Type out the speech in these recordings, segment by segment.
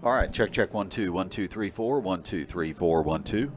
All right, check, check, 1 2 1 2 3 4 1 2 3 4 1 2.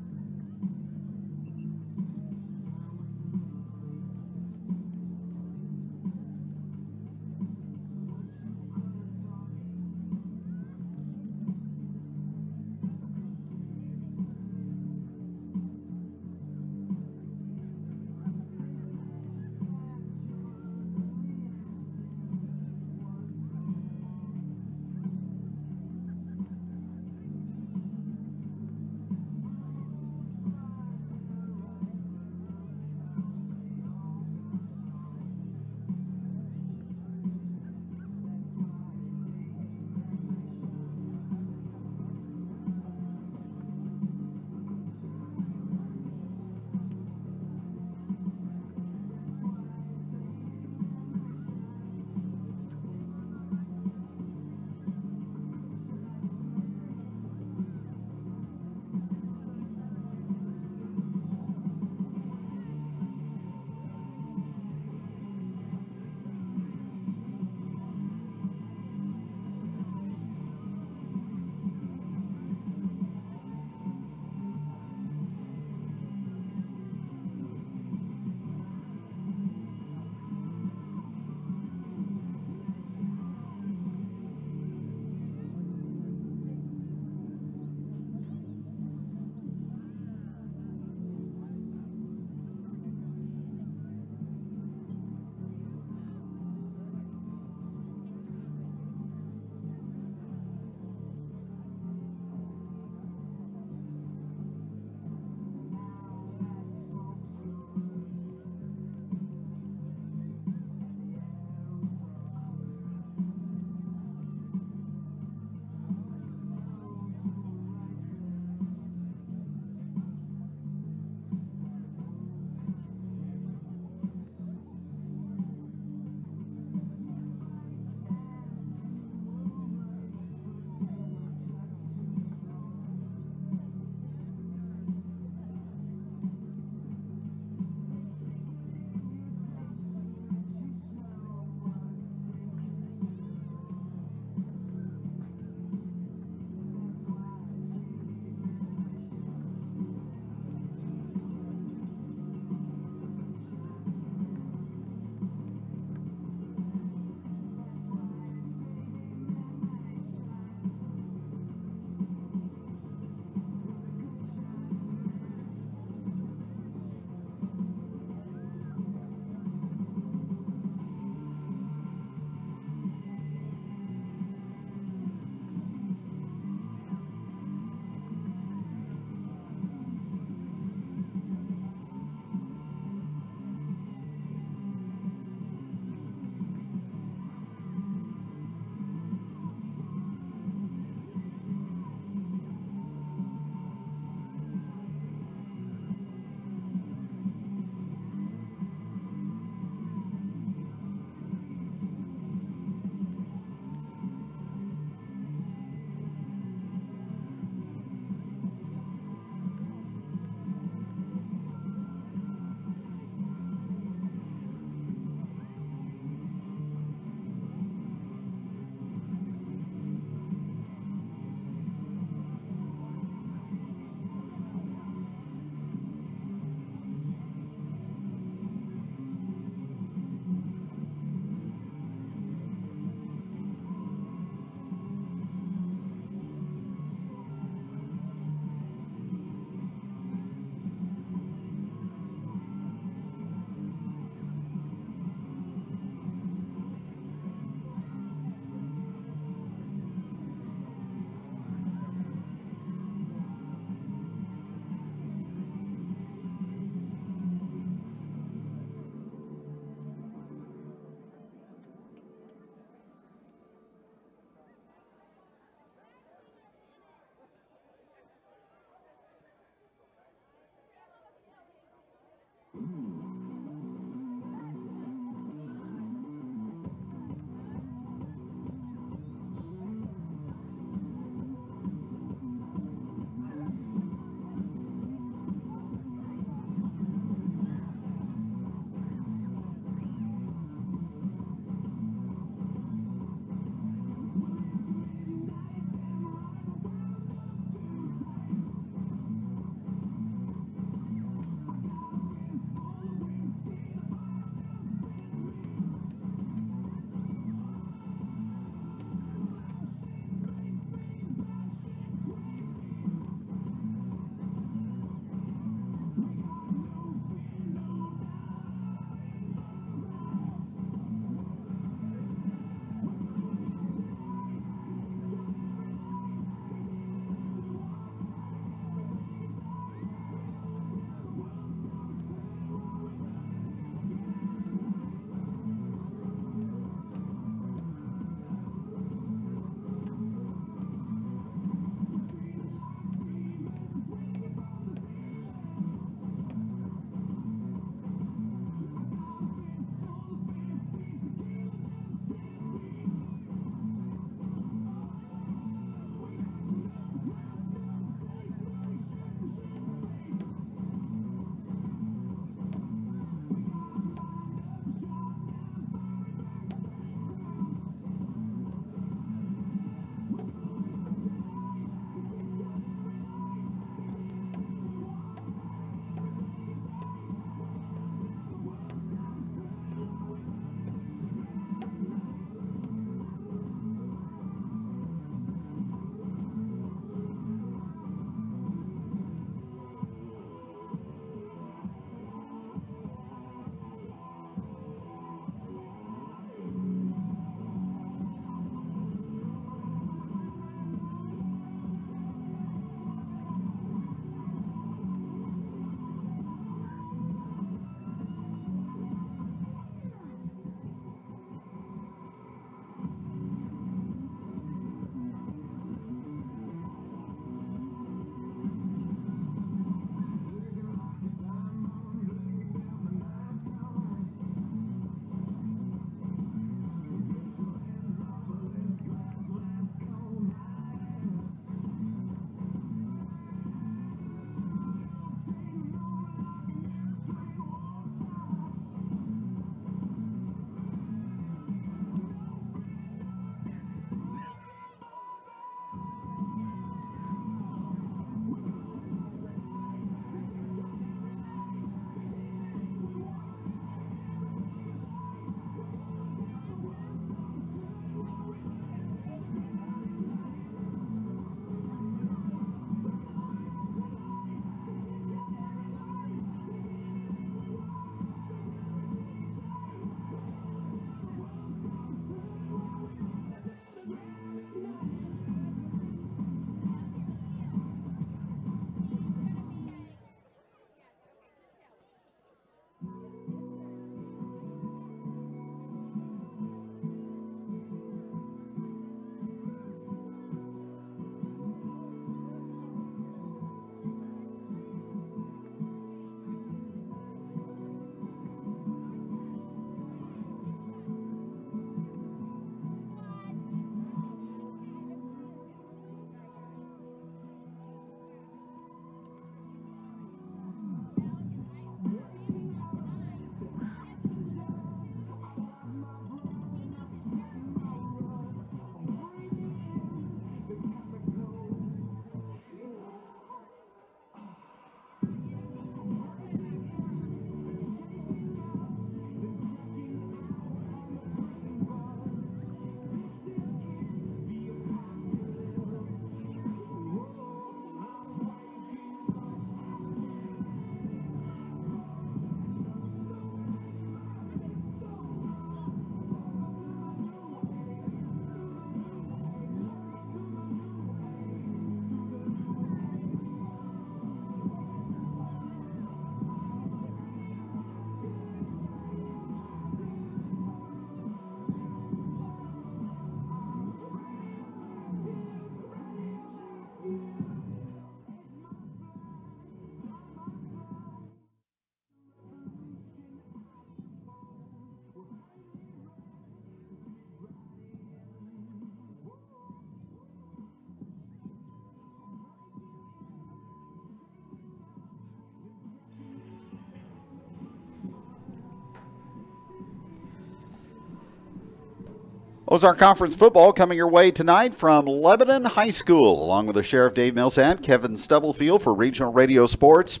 Ozark Conference football coming your way tonight from Lebanon High School, along with the Sheriff Dave Millsap, Kevin Stubblefield for Regional Radio Sports.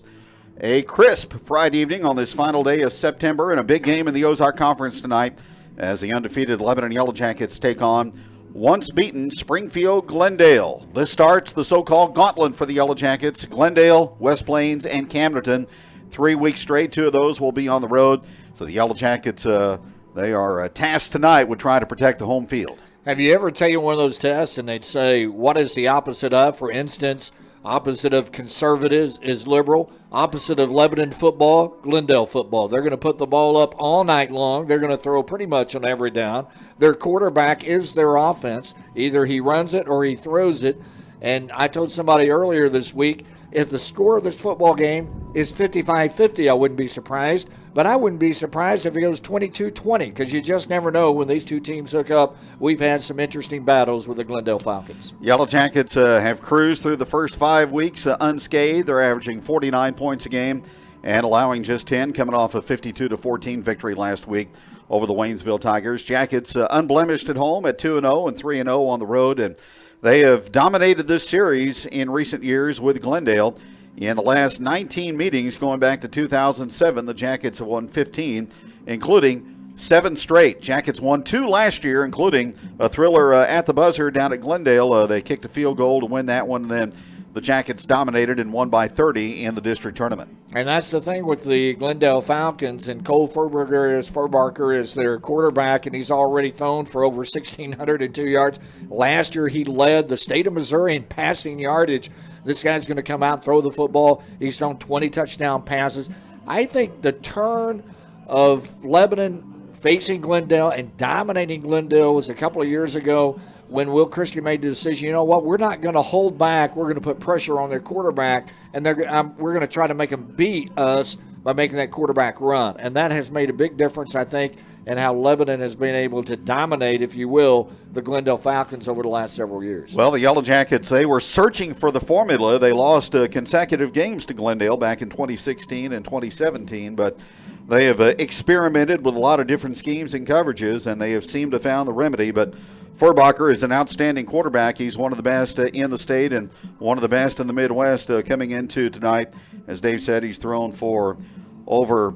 A crisp Friday evening on this final day of September, and a big game in the Ozark Conference tonight as the undefeated Lebanon Yellow Jackets take on once beaten Springfield Glendale. This starts the so-called gauntlet for the Yellow Jackets. Glendale, West Plains, and Camdenton. 3 weeks straight. 2 of those will be on the road. So the Yellow Jackets, they are tasked tonight with trying to protect the home field. Have you ever taken one of those tests and they'd say, what is the opposite of? For instance, opposite of conservative is liberal. Opposite of Lebanon football, Glendale football. They're going to put the ball up all night long. They're going to throw pretty much on every down. Their quarterback is their offense. Either he runs it or he throws it. And I told somebody earlier this week, if the score of this football game is 55-50, I wouldn't be surprised. But I wouldn't be surprised if it goes 22-20, because you just never know when these two teams hook up. We've had some interesting battles with the Glendale Falcons. Yellow Jackets have cruised through the first 5 weeks unscathed. They're averaging 49 points a game and allowing just 10, coming off a 52-14 victory last week over the Waynesville Tigers. Jackets unblemished at home at 2-0 and 3-0 on the road, and they have dominated this series in recent years with Glendale. In the last 19 meetings going back to 2007, the Jackets have won 15, including 7 straight. Jackets won 2 last year, including a thriller at the buzzer down at Glendale. They kicked a field goal to win that one, and then the Jackets dominated and won by 30 in the district tournament. And that's the thing with the Glendale Falcons, and Cole Furbarker is their quarterback, and he's already thrown for over 1,602 yards. Last year he led the state of Missouri in passing yardage. This guy's going to come out and throw the football. He's thrown 20 touchdown passes. I think the turn of Lebanon facing Glendale and dominating Glendale was a couple of years ago when Will Christie made the decision, you know what, we're not going to hold back. We're going to put pressure on their quarterback, and we're going to try to make them beat us by making that quarterback run. And that has made a big difference, I think, in how Lebanon has been able to dominate, if you will, the Glendale Falcons over the last several years. Well, the Yellow Jackets, they were searching for the formula. They lost consecutive games to Glendale back in 2016 and 2017, but they have experimented with a lot of different schemes and coverages, and they have seemed to have found the remedy. But Furbacher is an outstanding quarterback. He's one of the best in the state and one of the best in the Midwest coming into tonight. As Dave said, he's thrown for over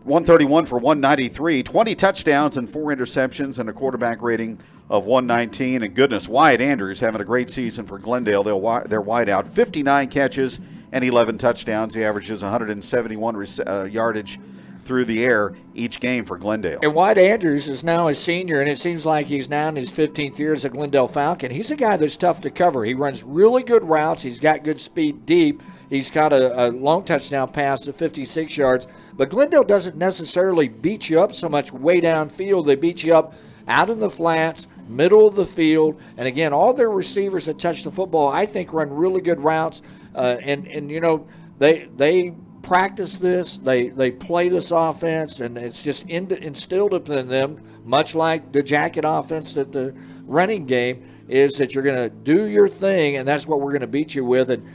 131 for 193, 20 touchdowns and 4 interceptions, and a quarterback rating of 119. And goodness, Wyatt Andrews having a great season for Glendale. They're wide out, 59 catches and 11 touchdowns. He averages 171 yardage through the air each game for Glendale. And Wyatt Andrews is now a senior, and it seems like he's now in his 15th year as a Glendale Falcon. He's a guy that's tough to cover. He runs really good routes. He's got good speed deep. He's got a long touchdown pass of 56 yards. But Glendale doesn't necessarily beat you up so much way downfield. They beat you up out in the flats, middle of the field. And, again, all their receivers that touch the football, I think, run really good routes. And you know, they practice this, they play this offense, and it's just instilled upon them, much like the Jacket offense, that the running game is that you're going to do your thing, and that's what we're going to beat you with. And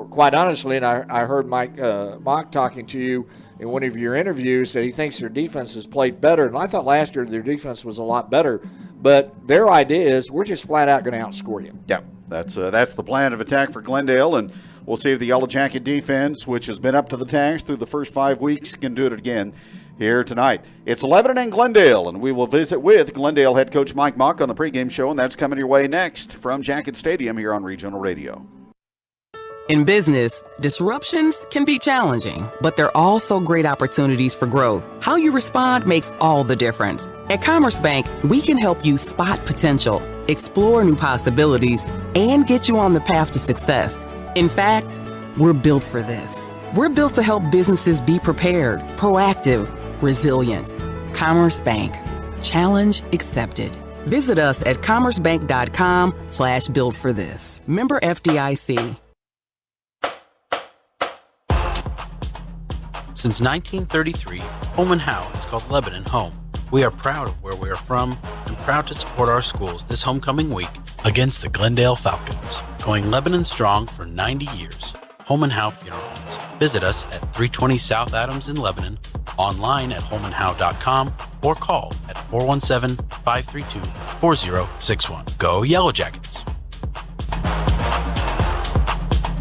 quite honestly, and I heard Mike Mock talking to you in one of your interviews, that he thinks their defense has played better. And I thought last year their defense was a lot better, but their idea is we're just flat out going to outscore you. Yeah, that's the plan of attack for Glendale, and we'll see if the Yellow Jacket defense, which has been up to the task through the first 5 weeks, can do it again here tonight. It's Lebanon and Glendale, and we will visit with Glendale head coach Mike Mock on the pregame show, and that's coming your way next from Jacket Stadium here on Regional Radio. In business, disruptions can be challenging, but they're also great opportunities for growth. How you respond makes all the difference. At Commerce Bank, we can help you spot potential, explore new possibilities, and get you on the path to success. In fact, we're built for this. We're built to help businesses be prepared, proactive, resilient. Commerce Bank. Challenge accepted. Visit us at commercebank.com/built for this. Member FDIC. Since 1933, Home and How has called Lebanon home. We are proud of where we are from and proud to support our schools this homecoming week against the Glendale Falcons. Going Lebanon strong for 90 years. Home and How Funeral Homes. Visit us at 320 South Adams in Lebanon, online at homeandhow.com, or call at 417 532-4061. Go Yellow Jackets!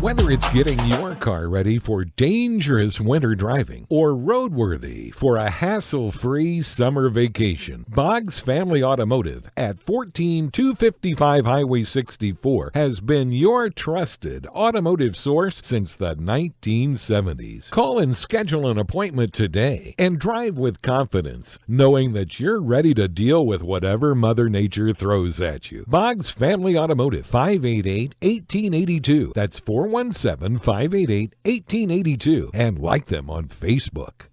Whether it's getting your car ready for dangerous winter driving or roadworthy for a hassle-free summer vacation, Boggs Family Automotive at 14255 Highway 64 has been your trusted automotive source since the 1970s. Call and schedule an appointment today and drive with confidence, knowing that you're ready to deal with whatever Mother Nature throws at you. Boggs Family Automotive, 588-1882. That's 417-588-1882, and like them on Facebook.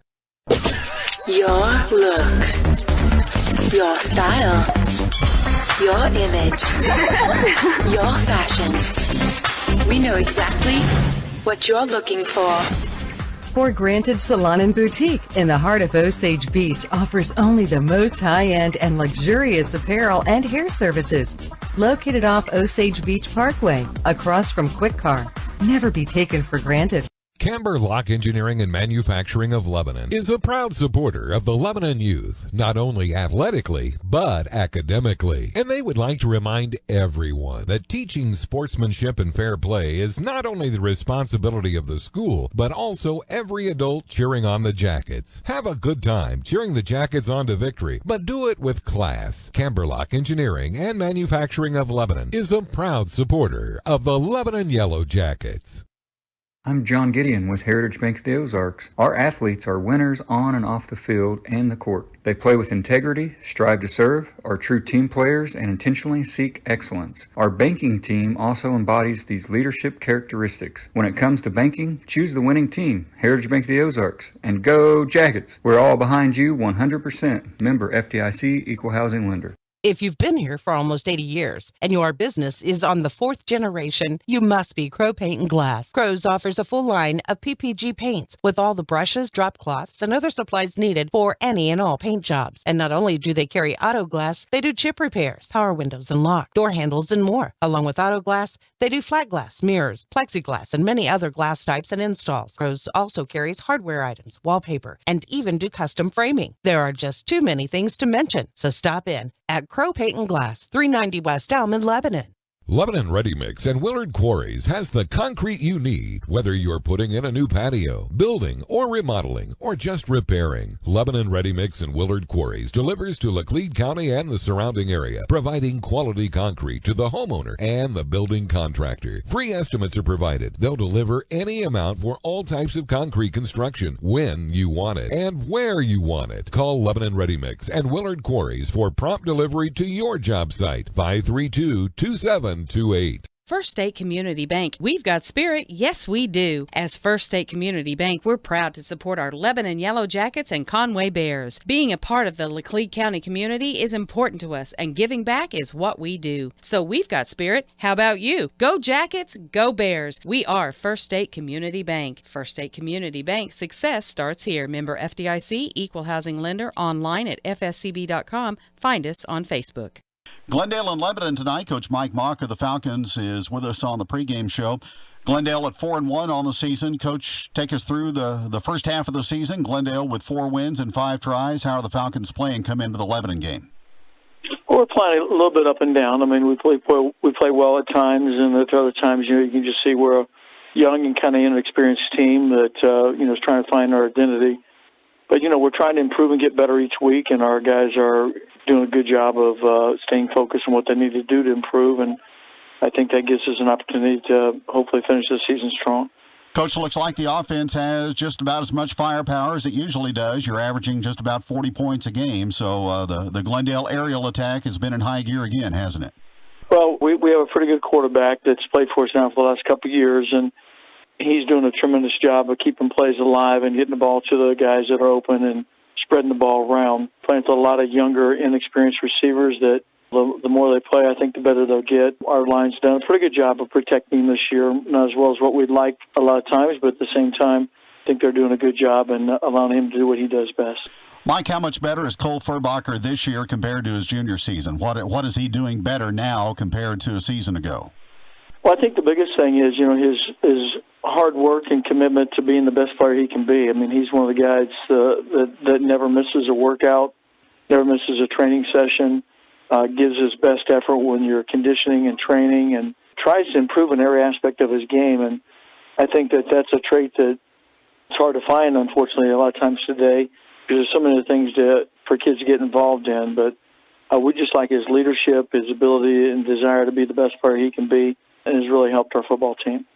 Your look, your style, your image, your fashion. We know exactly what you're looking for. For Granted Salon and Boutique in the heart of Osage Beach offers only the most high-end and luxurious apparel and hair services. Located off Osage Beach Parkway, across from Quick Car. Never be taken for granted. Camber Lock Engineering and Manufacturing of Lebanon is a proud supporter of the Lebanon youth, not only athletically, but academically. And they would like to remind everyone that teaching sportsmanship and fair play is not only the responsibility of the school, but also every adult cheering on the Jackets. Have a good time cheering the Jackets on to victory, but do it with class. Camber Lock Engineering and Manufacturing of Lebanon is a proud supporter of the Lebanon Yellow Jackets. I'm John Gideon with Heritage Bank of the Ozarks. Our athletes are winners on and off the field and the court. They play with integrity, strive to serve, are true team players, and intentionally seek excellence. Our banking team also embodies these leadership characteristics. When it comes to banking, choose the winning team, Heritage Bank of the Ozarks, and go Jackets! We're all behind you 100%. Member FDIC, Equal Housing Lender. If you've been here for almost 80 years and your business is on the 4th generation, you must be Crow Paint and Glass. Crow's offers a full line of PPG paints with all the brushes, drop cloths, and other supplies needed for any and all paint jobs. And not only do they carry auto glass, they do chip repairs, power windows and lock, door handles, and more. Along with auto glass, they do flat glass, mirrors, plexiglass, and many other glass types and installs. Crow's also carries hardware items, wallpaper, and even do custom framing. There are just too many things to mention, so stop in at Crow Paint and Glass, 390 West Elm in Lebanon. Lebanon Ready Mix and Willard Quarries has the concrete you need, whether you're putting in a new patio, building, or remodeling, or just repairing. Lebanon Ready Mix and Willard Quarries delivers to Laclede County and the surrounding area, providing quality concrete to the homeowner and the building contractor. Free estimates are provided. They'll deliver any amount for all types of concrete construction, when you want it and where you want it. Call Lebanon Ready Mix and Willard Quarries for prompt delivery to your job site. 532-2728. First State Community Bank. We've got spirit. Yes, we do. As First State Community Bank, we're proud to support our Lebanon Yellow Jackets and Conway Bears. Being a part of the Laclede County community is important to us, and giving back is what we do. So we've got spirit. How about you? Go Jackets, go Bears. We are First State Community Bank. First State Community Bank. Success starts here. Member FDIC, Equal Housing Lender, online at fscb.com. Find us on Facebook. Glendale and Lebanon tonight. Coach Mike Mock of the Falcons is with us on the pregame show. Glendale at 4-1 on the season. Coach, take us through the first half of the season. Glendale with 4 wins and 5 tries. How are the Falcons playing come into the Lebanon game? Well, we're playing a little bit up and down. I mean, we play well at times, and at other times, you can just see we're a young and kind of inexperienced team that is trying to find our identity. But we're trying to improve and get better each week, and our guys are doing a good job of staying focused on what they need to do to improve, and I think that gives us an opportunity to hopefully finish the season strong. Coach, looks like the offense has just about as much firepower as it usually does. You're averaging just about 40 points a game, so the Glendale aerial attack has been in high gear again, hasn't it? Well, we have a pretty good quarterback that's played for us now for the last couple of years, and he's doing a tremendous job of keeping plays alive and getting the ball to the guys that are open and spreading the ball around. Playing with a lot of younger, inexperienced receivers that the more they play, I think the better they'll get. Our line's done a pretty good job of protecting him this year, not as well as what we'd like a lot of times, but at the same time, I think they're doing a good job and allowing him to do what he does best. Mike, how much better is Cole Furbacher this year compared to his junior season? What is he doing better now compared to a season ago? Well, I think the biggest thing is, his hard work and commitment to being the best player he can be. I mean, he's one of the guys that never misses a workout, never misses a training session. gives his best effort when you're conditioning and training, and tries to improve in every aspect of his game. And I think that that's a trait that it's hard to find, unfortunately, a lot of times today, because there's so many things for kids to get involved in. But we just like his leadership, his ability and desire to be the best player he can be, and has really helped our football team.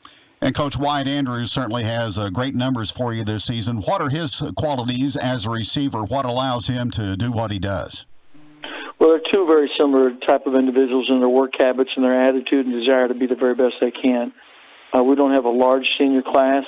And Coach Wyatt Andrews certainly has great numbers for you this season. What are his qualities as a receiver? What allows him to do what he does? Well, they're two very similar type of individuals in their work habits and their attitude and desire to be the very best they can. We don't have a large senior class,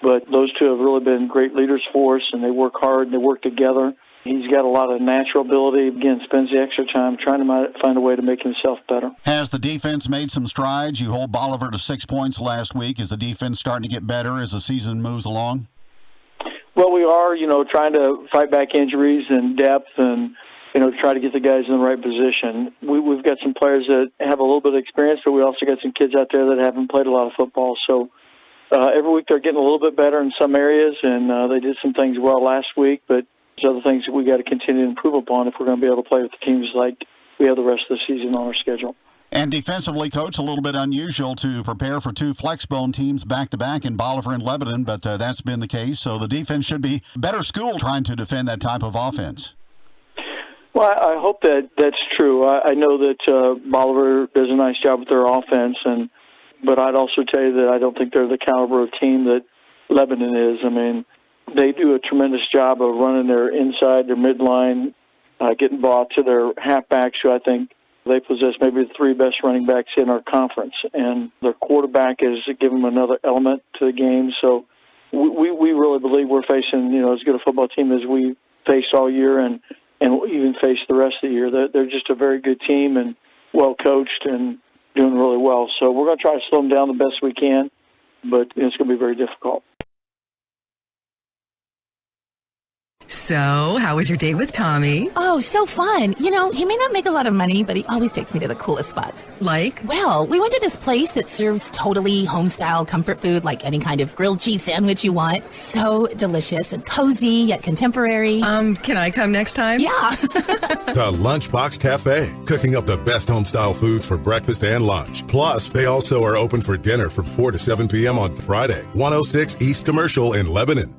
but those two have really been great leaders for us, and they work hard and they work together. He's got a lot of natural ability. Again, spends the extra time trying to find a way to make himself better. Has the defense made some strides? You hold Bolivar to 6 points last week. Is the defense starting to get better as the season moves along? Well, we are, trying to fight back injuries and depth and, try to get the guys in the right position. We've got some players that have a little bit of experience, but we also got some kids out there that haven't played a lot of football. So every week they're getting a little bit better in some areas, and they did some things well last week, but there's other things that we got to continue to improve upon if we're going to be able to play with the teams like we have the rest of the season on our schedule. And defensively, Coach, a little bit unusual to prepare for two flexbone teams back-to-back in Bolivar and Lebanon, but that's been the case. So the defense should be better schooled trying to defend that type of offense. Well, I hope that's true. I know that Bolivar does a nice job with their offense, but I'd also tell you that I don't think they're the caliber of team that Lebanon is. I mean, they do a tremendous job of running their inside, their midline, getting ball to their halfbacks, who I think they possess maybe the three best running backs in our conference. And their quarterback has given them another element to the game. So we really believe we're facing, as good a football team as we faced all year and even face the rest of the year. They're just a very good team and well coached and doing really well. So we're going to try to slow them down the best we can, but it's going to be very difficult. So, how was your date with Tommy? Oh, so fun. He may not make a lot of money, but he always takes me to the coolest spots. Like? Well, we went to this place that serves totally home-style comfort food, like any kind of grilled cheese sandwich you want. So delicious and cozy, yet contemporary. Can I come next time? Yeah. The Lunchbox Cafe, cooking up the best home-style foods for breakfast and lunch. Plus, they also are open for dinner from 4 to 7 p.m. on Friday. 106 East Commercial in Lebanon.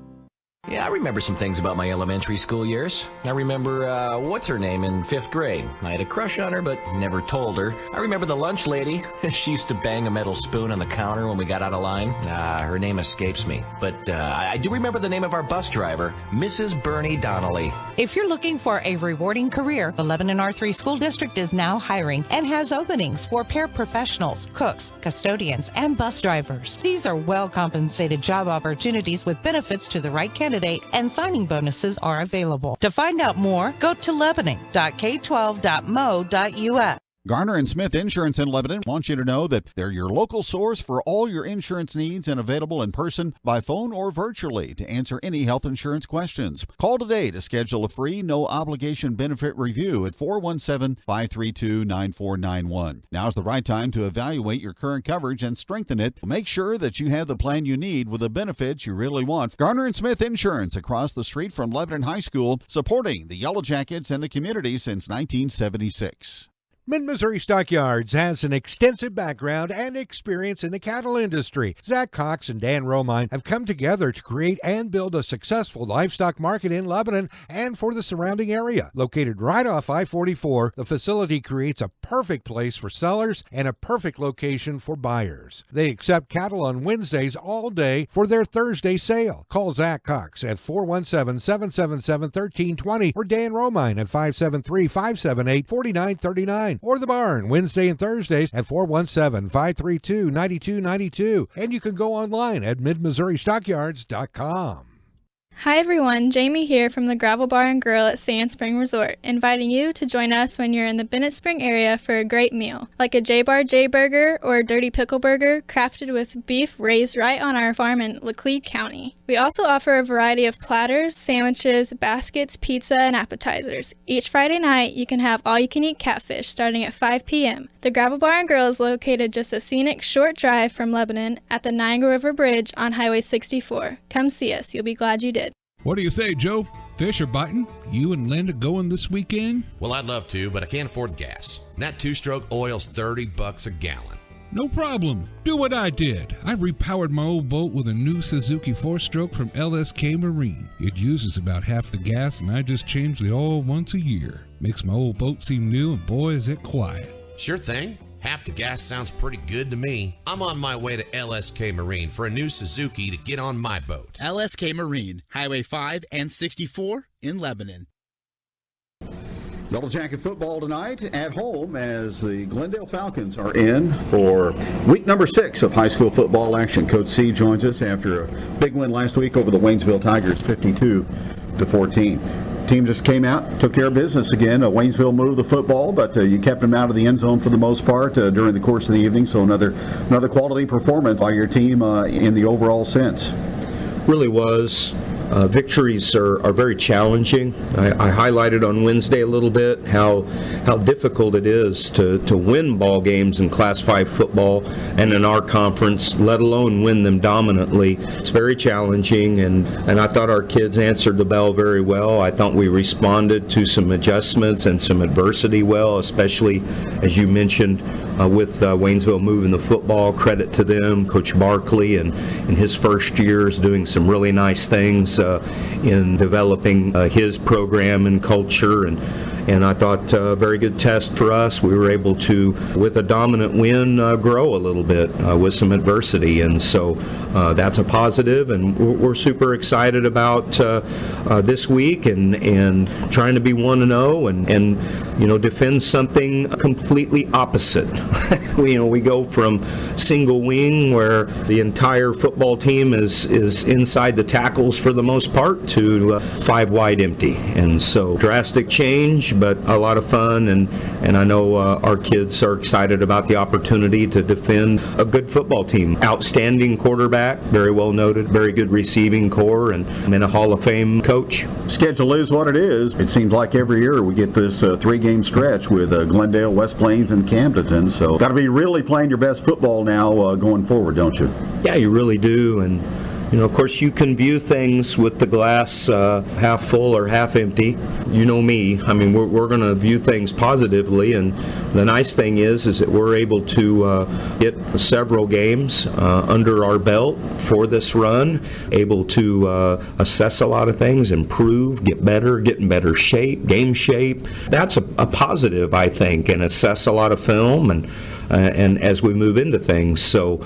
Yeah, I remember some things about my elementary school years. I remember, what's her name in 5th grade. I had a crush on her, but never told her. I remember the lunch lady. She used to bang a metal spoon on the counter when we got out of line. Her name escapes me. But I do remember the name of our bus driver, Mrs. Bernie Donnelly. If you're looking for a rewarding career, the Lebanon R3 School District is now hiring and has openings for paraprofessionals, cooks, custodians, and bus drivers. These are well-compensated job opportunities with benefits to the right candidate, and signing bonuses are available. To find out more, go to lebanon.k12.mo.us. Garner & Smith Insurance in Lebanon wants you to know that they're your local source for all your insurance needs and available in person, by phone, or virtually to answer any health insurance questions. Call today to schedule a free, no-obligation benefit review at 417-532-9491. Now's the right time to evaluate your current coverage and strengthen it. Make sure that you have the plan you need with the benefits you really want. Garner & Smith Insurance, across the street from Lebanon High School, supporting the Yellow Jackets and the community since 1976. Mid-Missouri Stockyards has an extensive background and experience in the cattle industry. Zach Cox and Dan Romine have come together to create and build a successful livestock market in Lebanon and for the surrounding area. Located right off I-44, the facility creates a perfect place for sellers and a perfect location for buyers. They accept cattle on Wednesdays all day for their Thursday sale. Call Zach Cox at 417-777-1320 or Dan Romine at 573-578-4939. Or the barn, Wednesday and Thursdays at 417-532-9292. And you can go online at midmissouristockyards.com. Hi everyone, Jamie here from the Gravel Bar and Grill at Sand Spring Resort, inviting you to join us when you're in the Bennett Spring area for a great meal, like a J-Bar J-Burger or a Dirty Pickle Burger, crafted with beef raised right on our farm in Laclede County. We also offer a variety of platters, sandwiches, baskets, pizza, and appetizers. Each Friday night, you can have all-you-can-eat catfish starting at 5 p.m. The Gravel Bar and Grill is located just a scenic short drive from Lebanon at the Niagara River Bridge on Highway 64. Come see us. You'll be glad you did. What do you say, Joe? Fish are biting. You and Linda going this weekend? Well, I'd love to, but I can't afford the gas. And that two-stroke oil's $30 a gallon. No problem. Do what I did. I repowered my old boat with a new Suzuki 4-stroke from LSK Marine. It uses about half the gas, and I just change the oil once a year. Makes my old boat seem new, and boy, is it quiet. Sure thing. Half the gas sounds pretty good to me. I'm on my way to LSK Marine for a new Suzuki to get on my boat. LSK Marine, Highway 5 and 64 in Lebanon. Double Jacket football tonight at home as the Glendale Falcons are in for week number 6 of high school football action. Coach C joins us after a big win last week over the Waynesville Tigers, 52-14. Team just came out, took care of business again. Waynesville moved the football, but you kept them out of the end zone for the most part during the course of the evening. So another quality performance by your team in the overall sense. Really was. Victories are very challenging. I highlighted on Wednesday a little bit how difficult it is to win ball games in Class 5 football and in our conference, let alone win them dominantly. It's very challenging, and I thought our kids answered the bell very well. I thought we responded to some adjustments and some adversity well, especially as you mentioned with Waynesville moving the football. Credit to them. Coach Barkley and in his first year is doing some really nice things in developing his program and culture, and I thought a very good test for us. We were able to, with a dominant win, grow a little bit with some adversity, and so that's a positive, and we're super excited about this week and trying to be 1-0 and defend something completely opposite. We go from single wing where the entire football team is inside the tackles for the most part to 5 wide empty, and so drastic change, but a lot of fun, and I know our kids are excited about the opportunity to defend a good football team. Outstanding quarterback, very well noted, very good receiving core, and a Hall of Fame coach. Schedule is what it is. It seems like every year we get this 3-game stretch with Glendale, West Plains, and Camdenton, so got to be really playing your best football now going forward, don't you? Yeah, you really do, and of course, you can view things with the glass half full or half empty. You know me. I mean, we're going to view things positively, and the nice thing is that we're able to get several games under our belt for this run, able to assess a lot of things, improve, get better, get in better shape, game shape. That's a positive, I think, and assess a lot of film and as we move into things. So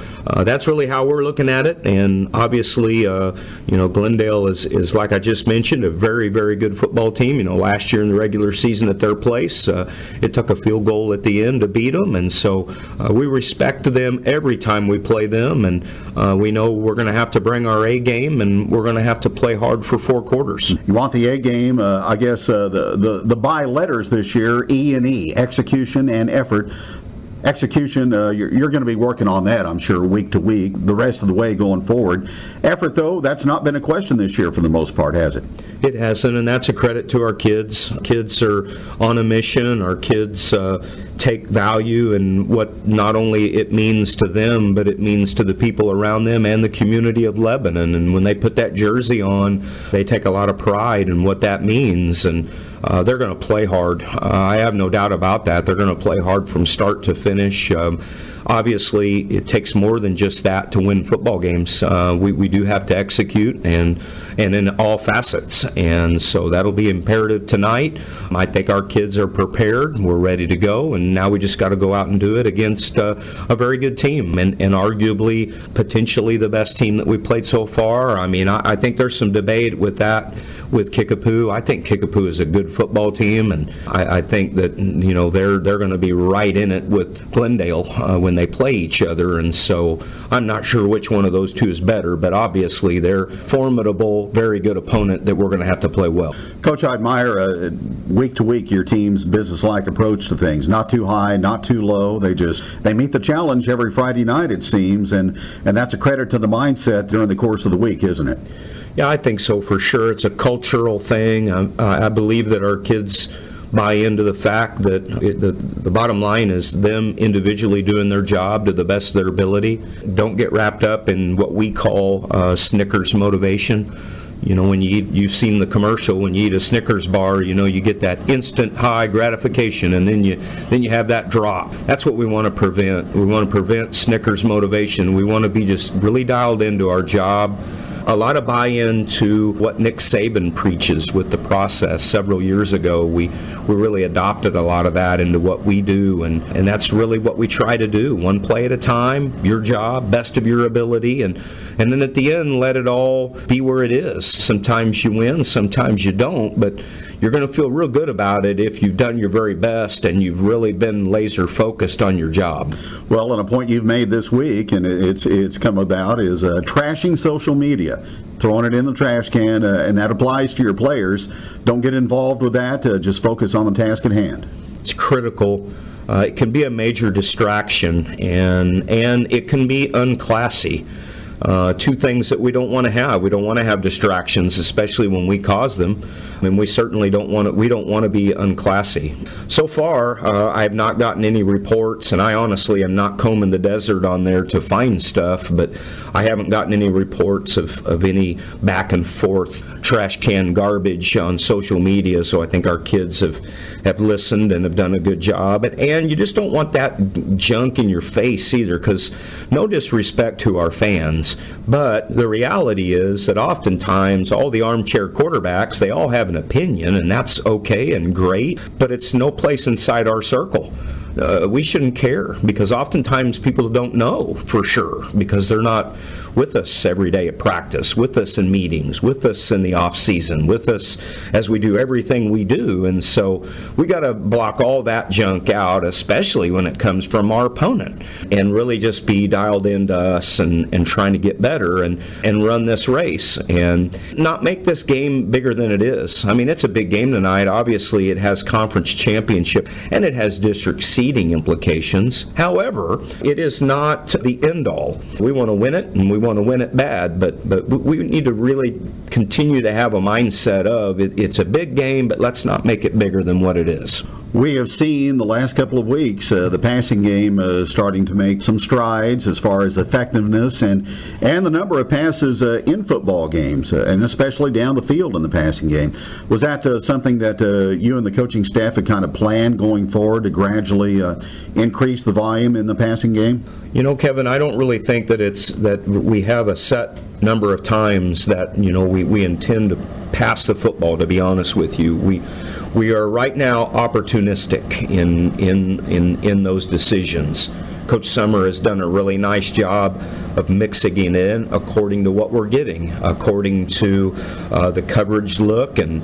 that's really how we're looking at it, and obviously Glendale is like I just mentioned, a very, very good football team. Last year in the regular season at their place, it took a field goal at the end to beat them, and so we respect them every time we play them, and we know we're going to have to bring our A game, and we're going to have to play hard for 4 quarters. You want the A game, I guess the by letters this year, E&E, execution and effort. Execution, you're going to be working on that, I'm sure, week to week, the rest of the way going forward. Effort, though, that's not been a question this year for the most part, has it? It hasn't, and that's a credit to our kids. Kids are on a mission. Our kids take value in what not only it means to them, but it means to the people around them and the community of Lebanon. And when they put that jersey on, they take a lot of pride in what that means, and they're going to play hard. I have no doubt about that. They're going to play hard from start to finish. Obviously, it takes more than just that to win football games. We do have to execute, and in all facets. And so that'll be imperative tonight. I think our kids are prepared. We're ready to go, and now we just got to go out and do it against a very good team, and arguably, potentially the best team that we've played so far. I mean, I think there's some debate with that with Kickapoo. I think Kickapoo is a good football team, and I think that they're going to be right in it with Glendale when they play each other, and so I'm not sure which one of those two is better, but obviously they're formidable, very good opponent that we're going to have to play well. Coach, I admire week to week your team's business-like approach to things. Not too high, not too low. They meet the challenge every Friday night, it seems, and that's a credit to the mindset during the course of the week, isn't it? Yeah, I think so for sure. It's a cultural thing. I believe that our kids buy into the fact that the bottom line is them individually doing their job to the best of their ability. Don't get wrapped up in what we call Snickers motivation. You know, when you've seen the commercial, when you eat a Snickers bar, you know, you get that instant high gratification, and then you have that drop. That's what we want to prevent. We want to prevent Snickers motivation. We want to be just really dialed into our job. A lot of buy-in to what Nick Saban preaches with the process. Several years ago, we really adopted a lot of that into what we do, and that's really what we try to do. One play at a time, your job, best of your ability, and then at the end, let it all be where it is. Sometimes you win, sometimes you don't, but you're going to feel real good about it if you've done your very best and you've really been laser focused on your job. Well, and a point you've made this week, and it's come about, is trashing social media, throwing it in the trash can, and that applies to your players. Don't get involved with that. Just focus on the task at hand. It's critical. It can be a major distraction, and it can be unclassy. Two things that we don't want to have. We don't want to have distractions, especially when we cause them, and we certainly don't want to be unclassy. So far, I have not gotten any reports, and I honestly am not combing the desert on there to find stuff, but I haven't gotten any reports of any back and forth trash can garbage on social media, so I think our kids have listened and have done a good job. And you just don't want that junk in your face either, because no disrespect to our fans, but the reality is that oftentimes all the armchair quarterbacks, they all have an opinion, and that's okay and great, but it's no place inside our circle. We shouldn't care, because oftentimes people don't know for sure, because they're not with us every day at practice, with us in meetings, with us in the off season, with us as we do everything we do. And so we got to block all that junk out, especially when it comes from our opponent, and really just be dialed into us and trying to get better and run this race and not make this game bigger than it is. I mean, it's a big game tonight. Obviously, it has conference championship and it has district seeding implications. However, it is not the end all. We want to win it, and we want to win it bad, but we need to really continue to have a mindset of it's a big game, but let's not make it bigger than what it is. We have seen the last couple of weeks the passing game starting to make some strides as far as effectiveness and the number of passes in football games, and especially down the field in the passing game. Was that something that you and the coaching staff had kind of planned going forward to gradually increase the volume in the passing game? You know, Kevin, I don't really think that we have a set number of times that, you know, we intend to pass the football, to be honest with you. We are right now opportunistic in those decisions. Coach Summer has done a really nice job of mixing it in according to what we're getting, according to the coverage look. And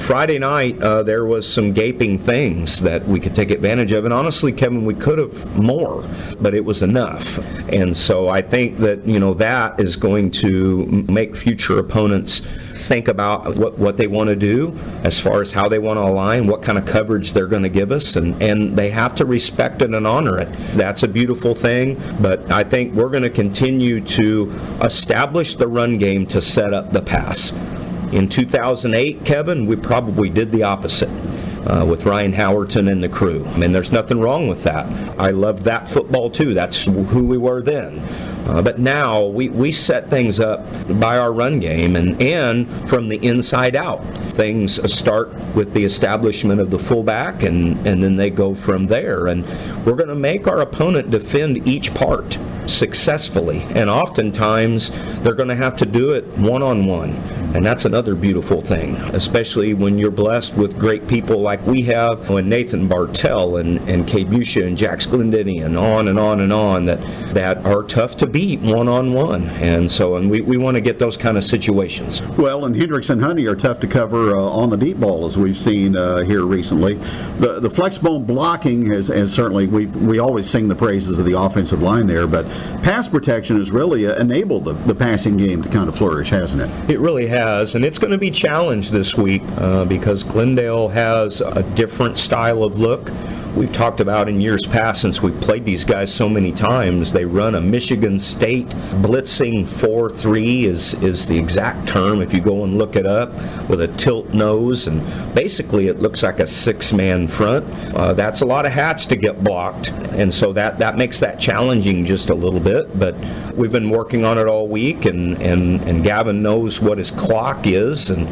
Friday night, there was some gaping things that we could take advantage of. And honestly, Kevin, we could have more, but it was enough. And so I think that, you know, that is going to make future opponents think about what they want to do as far as how they want to align, what kind of coverage they're going to give us, and they have to respect it and honor it. That's a beautiful thing, but I think we're going to continue to establish the run game to set up the pass. In 2008, Kevin, we probably did the opposite. With Ryan Howerton and the crew. I mean, there's nothing wrong with that. I loved that football too. That's who we were then. But now we set things up by our run game and from the inside out. Things start with the establishment of the fullback and then they go from there. And we're going to make our opponent defend each part successfully. And oftentimes they're going to have to do it one-on-one. And that's another beautiful thing, especially when you're blessed with great people like we have, when Nathan Bartell and Kay Busha and Jax Glendinning and on and on and on, that are tough to beat one-on-one. And we want to get those kind of situations. Well, and Hendricks and Honey are tough to cover on the deep ball, as we've seen here recently. The flex bone blocking has certainly, we always sing the praises of the offensive line there, but pass protection has really enabled the passing game to kind of flourish, hasn't it? It really has, and it's going to be challenged this week because Glendale has a different style of look. we've talked about in years past, since we've played these guys so many times. They run a Michigan State blitzing 4-3 is the exact term if you go and look it up, with a tilt nose, and basically it looks like a 6-man front. That's a lot of hats to get blocked, and so that makes that challenging just a little bit, but we've been working on it all week, and Gavin knows what his clock is, and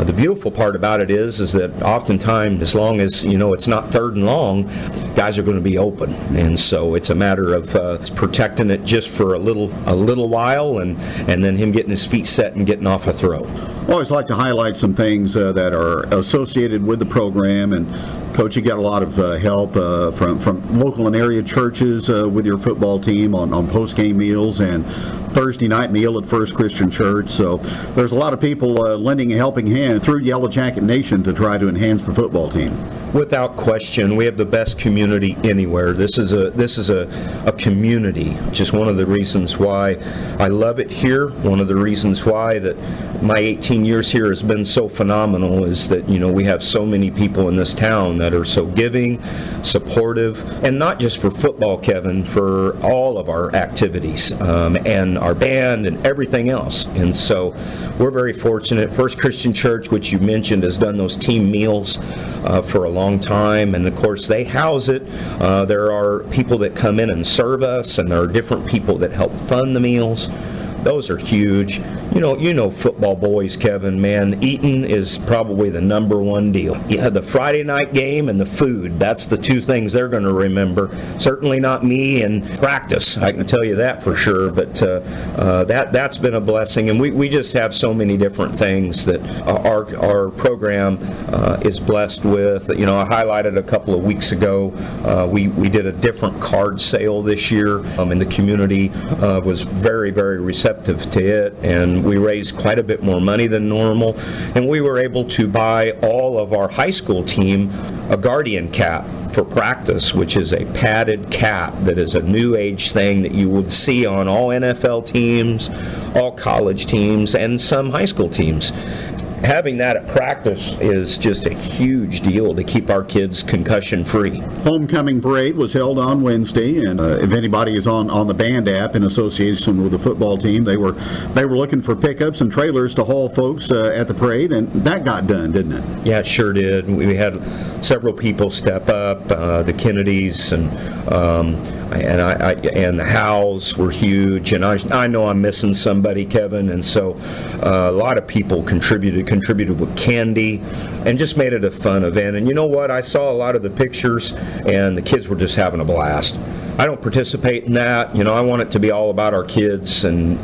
the beautiful part about it is that oftentimes, as long as it's not third and long, guys are going to be open, and so it's a matter of protecting it just for a little while, and then him getting his feet set and getting off a throw. I always like to highlight some things that are associated with the program, and Coach, you got a lot of help from local and area churches with your football team on post-game meals and Thursday night meal at First Christian Church. So there's a lot of people lending a helping hand through Yellow Jacket Nation to try to enhance the football team. Without question, we have the best community anywhere. This is a community, which is one of the reasons why I love it here. One of the reasons why that my 18 years here has been so phenomenal is that we have so many people in this town that are so giving, supportive, and not just for football, Kevin, for all of our activities and our band and everything else. And so we're very fortunate. First Christian Church, which you mentioned, has done those team meals for a long time, and of course they house it. There are people that come in and serve us, and there are different people that help fund the meals. Those are huge. You know football boys, Kevin, man, eating is probably the number one deal. Yeah, the Friday night game and the food, that's the two things they're going to remember. Certainly not me and practice, I can tell you that for sure, but that's been a blessing, and we just have so many different things that our program is blessed with. I highlighted a couple of weeks ago, we did a different card sale this year, and the community was very, very receptive to it, and we raised quite a bit more money than normal, and we were able to buy all of our high school team a Guardian cap for practice, which is a padded cap that is a new age thing that you would see on all NFL teams, all college teams, and some high school teams. Having that at practice is just a huge deal to keep our kids concussion free. Homecoming parade was held on Wednesday, and if anybody is on the band app in association with the football team, they were looking for pickups and trailers to haul folks at the parade, and that got done, didn't it? Yeah, it sure did. We had several people step up, the Kennedys and the Howells were huge, and I know I'm missing somebody, Kevin, and so a lot of people contributed with candy and just made it a fun event. And you know what? I saw a lot of the pictures, and the kids were just having a blast. I don't participate in that. I want it to be all about our kids, and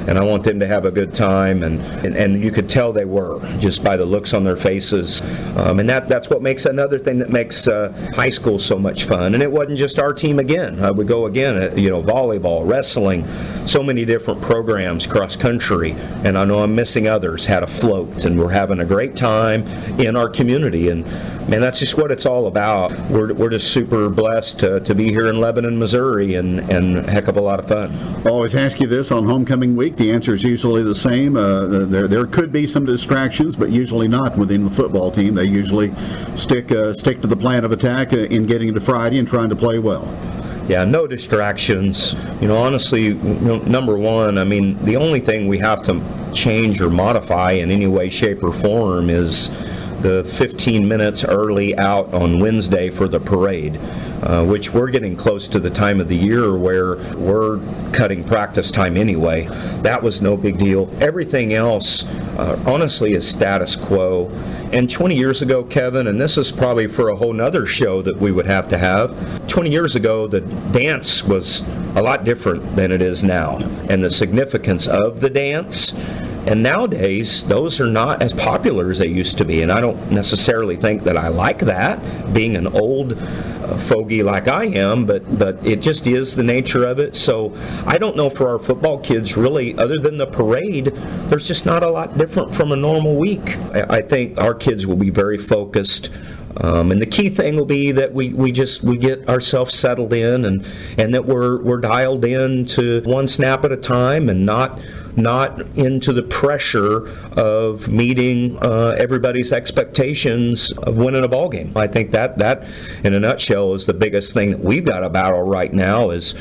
I want them to have a good time, and you could tell they were just by the looks on their faces, and that's what makes another thing that makes high school so much fun. And it wasn't just our team again. I would go again, volleyball, wrestling, so many different programs, cross country, and I know I'm missing others, had a float, and we're having a great time in our community, and man, that's just what it's all about. We're just super blessed to be here in Lebanon, Missouri, and a heck of a lot of fun. I always ask you this on homecoming week. The answer is usually the same. There could be some distractions, but usually not within the football team. They usually stick to the plan of attack in getting to Friday and trying to play well. Yeah, no distractions. Honestly, number one, the only thing we have to change or modify in any way, shape, or form is the 15 minutes early out on Wednesday for the parade, which we're getting close to the time of the year where we're cutting practice time anyway. That was no big deal. Everything else, honestly, is status quo. And 20 years ago, Kevin, and this is probably for a whole nother show that we would have to have, 20 years ago, the dance was a lot different than it is now, and the significance of the dance. And nowadays, those are not as popular as they used to be, and I don't necessarily think that I like that, being an old fogey like I am, but it just is the nature of it. So I don't know for our football kids, really, other than the parade, there's just not a lot different from a normal week. I think our kids will be very focused. And the key thing will be that we get ourselves settled in and that we're dialed in to one snap at a time and not into the pressure of meeting everybody's expectations of winning a ball game. I think that in a nutshell is the biggest thing that we've got to battle right now is,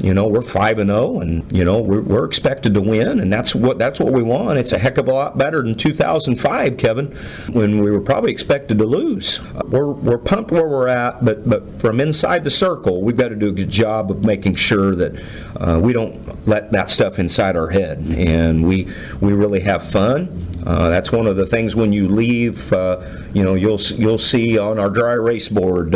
we're 5-0 and, we're expected to win, and that's what we want. It's a heck of a lot better than 2005, Kevin, when we were probably expected to lose. We're pumped where we're at, but from inside the circle, we've got to do a good job of making sure that we don't let that stuff inside our head, and we really have fun. That's one of the things when you leave, you'll see on our dry erase board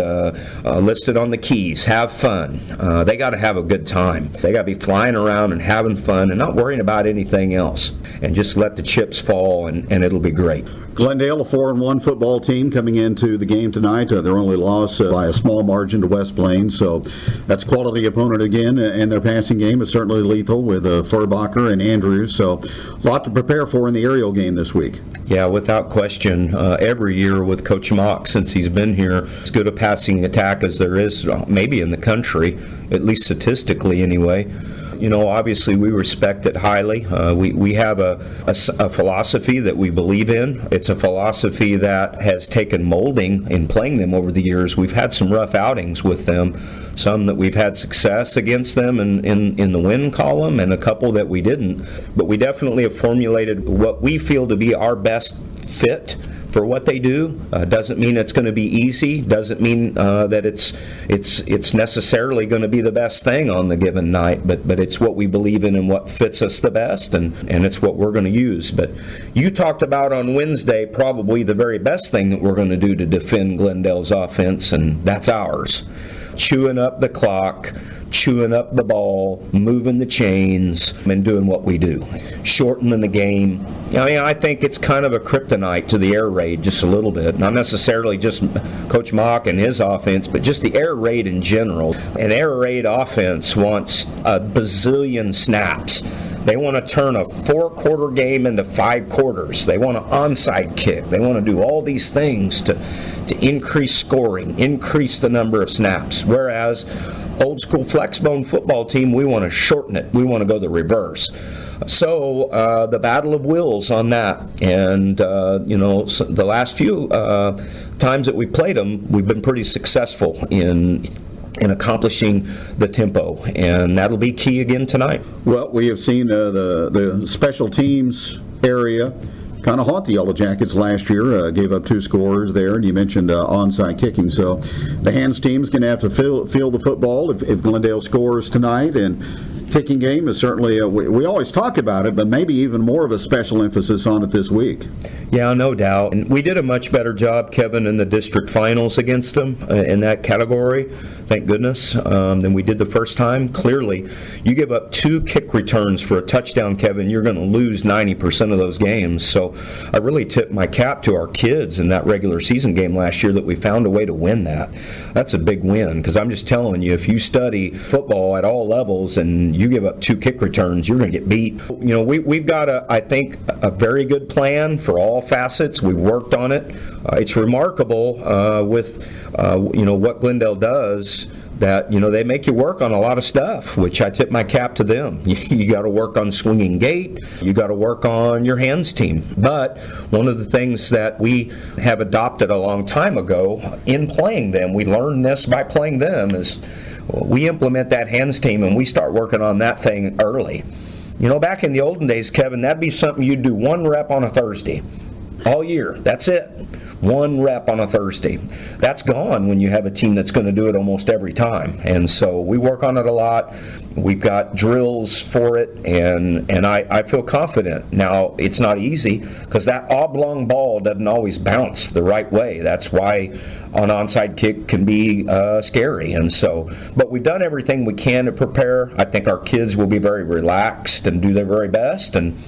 listed on the keys, have fun. They got to have a good time. They got to be flying around and having fun and not worrying about anything else, and just let the chips fall and it'll be great. Glendale, a 4-1 football team coming into the game tonight. Their only loss by a small margin to West Plains, so that's a quality opponent again, and their passing game is certainly lethal with Furbacher and Andrews, so a lot to prepare for in the aerial game this week. Yeah, without question. Every year with Coach Mock, since he's been here, as good a passing attack as there is maybe in the country, at least statistically anyway. Obviously we respect it highly. We have a philosophy that we believe in. It's a philosophy that has taken molding in playing them over the years. We've had some rough outings with them, some that we've had success against them in the win column, and a couple that we didn't. But we definitely have formulated what we feel to be our best fit for what they do. Doesn't mean it's going to be easy. Doesn't mean that it's necessarily going to be the best thing on the given night. But it's what we believe in and what fits us the best, and it's what we're going to use. But you talked about on Wednesday probably the very best thing that we're going to do to defend Glendale's offense, and that's ours. Chewing up the clock, chewing up the ball, moving the chains, and doing what we do. Shortening the game. I think it's kind of a kryptonite to the air raid just a little bit. Not necessarily just Coach Mock and his offense, but just the air raid in general. An air raid offense wants a bazillion snaps. They want to turn a 4-quarter game into 5 quarters. They want an onside kick. They want to do all these things to increase scoring, increase the number of snaps. Whereas old school flexbone football team, we want to shorten it. We want to go the reverse. So the battle of wills on that, and the last few times that we played them, we've been pretty successful in accomplishing the tempo, and that'll be key again tonight. Well, we have seen the special teams area kind of haunt the Yellow Jackets last year, gave up 2 scorers there, and you mentioned onside kicking. So the hands team's going to have to field the football if Glendale scores tonight, and kicking game is certainly, we always talk about it, but maybe even more of a special emphasis on it this week. Yeah, no doubt. And we did a much better job, Kevin, in the district finals against them in that category, thank goodness, than we did the first time. Clearly, you give up 2 kick returns for a touchdown, Kevin, you're going to lose 90% of those games. So I really tip my cap to our kids in that regular season game last year that we found a way to win that. That's a big win, because I'm just telling you, if you study football at all levels and you give up 2 kick returns, you're going to get beat. We've got, I think, a very good plan for all facets. We've worked on it. It's remarkable with what Glendale does, that they make you work on a lot of stuff, which I tip my cap to them. You got to work on swinging gait. You got to work on your hands team. But one of the things that we have adopted a long time ago in playing them, we learned this by playing them, is we implement that hands team and we start working on that thing early. Back in the olden days, Kevin, that'd be something you'd do 1 rep on a Thursday all year. That's it. 1 rep on a Thursday. That's gone when you have a team that's going to do it almost every time. And so we work on it a lot. We've got drills for it, and I feel confident. Now, it's not easy because that oblong ball doesn't always bounce the right way. That's why an onside kick can be scary. And so, but we've done everything we can to prepare. I think our kids will be very relaxed and do their very best. And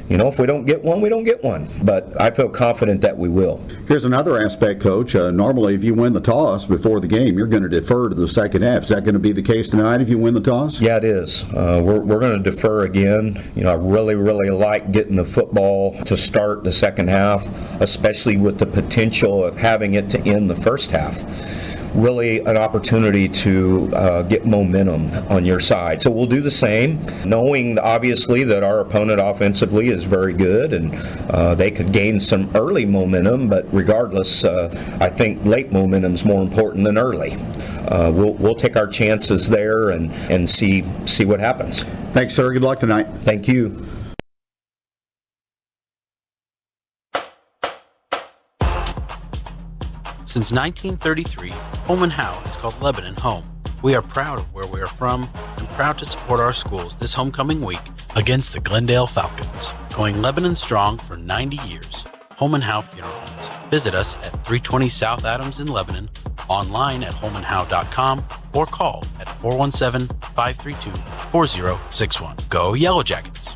if we don't get one, we don't get one. But I feel confident that we will. Here's another aspect, Coach. Normally, if you win the toss before the game, you're going to defer to the second half. Is that going to be the case tonight if you win the toss? Yeah, it is. We're going to defer again. I really, really like getting the football to start the second half, especially with the potential of having it to end the first half. Really an opportunity to get momentum on your side. So we'll do the same, knowing obviously that our opponent offensively is very good and they could gain some early momentum, but regardless, I think late momentum is more important than early. We'll take our chances there and see what happens. Thanks, sir. Good luck tonight. Thank you. Since 1933, Holman Howe has called Lebanon home. We are proud of where we are from and proud to support our schools this homecoming week against the Glendale Falcons. Going Lebanon strong for 90 years. Holman Howe Funeral Homes. Visit us at 320 South Adams in Lebanon, online at holmanhowe.com, or call at 417-532-4061. Go Yellow Jackets!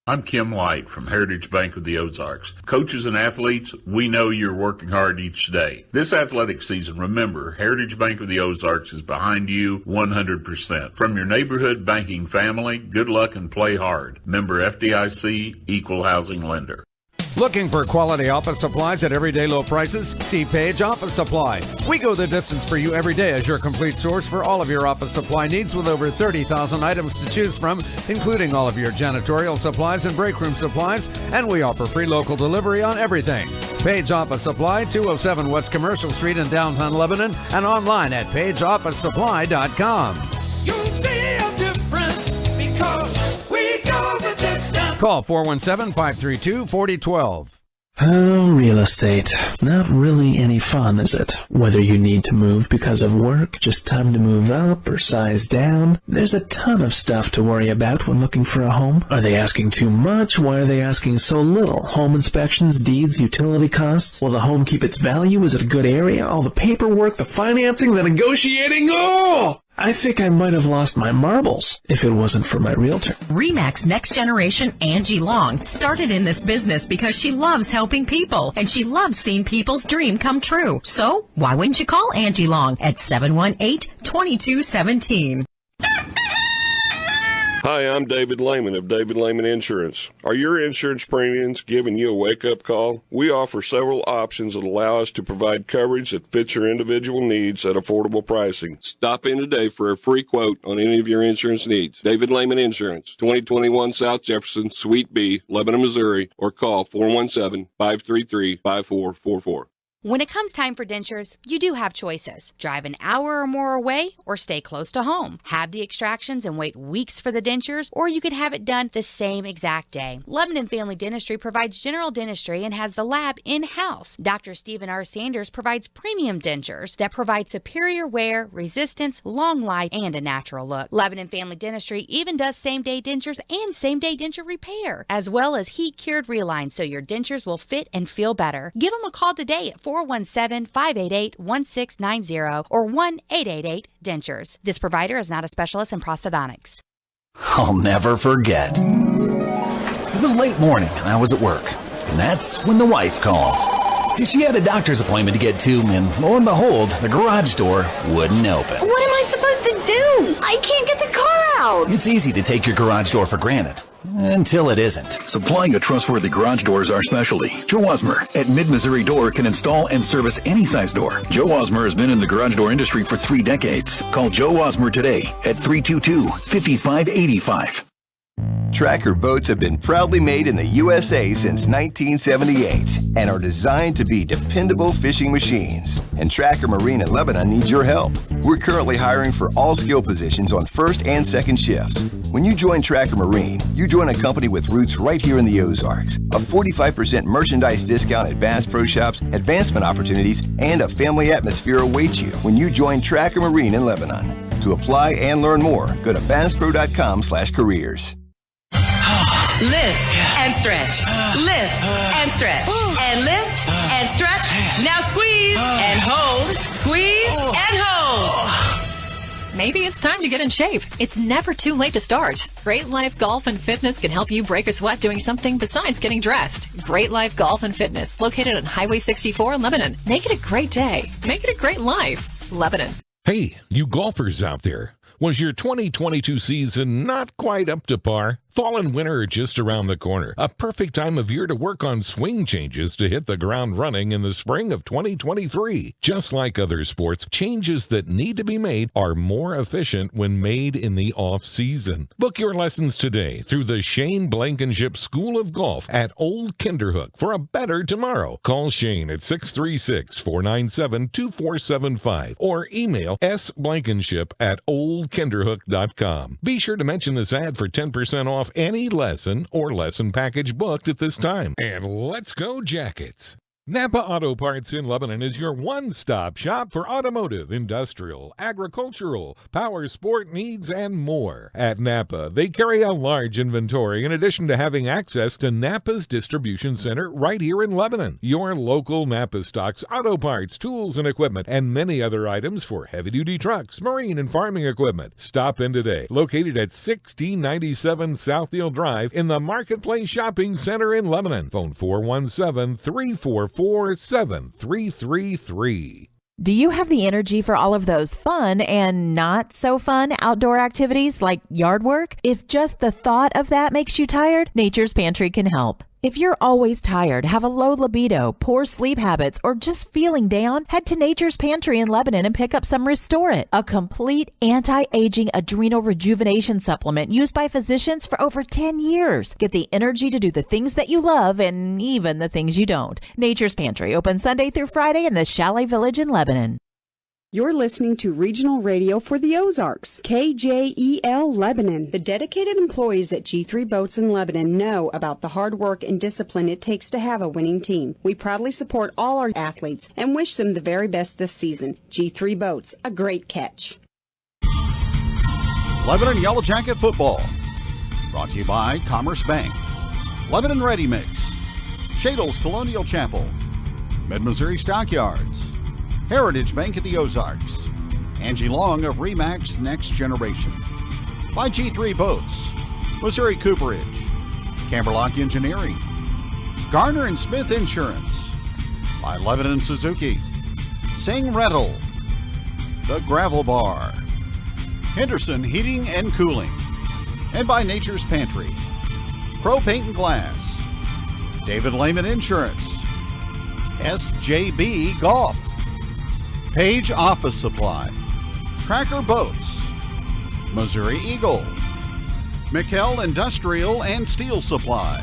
I'm Kim White from Heritage Bank of the Ozarks. Coaches and athletes, we know you're working hard each day. This athletic season, remember, Heritage Bank of the Ozarks is behind you 100%. From your neighborhood banking family, good luck and play hard. Member FDIC, Equal Housing Lender. Looking for quality office supplies at everyday low prices? See Page Office Supply. We go the distance for you every day as your complete source for all of your office supply needs with over 30,000 items to choose from, including all of your janitorial supplies and break room supplies, and we offer free local delivery on everything. Page Office Supply, 207 West Commercial Street in downtown Lebanon, and online at pageofficesupply.com. You'll see a difference because we go the distance. Call 417-532-4012. Oh, real estate. Not really any fun, is it? Whether you need to move because of work, just time to move up, or size down, there's a ton of stuff to worry about when looking for a home. Are they asking too much? Why are they asking so little? Home inspections, deeds, utility costs? Will the home keep its value? Is it a good area? All the paperwork, the financing, the negotiating? Oh! I think I might have lost my marbles if it wasn't for my realtor. RE/MAX Next Generation Angie Long started in this business because she loves helping people and she loves seeing people's dream come true. So why wouldn't you call Angie Long at 718-2217? Hi, I'm David Lehman of David Lehman Insurance. Are your insurance premiums giving you a wake-up call? We offer several options that allow us to provide coverage that fits your individual needs at affordable pricing. Stop in today for a free quote on any of your insurance needs. David Lehman Insurance, 2021 South Jefferson, Suite B, Lebanon, Missouri, or call 417-533-5444. When it comes time for dentures, you do have choices. Drive an hour or more away or stay close to home. Have the extractions and wait weeks for the dentures, or you could have it done the same exact day. Lebanon Family Dentistry provides general dentistry and has the lab in-house. Dr. Stephen R. Sanders provides premium dentures that provide superior wear, resistance, long life, and a natural look. Lebanon Family Dentistry even does same-day dentures and same-day denture repair, as well as heat-cured relines so your dentures will fit and feel better. Give them a call today at 417-588-1690 or 1-888-DENTURES. This provider is not a specialist in prosthodontics. I'll never forget. It was late morning and I was at work, and that's when the wife called. See, she had a doctor's appointment to get to, and lo and behold, the garage door wouldn't open. What am I supposed to do? I can't get the car out. It's easy to take your garage door for granted. Until it isn't. Supplying a trustworthy garage door is our specialty. Joe Osmer at Mid-Missouri Door can install and service any size door. Joe Osmer has been in the garage door industry for 3 decades. Call Joe Osmer today at 322-5585. Tracker boats have been proudly made in the USA since 1978 and are designed to be dependable fishing machines. And Tracker Marine in Lebanon needs your help. We're currently hiring for all skill positions on first and second shifts. When you join Tracker Marine, you join a company with roots right here in the Ozarks. A 45% merchandise discount at Bass Pro Shops, advancement opportunities, and a family atmosphere awaits you when you join Tracker Marine in Lebanon. To apply and learn more, go to basspro.com/careers. Lift and stretch. Lift and stretch. And lift and stretch. Now squeeze and hold. Squeeze and hold. maybe it's time to get in shape. It's never too late to start. Great Life Golf and Fitness can help you break a sweat doing something besides getting dressed. Great Life Golf and Fitness, located on Highway 64 in Lebanon. Make it a great day. Make it a great life. Lebanon. Hey, you golfers out there. Was your 2022 season not quite up to par? Fall and winter are just around the corner. A perfect time of year to work on swing changes to hit the ground running in the spring of 2023. Just like other sports, changes that need to be made are more efficient when made in the off-season. Book your lessons today through the Shane Blankenship School of Golf at Old Kinderhook for a better tomorrow. Call Shane at 636-497-2475 or email sblankenship@oldkinderhook.com. Be sure to mention this ad for 10% off any lesson or lesson package booked at this time. And let's go Jackets! Napa Auto Parts in Lebanon is your one-stop shop for automotive, industrial, agricultural, power sport needs, and more. At Napa, they carry a large inventory in addition to having access to Napa's distribution center right here in Lebanon. Your local Napa stocks auto parts, tools and equipment, and many other items for heavy-duty trucks, marine and farming equipment. Stop in today, located at 1697 Southdale Drive in the Marketplace Shopping Center in Lebanon. Phone 417-344-7333. Do you have the energy for all of those fun and not so fun outdoor activities like yard work? If just the thought of that makes you tired, Nature's Pantry can help. If you're always tired, have a low libido, poor sleep habits, or just feeling down, head to Nature's Pantry in Lebanon and pick up some Restore It, a complete anti-aging adrenal rejuvenation supplement used by physicians for over 10 years. Get the energy to do the things that you love and even the things you don't. Nature's Pantry, open Sunday through Friday in the Chalet Village in Lebanon. You're listening to Regional Radio for the Ozarks, KJEL Lebanon. The dedicated employees at G3 Boats in Lebanon know about the hard work and discipline it takes to have a winning team. We proudly support all our athletes and wish them the very best this season. G3 Boats, a great catch. Lebanon Yellow Jacket Football, brought to you by Commerce Bank, Lebanon Ready Mix, Shadle's Colonial Chapel, Mid-Missouri Stockyards, Heritage Bank of the Ozarks, Angie Long of RE/MAX Next Generation, by G3 Boats, Missouri Cooperage, Camberlock Engineering, Garner & Smith Insurance, by Lebanon Suzuki, Sing Rental, The Gravel Bar, Henderson Heating and Cooling, and by Nature's Pantry, Pro Paint and Glass, David Lehman Insurance, SJB Golf, Page Office Supply, Tracker Boats, Missouri Eagle, McKell Industrial and Steel Supply,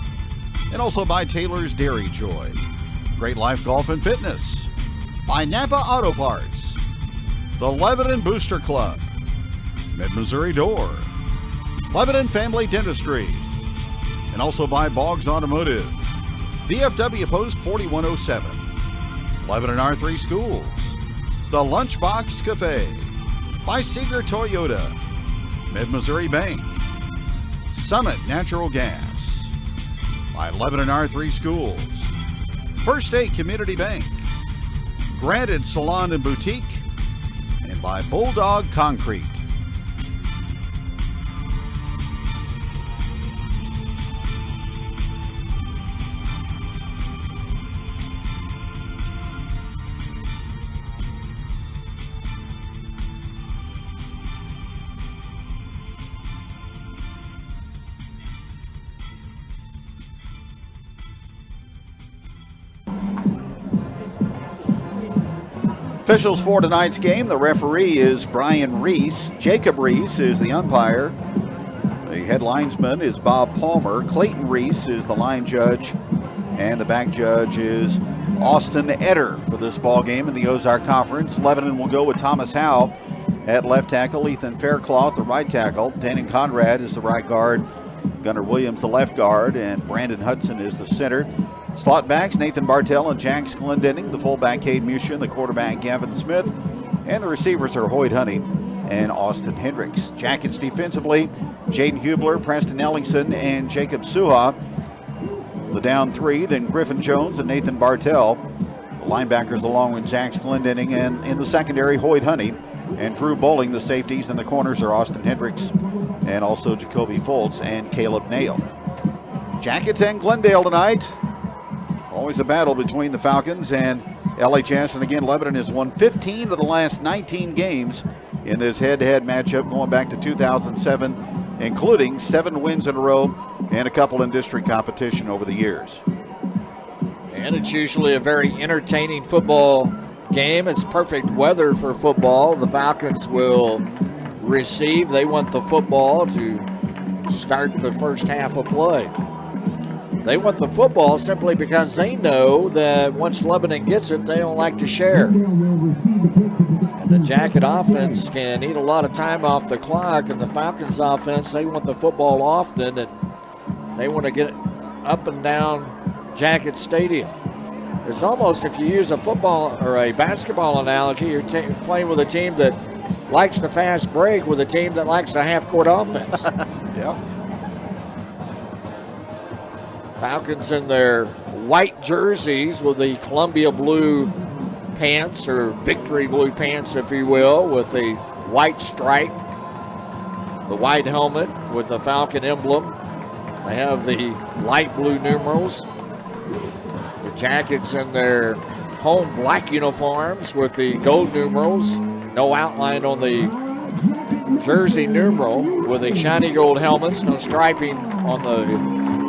and also by Taylor's Dairy Joy, Great Life Golf and Fitness, by Napa Auto Parts, the Lebanon Booster Club, Mid-Missouri Door, Lebanon Family Dentistry, and also by Boggs Automotive, VFW Post 4107, Lebanon R3 Schools, The Lunchbox Cafe, by Seeger Toyota, Mid-Missouri Bank, Summit Natural Gas, by Lebanon R3 Schools, First State Community Bank, Granted Salon and Boutique, and by Bulldog Concrete. Officials for tonight's game, the referee is Brian Reese. Jacob Reese is the umpire. The head linesman is Bob Palmer. Clayton Reese is the line judge. And the back judge is Austin Etter for this ball game in the Ozark Conference. Lebanon will go with Thomas Howe at left tackle, Ethan Faircloth the right tackle, Danon Conrad is the right guard, Gunnar Williams the left guard, and Brandon Hudson is the center. Slot backs, Nathan Bartell and Jax Glendenning. The fullback, Cade Mushin. The quarterback, Gavin Smith. And the receivers are Hoyt Hunting and Austin Hendricks. Jackets defensively, Jaden Hubler, Preston Ellingson, and Jacob Suha. The down three, then Griffin Jones and Nathan Bartell. The linebackers along with Jax Glendenning, and in the secondary, Hoyt Hunting and Drew Bowling. The safeties and the corners are Austin Hendricks and also Jacoby Foltz and Caleb Nail. Jackets and Glendale tonight. Always a battle between the Falcons and LHS. And again, Lebanon has won 15 of the last 19 games in this head-to-head matchup going back to 2007, including 7 wins in a row and a couple in district competition over the years. And it's usually a very entertaining football game. It's perfect weather for football. The Falcons will receive. They want the football to start the first half of play. They want the football simply because they know that once Lebanon gets it, they don't like to share. And the Jacket offense can eat a lot of time off the clock, and the Falcons offense, they want the football often, and they want to get up and down Jacket Stadium. It's almost, if you use a football or a basketball analogy, you're playing with a team that likes the fast break with a team that likes the half-court offense. Yeah. Falcons in their white jerseys with the Columbia blue pants, or victory blue pants, if you will, with the white stripe, the white helmet with the Falcon emblem. They have the light blue numerals. The Jackets in their home black uniforms with the gold numerals. No outline on the jersey numeral, with the shiny gold helmets, no striping on the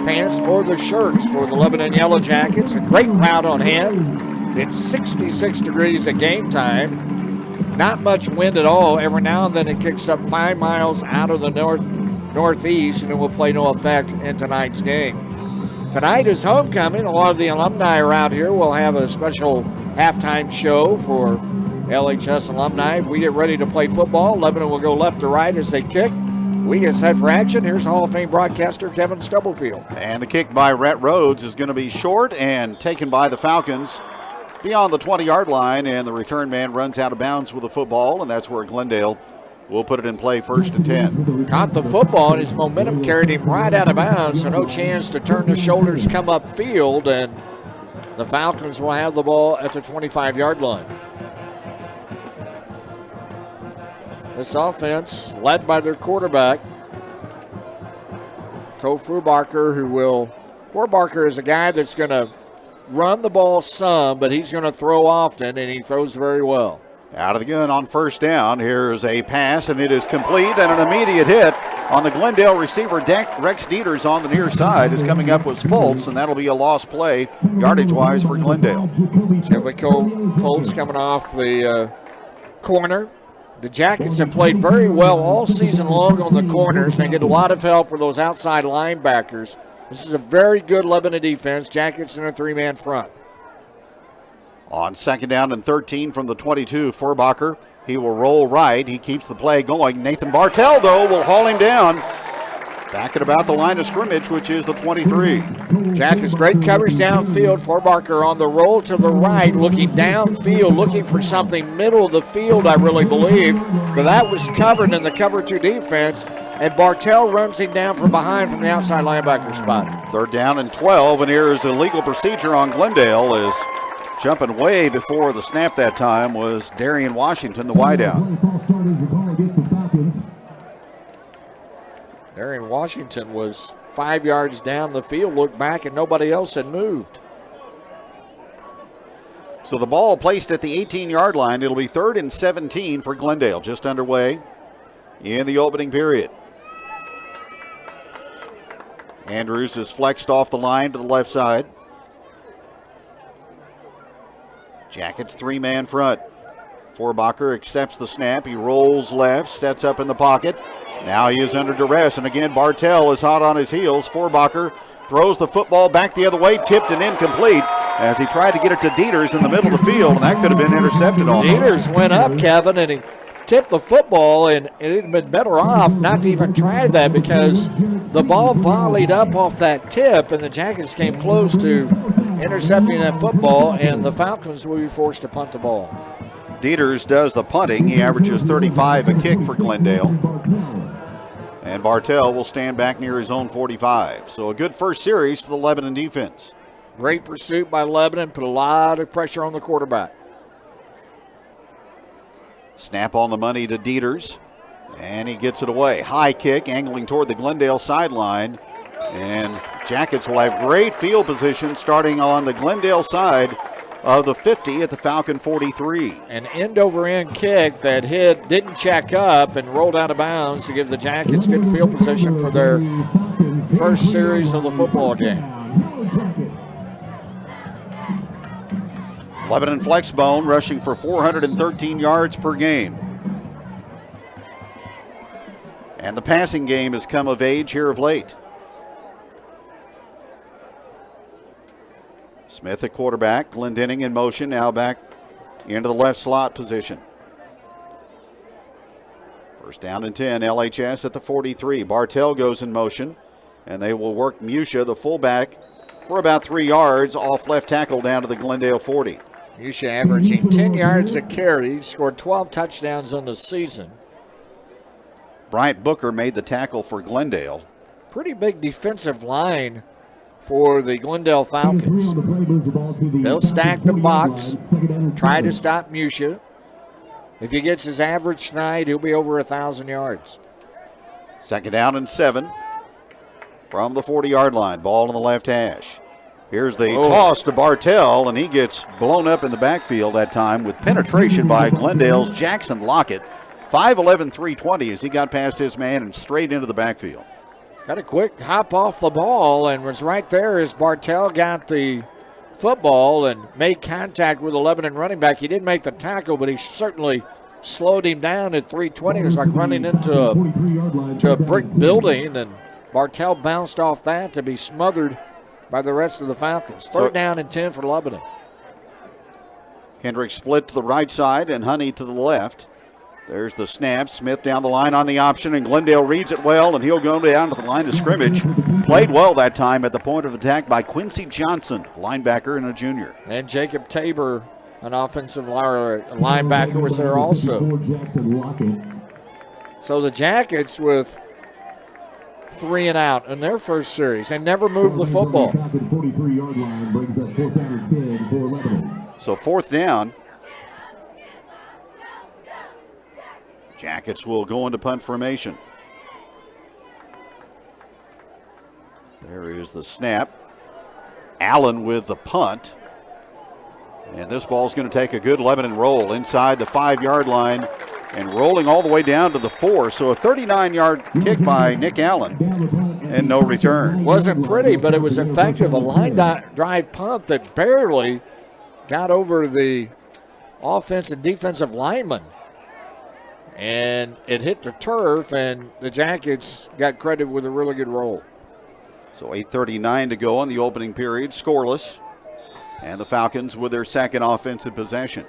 pants or the shirts for the Lebanon Yellow Jackets. A great crowd on hand. It's 66 degrees at game time. Not much wind at all. Every now and then it kicks up 5 miles out of the northeast, and it will play no effect in tonight's game. Tonight is homecoming. A lot of the alumni around here will have a special halftime show for LHS alumni. If we get ready to play football, Lebanon will go left to right as they kick. We get set for action. Here's Hall of Fame broadcaster Kevin Stubblefield. And the kick by Rhett Rhodes is going to be short and taken by the Falcons beyond the 20-yard line, and the return man runs out of bounds with the football, and that's where Glendale will put it in play, 1st and 10. Caught the football, and his momentum carried him right out of bounds, so no chance to turn the shoulders, come upfield, and the Falcons will have the ball at the 25-yard line. This offense, led by their quarterback, Cole Forbacher, Forbacher is a guy that's going to run the ball some, but he's going to throw often, and he throws very well. Out of the gun on 1st down. Here's a pass, and it is complete, and an immediate hit on the Glendale receiver. Rex Dieters on the near side is coming up with Foltz, and that'll be a lost play, yardage-wise, for Glendale. Typical Foltz coming off the corner. The Jackets have played very well all season long on the corners. They get a lot of help with those outside linebackers. This is a very good Lebanon defense. Jackets in a 3-man front. On 2nd down and 13 from the 22, Forbacher. He will roll right. He keeps the play going. Nathan Bartell, though, will haul him down. Back at about the line of scrimmage, which is the 23. Jackets great coverage downfield. Forbacher on the roll to the right, looking downfield, looking for something middle of the field, I really believe. But that was covered in the cover 2 defense, and Bartell runs him down from behind from the outside linebacker spot. 3rd down and 12, and here is a legal procedure on Glendale. Is jumping way before the snap that time was Darian Washington, the wideout. Darian Washington was 5 yards down the field, looked back, and nobody else had moved. So the ball placed at the 18-yard line. It'll be 3rd and 17 for Glendale, just underway in the opening period. Andrews is flexed off the line to the left side. Jackets 3-man front. Forbacher accepts the snap. He rolls left, sets up in the pocket. Now he is under duress, and again, Bartell is hot on his heels. Forbacher throws the football back the other way, tipped and incomplete as he tried to get it to Dieters in the middle of the field, and that could have been intercepted on him. Dieters went up, Kevin, and he tipped the football, and it would have been better off not to even try that because the ball volleyed up off that tip, and the Jackets came close to intercepting that football, and the Falcons will be forced to punt the ball. Dieters does the punting. He averages 35 a kick for Glendale. And Bartell will stand back near his own 45. So a good first series for the Lebanon defense. Great pursuit by Lebanon. Put a lot of pressure on the quarterback. Snap on the money to Dieters, and he gets it away. High kick, angling toward the Glendale sideline, and Jackets will have great field position starting on the Glendale side of the 50 at the Falcon 43. An end-over-end kick that didn't check up and rolled out of bounds to give the Jackets good field position for their first series of the football game. Lebanon Flexbone rushing for 413 yards per game. And the passing game has come of age here of late. Smith at quarterback, Glendenning in motion, now back into the left slot position. First down and 10, LHS at the 43. Bartell goes in motion, and they will work Musha, the fullback, for about 3 yards off left tackle down to the Glendale 40. Musha averaging 10 yards a carry, scored 12 touchdowns on the season. Bryant Booker made the tackle for Glendale. Pretty big defensive line for the Glendale Falcons. They'll stack the box, try to stop Musha. If he gets his average tonight, he'll be over 1,000 yards. Second down and 7 from the 40-yard line. Ball on the left hash. Here's the toss to Bartell, and he gets blown up in the backfield that time with penetration by Glendale's Jackson Lockett. 5'11", 320 as he got past his man and straight into the backfield. Got a quick hop off the ball and was right there as Bartell got the football and made contact with the Lebanon running back. He didn't make the tackle, but he certainly slowed him down at 320. It was like running into a brick building, and Bartell bounced off that to be smothered by the rest of the Falcons. Third down and 10 for Lebanon. Hendricks split to the right side and Honey to the left. There's the snap. Smith down the line on the option, and Glendale reads it well, and he'll go down to the line of scrimmage. Played well that time at the point of attack by Quincy Johnson, linebacker and a junior. And Jacob Tabor, an offensive linebacker, was there also. So the Jackets with 3 and out in their first series and never moved the football. So fourth down. Jackets will go into punt formation. There is the snap. Allen with the punt. And this ball is going to take a good Lebanon roll inside the 5-yard line and rolling all the way down to the 4. So a 39-yard kick by Nick Allen and no return. Wasn't pretty, but it was effective. A line drive punt that barely got over the offensive and defensive lineman. And it hit the turf, and the Jackets got credit with a really good roll. So 8:39 to go in the opening period, scoreless. And the Falcons with their second offensive possession.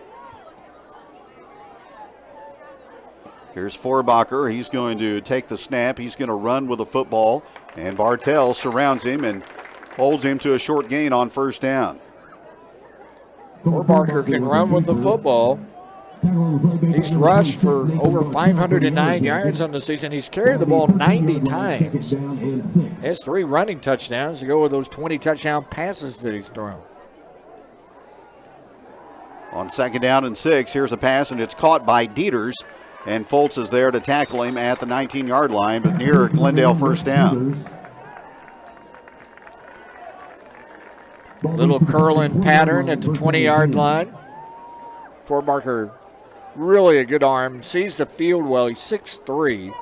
Here's Forbacher. He's going to take the snap. He's going to run with the football. And Bartell surrounds him and holds him to a short gain on first down. Forbacher can run with the football. He's rushed for over 509 yards on the season. He's carried the ball 90 times. He has 3 running touchdowns to go with those 20 touchdown passes that he's thrown. On second down and 6, here's a pass, and it's caught by Dieters. And Foltz is there to tackle him at the 19-yard line, but near Glendale first down. Little curling pattern at the 20-yard line. Forbacher, really a good arm, sees the field well. He's 6'3".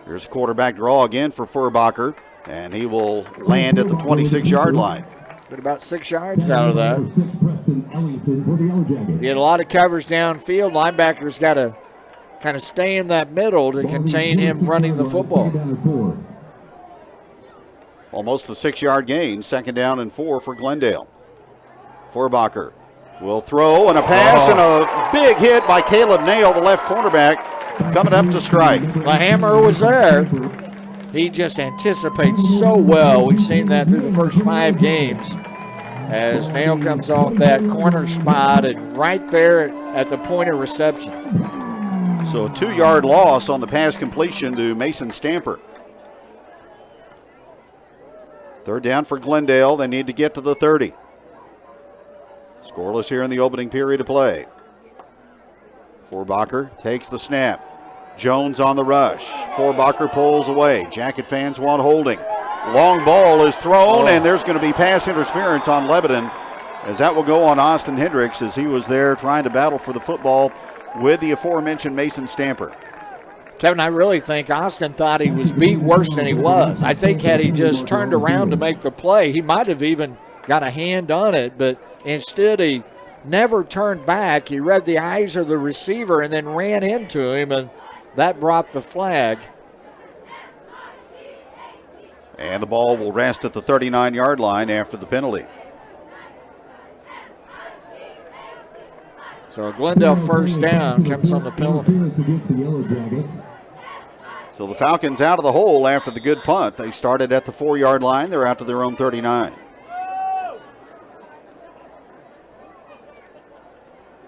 Here's a quarterback draw again for Forbacher, and he will land at the 26-yard line. Get about 6 yards out of that. Get a lot of coverage downfield. Linebackers got to kind of stay in that middle to contain him running the football. Almost a 6-yard gain. Second down and 4 for Glendale. Forbacher will throw, and a pass and a big hit by Caleb Nail, the left cornerback, coming up to strike. The hammer was there. He just anticipates so well. We've seen that through the first 5 games as Nail comes off that corner spot and right there at the point of reception. So a 2-yard loss on the pass completion to Mason Stamper. Third down for Glendale. They need to get to the 30. Scoreless here in the opening period of play. Forbacher takes the snap. Jones on the rush. Forbacher pulls away. Jacket fans want holding. Long ball is thrown, and there's going to be pass interference on Lebanon, as that will go on Austin Hendricks, as he was there trying to battle for the football with the aforementioned Mason Stamper. Kevin, I really think Austin thought he was beat worse than he was. I think had he just turned around to make the play, he might have even got a hand on it, but instead he never turned back. He read the eyes of the receiver and then ran into him, and that brought the flag. And the ball will rest at the 39-yard line after the penalty. So Glendale first down comes on the penalty. So the Falcons out of the hole after the good punt. They started at the 4-yard line. They're out to their own 39.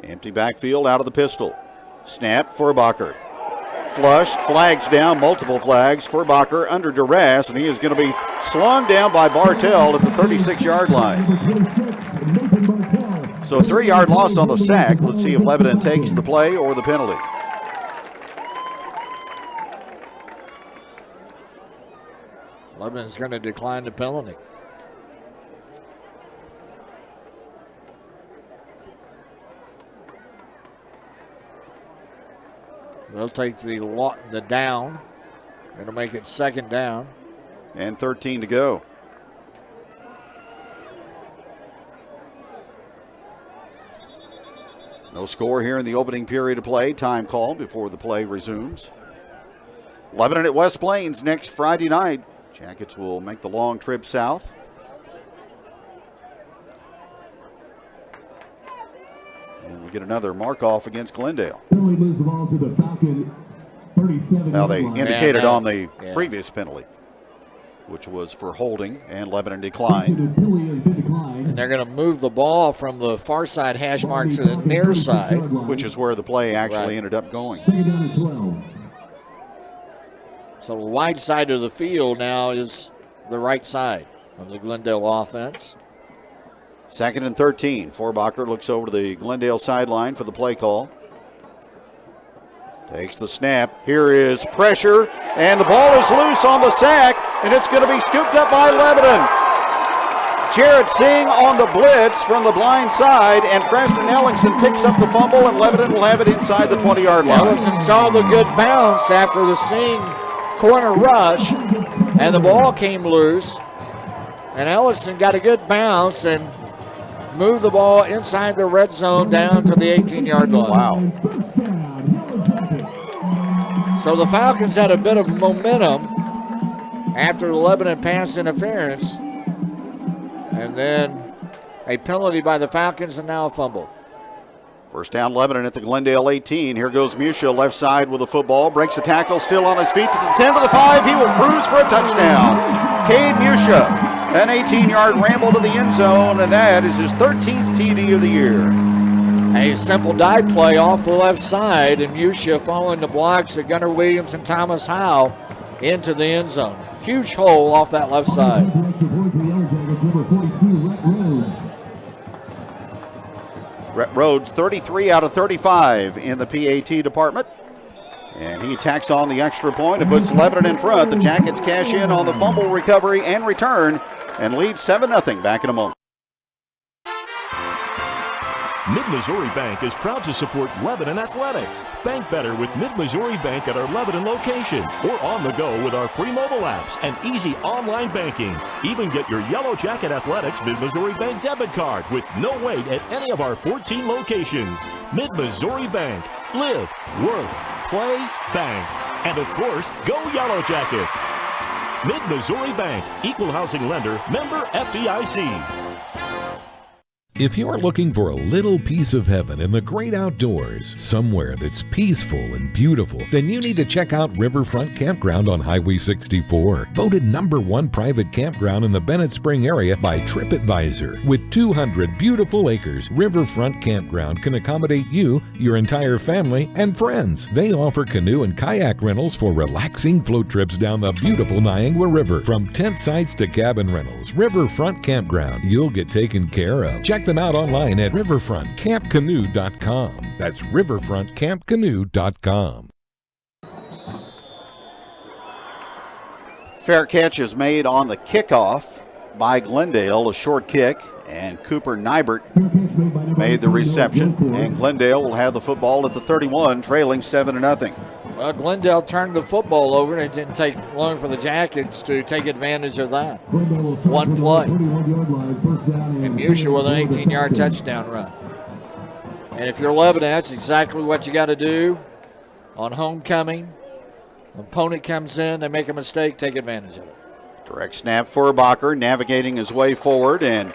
Empty backfield out of the pistol. Snap for Forbacher. Flushed, flags down, multiple flags. Forbacher under duress, and he is going to be slung down by Bartell at the 36-yard line. So a 3-yard loss on the sack. Let's see if Lebanon takes the play or the penalty. Lebanon's going to decline the penalty. They'll take the down. It'll make it second down. And 13 to go. No score here in the opening period of play. Time call before the play resumes. Lebanon at West Plains next Friday night. Jackets will make the long trip south. And we get another mark-off against Glendale. Now they indicated on the previous penalty, which was for holding, and Lebanon declined. And they're going to move the ball from the far side hash mark to the near side, which is where the play actually ended up going. So the wide side of the field now is the right side of the Glendale offense. 2nd and 13. Forbacher looks over to the Glendale sideline for the play call. Takes the snap. Here is pressure, and the ball is loose on the sack, and it's going to be scooped up by Lebanon. Jarrett Singh on the blitz from the blind side, and Preston Ellingson picks up the fumble, and Lebanon will have it inside the 20-yard line. Ellingson saw the good bounce after the Singh corner rush, and the ball came loose, and Ellingson got a good bounce and moved the ball inside the red zone down to the 18-yard line. Wow. So the Falcons had a bit of momentum after the Lebanon pass interference, and then a penalty by the Falcons and now a fumble. First down Lebanon at the Glendale 18. Here goes Musha left side with the football. Breaks the tackle, still on his feet to the 10 to the 5. He will cruise for a touchdown. Cade Musha, an 18-yard ramble to the end zone, and that is his 13th TD of the year. A simple dive play off the left side, and Musha following the blocks of Gunnar Williams and Thomas Howe into the end zone. Huge hole off that left side. Rhett Rhodes, 33 out of 35 in the PAT department. And he tacks on the extra point and puts Lebanon in front. The Jackets cash in on the fumble recovery and return and lead 7-0 back in a moment. Mid-Missouri Bank is proud to support Lebanon Athletics. Bank better with Mid-Missouri Bank at our Lebanon location or on the go with our free mobile apps and easy online banking. Even get your Yellow Jacket Athletics Mid-Missouri Bank debit card with no wait at any of our 14 locations. Mid-Missouri Bank. Live, work, play, bank. And of course, go Yellow Jackets. Mid-Missouri Bank. Equal housing lender. Member FDIC. If you're looking for a little piece of heaven in the great outdoors, somewhere that's peaceful and beautiful, then you need to check out Riverfront Campground on Highway 64. Voted #1 private campground in the Bennett Spring area by TripAdvisor. With 200 beautiful acres, Riverfront Campground can accommodate you, your entire family, and friends. They offer canoe and kayak rentals for relaxing float trips down the beautiful Niagara River. From tent sites to cabin rentals, Riverfront Campground, you'll get taken care of. Check them out online at riverfrontcampcanoe.com. That's riverfrontcampcanoe.com. Fair catch is made on the kickoff by Glendale, a short kick, and Cooper Nybert made the reception. And Glendale will have the football at the 31, trailing 7-0. Well, Glendale turned the football over, and it didn't take long for the Jackets to take advantage of that. One play. And Musha with an 18-yard touchdown run. And if you're Lebanon, that's exactly what you got to do on homecoming. Opponent comes in, they make a mistake, take advantage of it. Direct snap for Bacher, navigating his way forward, and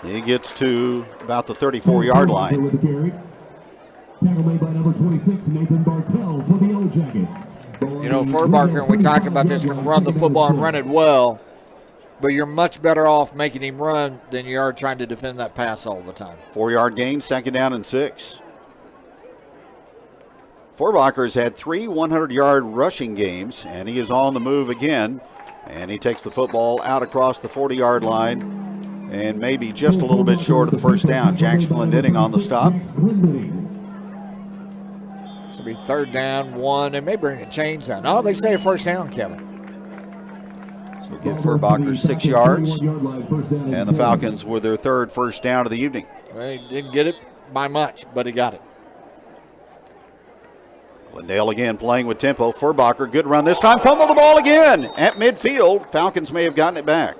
he gets to about the 34-yard line. You know, Furbarker, and we talked about this, can run the football and run it well, but you're much better off making him run than you are trying to defend that pass all the time. 4-yard gain, 2nd down and 6. Furbarker's had 3 100-yard rushing games, and he is on the move again. And he takes the football out across the 40-yard line and maybe just a little bit short of the first down. Jackson Glendenning on the stop. This will be 3rd down, 1. They may bring a change down. No, they say a first down, Kevin. So give Furbacher 6 yards. And the Falcons with their 3rd first down of the evening. Well, he didn't get it by much, but he got it. Glendale again playing with tempo. Furbacher, good run this time. Fumble the ball again at midfield. Falcons may have gotten it back.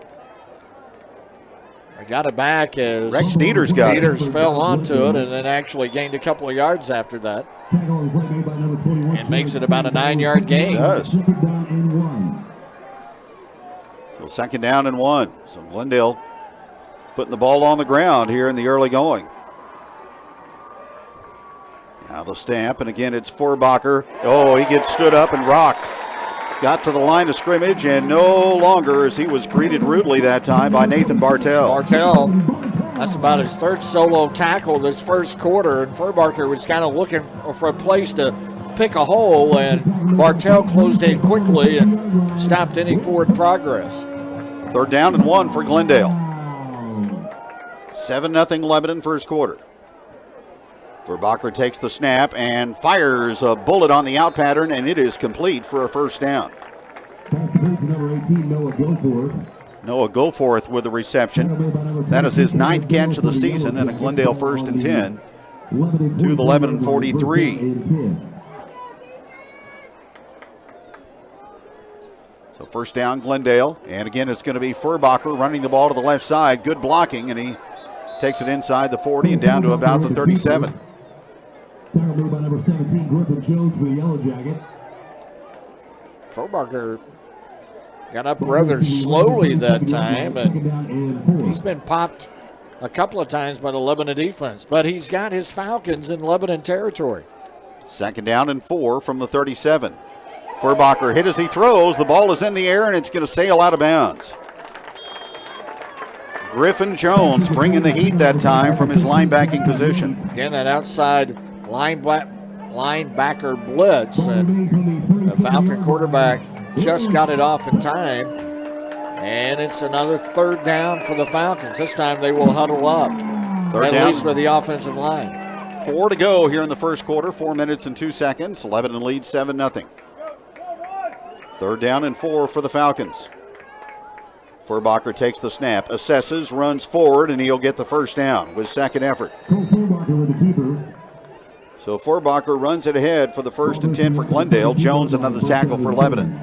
They got it back as Rex Dieters got Dieters fell onto it and then actually gained a couple of yards after that. And makes it about a 9-yard gain. It does. So 2nd down and 1. So Glendale putting the ball on the ground here in the early going. Now the stamp, and again it's Furbacher. Oh, he gets stood up and rocked. Got to the line of scrimmage, and no longer, as he was greeted rudely that time by Nathan Bartell. Bartell, that's about his 3rd solo tackle this first quarter, and Furbacher was kind of looking for a place to pick a hole, and Bartell closed in quickly and stopped any forward progress. 3rd down and 1 for Glendale. 7-0 Lebanon first quarter. Furbacher takes the snap and fires a bullet on the out pattern, and it is complete for a first down. Noah Goforth with the reception. That is his 9th catch of the season, and a Glendale 1st and 10 to the Lebanon 43. So first down, Glendale. And again, it's going to be Furbacher running the ball to the left side. Good blocking, and he takes it inside the 40 and down to about the 37. Furbacher got up rather slowly that time, and he's been popped a couple of times by the Lebanon defense, but he's got his Falcons in Lebanon territory. 2nd down and 4 from the 37. Furbacher hit as he throws. The ball is in the air, and it's going to sail out of bounds. Griffin Jones bringing the heat that time from his linebacking position. Again, that outside linebacker blitz, and the Falcon quarterback just got it off in time. And it's another 3rd down for the Falcons. This time they will huddle up, at least with the offensive line. 4 to go here in the first quarter, 4 minutes and 2 seconds. Lebanon leads 7-0. 3rd down and 4 for the Falcons. Furbacher takes the snap, assesses, runs forward, and he'll get the first down with 2nd effort. So Furbacher runs it ahead for the 1st and 10 for Glendale. Jones another tackle for Lebanon.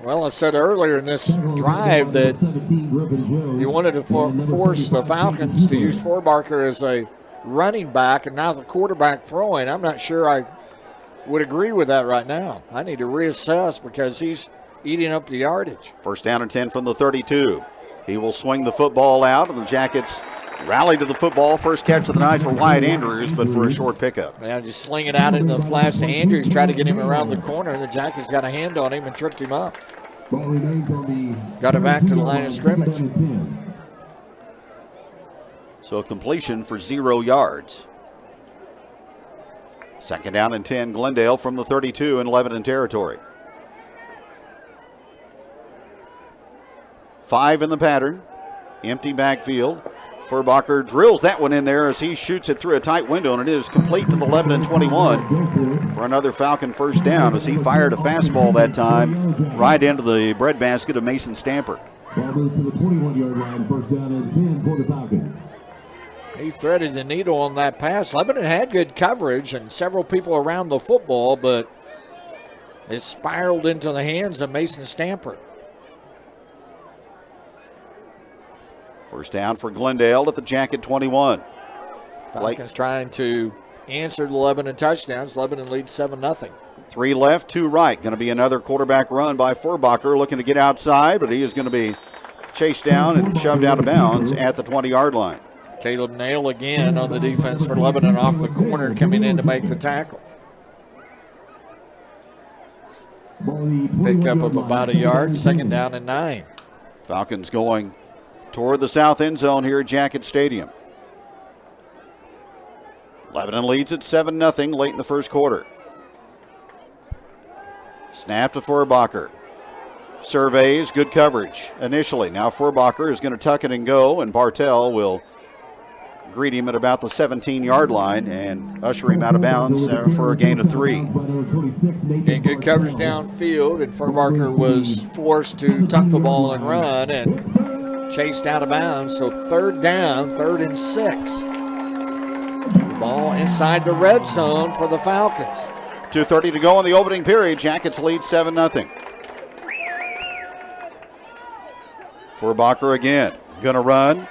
Well, I said earlier in this drive that you wanted to force the Falcons to use Furbacher as a running back, and now the quarterback throwing. I'm not sure I would agree with that right now. I need to reassess because he's eating up the yardage. 1st down and 10 from the 32. He will swing the football out, and the Jackets rally to the football. First catch of the night for Wyatt Andrews, but for a short pickup. Yeah, just sling it out in the flash to Andrews, try to get him around the corner, and the Jackets got a hand on him and tripped him up. Got it back to the line of scrimmage. So a completion for 0 yards. 2nd down and 10, Glendale from the 32 in Lebanon territory. 5 in the pattern. Empty backfield. Furbacher drills that one in there as he shoots it through a tight window, and it is complete to the Lebanon 21 for another Falcon first down as he fired a fastball that time right into the breadbasket of Mason Stamper. Ball moves to the 21-yard line. First down and 10 for the Falcons. He threaded the needle on that pass. Lebanon had good coverage and several people around the football, but it spiraled into the hands of Mason Stamper. First down for Glendale at the Jacket 21. Falcons trying to answer the Lebanon touchdowns. Lebanon leads 7-0. 3 left, 2 right. Going to be another quarterback run by Furbacher, looking to get outside, but he is going to be chased down and shoved out of bounds at the 20-yard line. Caleb Nail again on the defense for Lebanon off the corner, coming in to make the tackle. Pickup of about a yard, second down and 9. Falcons going toward the south end zone here at Jacket Stadium. Lebanon leads at 7-0 late in the first quarter. Snap to Furbacher. Surveys, good coverage initially. Now Furbacher is going to tuck it and go, and Bartell will greet him at about the 17-yard line and usher him out of bounds for a gain of 3. And good coverage downfield, and Furbacher was forced to tuck the ball and run and chased out of bounds. So third down, 3rd and 6. The ball inside the red zone for the Falcons. 2:30 to go in the opening period. Jackets lead 7-0. Furbacher again, going to run.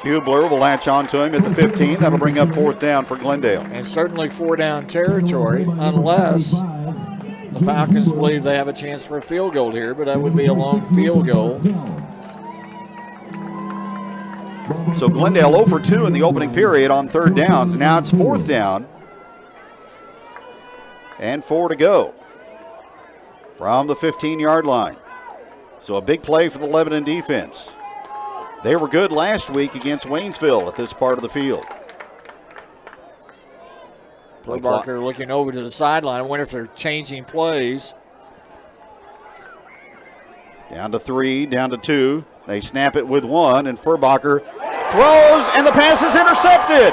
Hubler will latch onto him at the 15. That'll bring up 4th down for Glendale. And certainly 4-down territory, unless the Falcons believe they have a chance for a field goal here, but that would be a long field goal. So Glendale 0 for 2 in the opening period on 3rd downs. Now it's 4th down and 4 to go from the 15-yard line. So a big play for the Lebanon defense. They were good last week against Waynesville at this part of the field. Furbacher looking over to the sideline. I wonder if they're changing plays. Down to 3, down to 2. They snap it with 1, and Furbacher throws, and the pass is intercepted.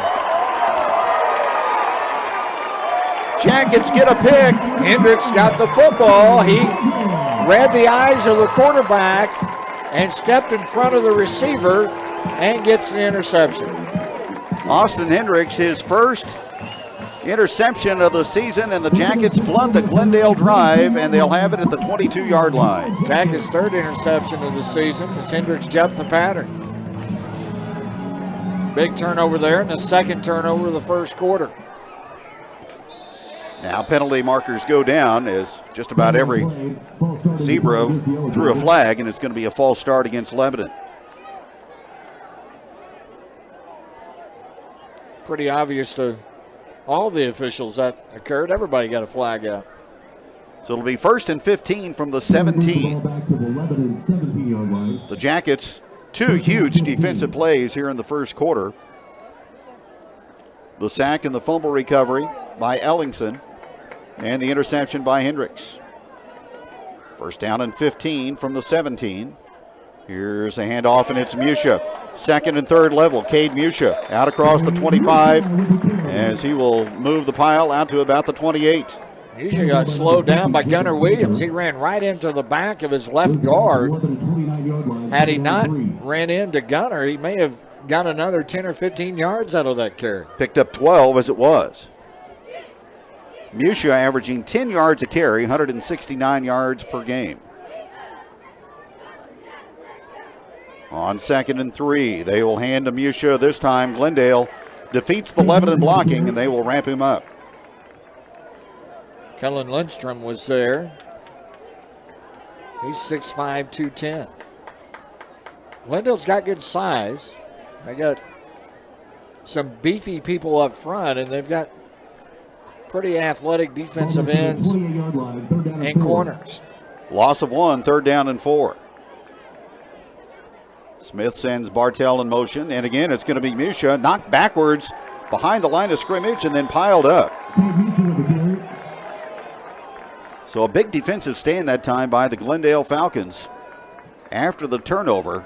Jackets get a pick. Hendricks got the football. He read the eyes of the quarterback and stepped in front of the receiver and gets an interception. Austin Hendricks, his first interception of the season, and the Jackets blunt the Glendale drive, and they'll have it at the 22-yard line. Jackets' 3rd interception of the season as Hendricks jumped the pattern. Big turnover there, and the 2nd turnover of the first quarter. Now penalty markers go down as just about every zebra threw a flag, and it's going to be a false start against Lebanon. Pretty obvious to all the officials that occurred. Everybody got a flag out. So it'll be 1st and 15 from the 17. The Jackets, 2 huge defensive plays here in the first quarter. The sack and the fumble recovery by Ellingson, and the interception by Hendricks. First down and 15 from the 17. Here's a handoff, and it's Musha. 2nd and 3rd level, Cade Musha out across the 25 as he will move the pile out to about the 28. Musha got slowed down by Gunnar Williams. He ran right into the back of his left guard. Had he not ran into Gunnar, he may have got another 10 or 15 yards out of that carry. Picked up 12 as it was. Musha averaging 10 yards a carry, 169 yards per game. On 2nd and 3, they will hand to Musha. This time, Glendale defeats the Lebanon blocking, and they will ramp him up. Kellen Lindstrom was there. He's 6'5", 210. Glendale's got good size. They got some beefy people up front, and they've got pretty athletic defensive ends and corners. Loss of 1, 3rd down and 4. Smith sends Bartell in motion, and again it's going to be Musha, knocked backwards behind the line of scrimmage and then piled up. So a big defensive stand that time by the Glendale Falcons after the turnover.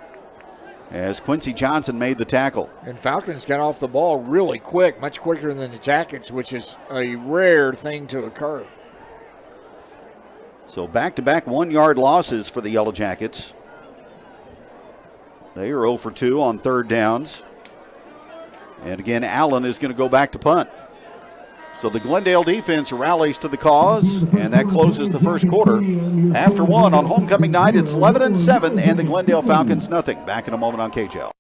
as Quincy Johnson made the tackle. And Falcons got off the ball really quick, much quicker than the Jackets, which is a rare thing to occur. So back-to-back 1-yard losses for the Yellow Jackets. They are 0 for 2 on third downs. And again, Allen is going to go back to punt. So the Glendale defense rallies to the cause, and that closes the first quarter. After 1 on homecoming night, it's 11-7, and the Glendale Falcons nothing. Back in a moment on KJL.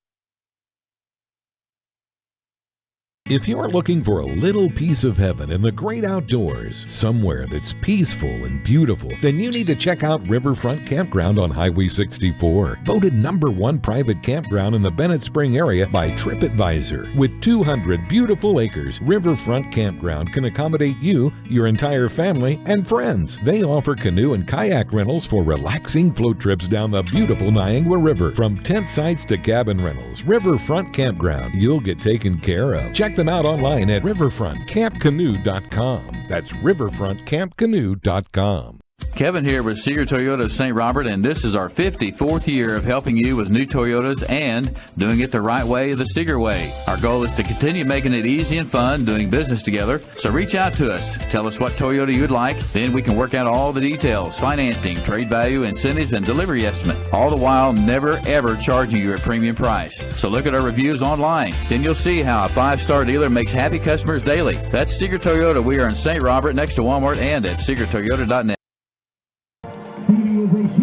If you're looking for a little piece of heaven in the great outdoors, somewhere that's peaceful and beautiful, then you need to check out Riverfront Campground on Highway 64. Voted #1 private campground in the Bennett Spring area by TripAdvisor. With 200 beautiful acres, Riverfront Campground can accommodate you, your entire family, and friends. They offer canoe and kayak rentals for relaxing float trips down the beautiful Niagara River. From tent sites to cabin rentals, Riverfront Campground, you'll get taken care of. Check them out online at riverfrontcampcanoe.com. That's riverfrontcampcanoe.com. Kevin here with Seeger Toyota of St. Robert, and this is our 54th year of helping you with new Toyotas and doing it the right way, the Seeger way. Our goal is to continue making it easy and fun doing business together, so reach out to us. Tell us what Toyota you'd like, then we can work out all the details, financing, trade value, incentives, and delivery estimate, all the while never ever charging you a premium price. So look at our reviews online, then you'll see how a 5-star dealer makes happy customers daily. That's Seeger Toyota. We are in St. Robert next to Walmart and at SeegerToyota.net.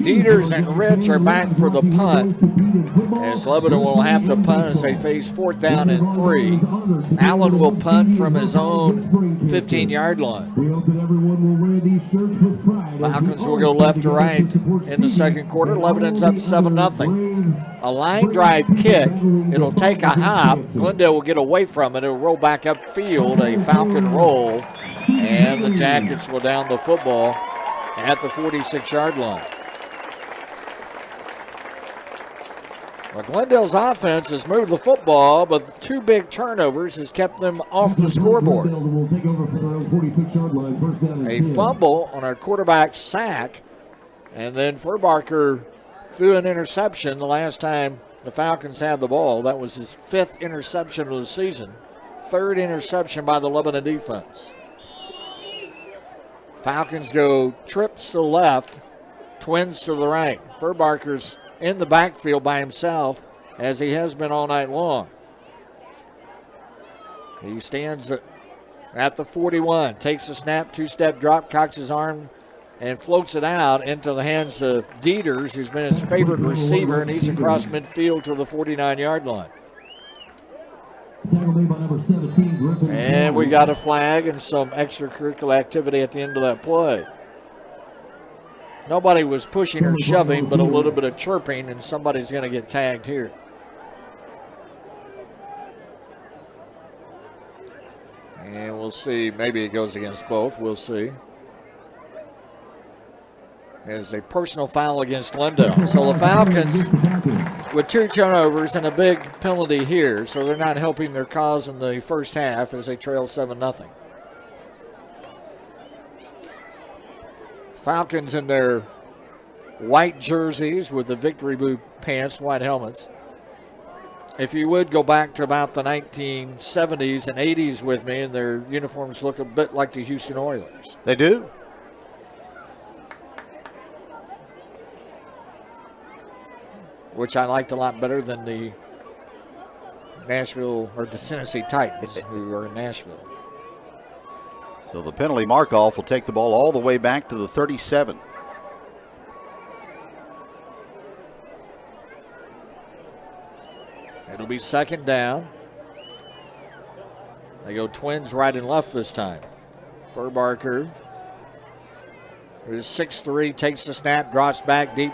Dieters and Rich are back for the punt, as Lebanon will have to punt as they face 4th down and 3. Allen will punt from his own 15-yard line. Falcons will go left to right in the second quarter. Lebanon's up 7-0. A line drive kick. It'll take a hop. Glendale will get away from it. It'll roll back upfield, a Falcon roll, and the Jackets will down the football at the 46-yard line. Well, Glendale's offense has moved the football, but 2 big turnovers has kept them off the scoreboard. A fumble on our quarterback sack, and then Furbarker threw an interception the last time the Falcons had the ball. That was his 5th interception of the season, 3rd interception by the Lebanon defense. Falcons go trips to the left, twins to the right. Furbarker's in the backfield by himself, as he has been all night long. He stands at the 41, takes a snap, 2-step drop, cocks his arm, and floats it out into the hands of Dieters, who's been his favorite receiver, and he's across midfield to the 49-yard line. And we got a flag and some extracurricular activity at the end of that play. Nobody was pushing or shoving, but a little bit of chirping, and somebody's going to get tagged here. And we'll see. Maybe it goes against both. We'll see. There's a personal foul against Glendale. So the Falcons with 2 turnovers and a big penalty here, so they're not helping their cause in the first half as they trail 7-0. Falcons in their white jerseys with the victory blue pants, white helmets. If you would go back to about the 1970s and 80s with me, and their uniforms look a bit like the Houston Oilers. They do. Which I liked a lot better than the Nashville or the Tennessee Titans, who are in Nashville. So the penalty mark-off will take the ball all the way back to the 37. It'll be 2nd down. They go twins right and left this time. Furbarker, who's 6'3", takes the snap, drops back deep.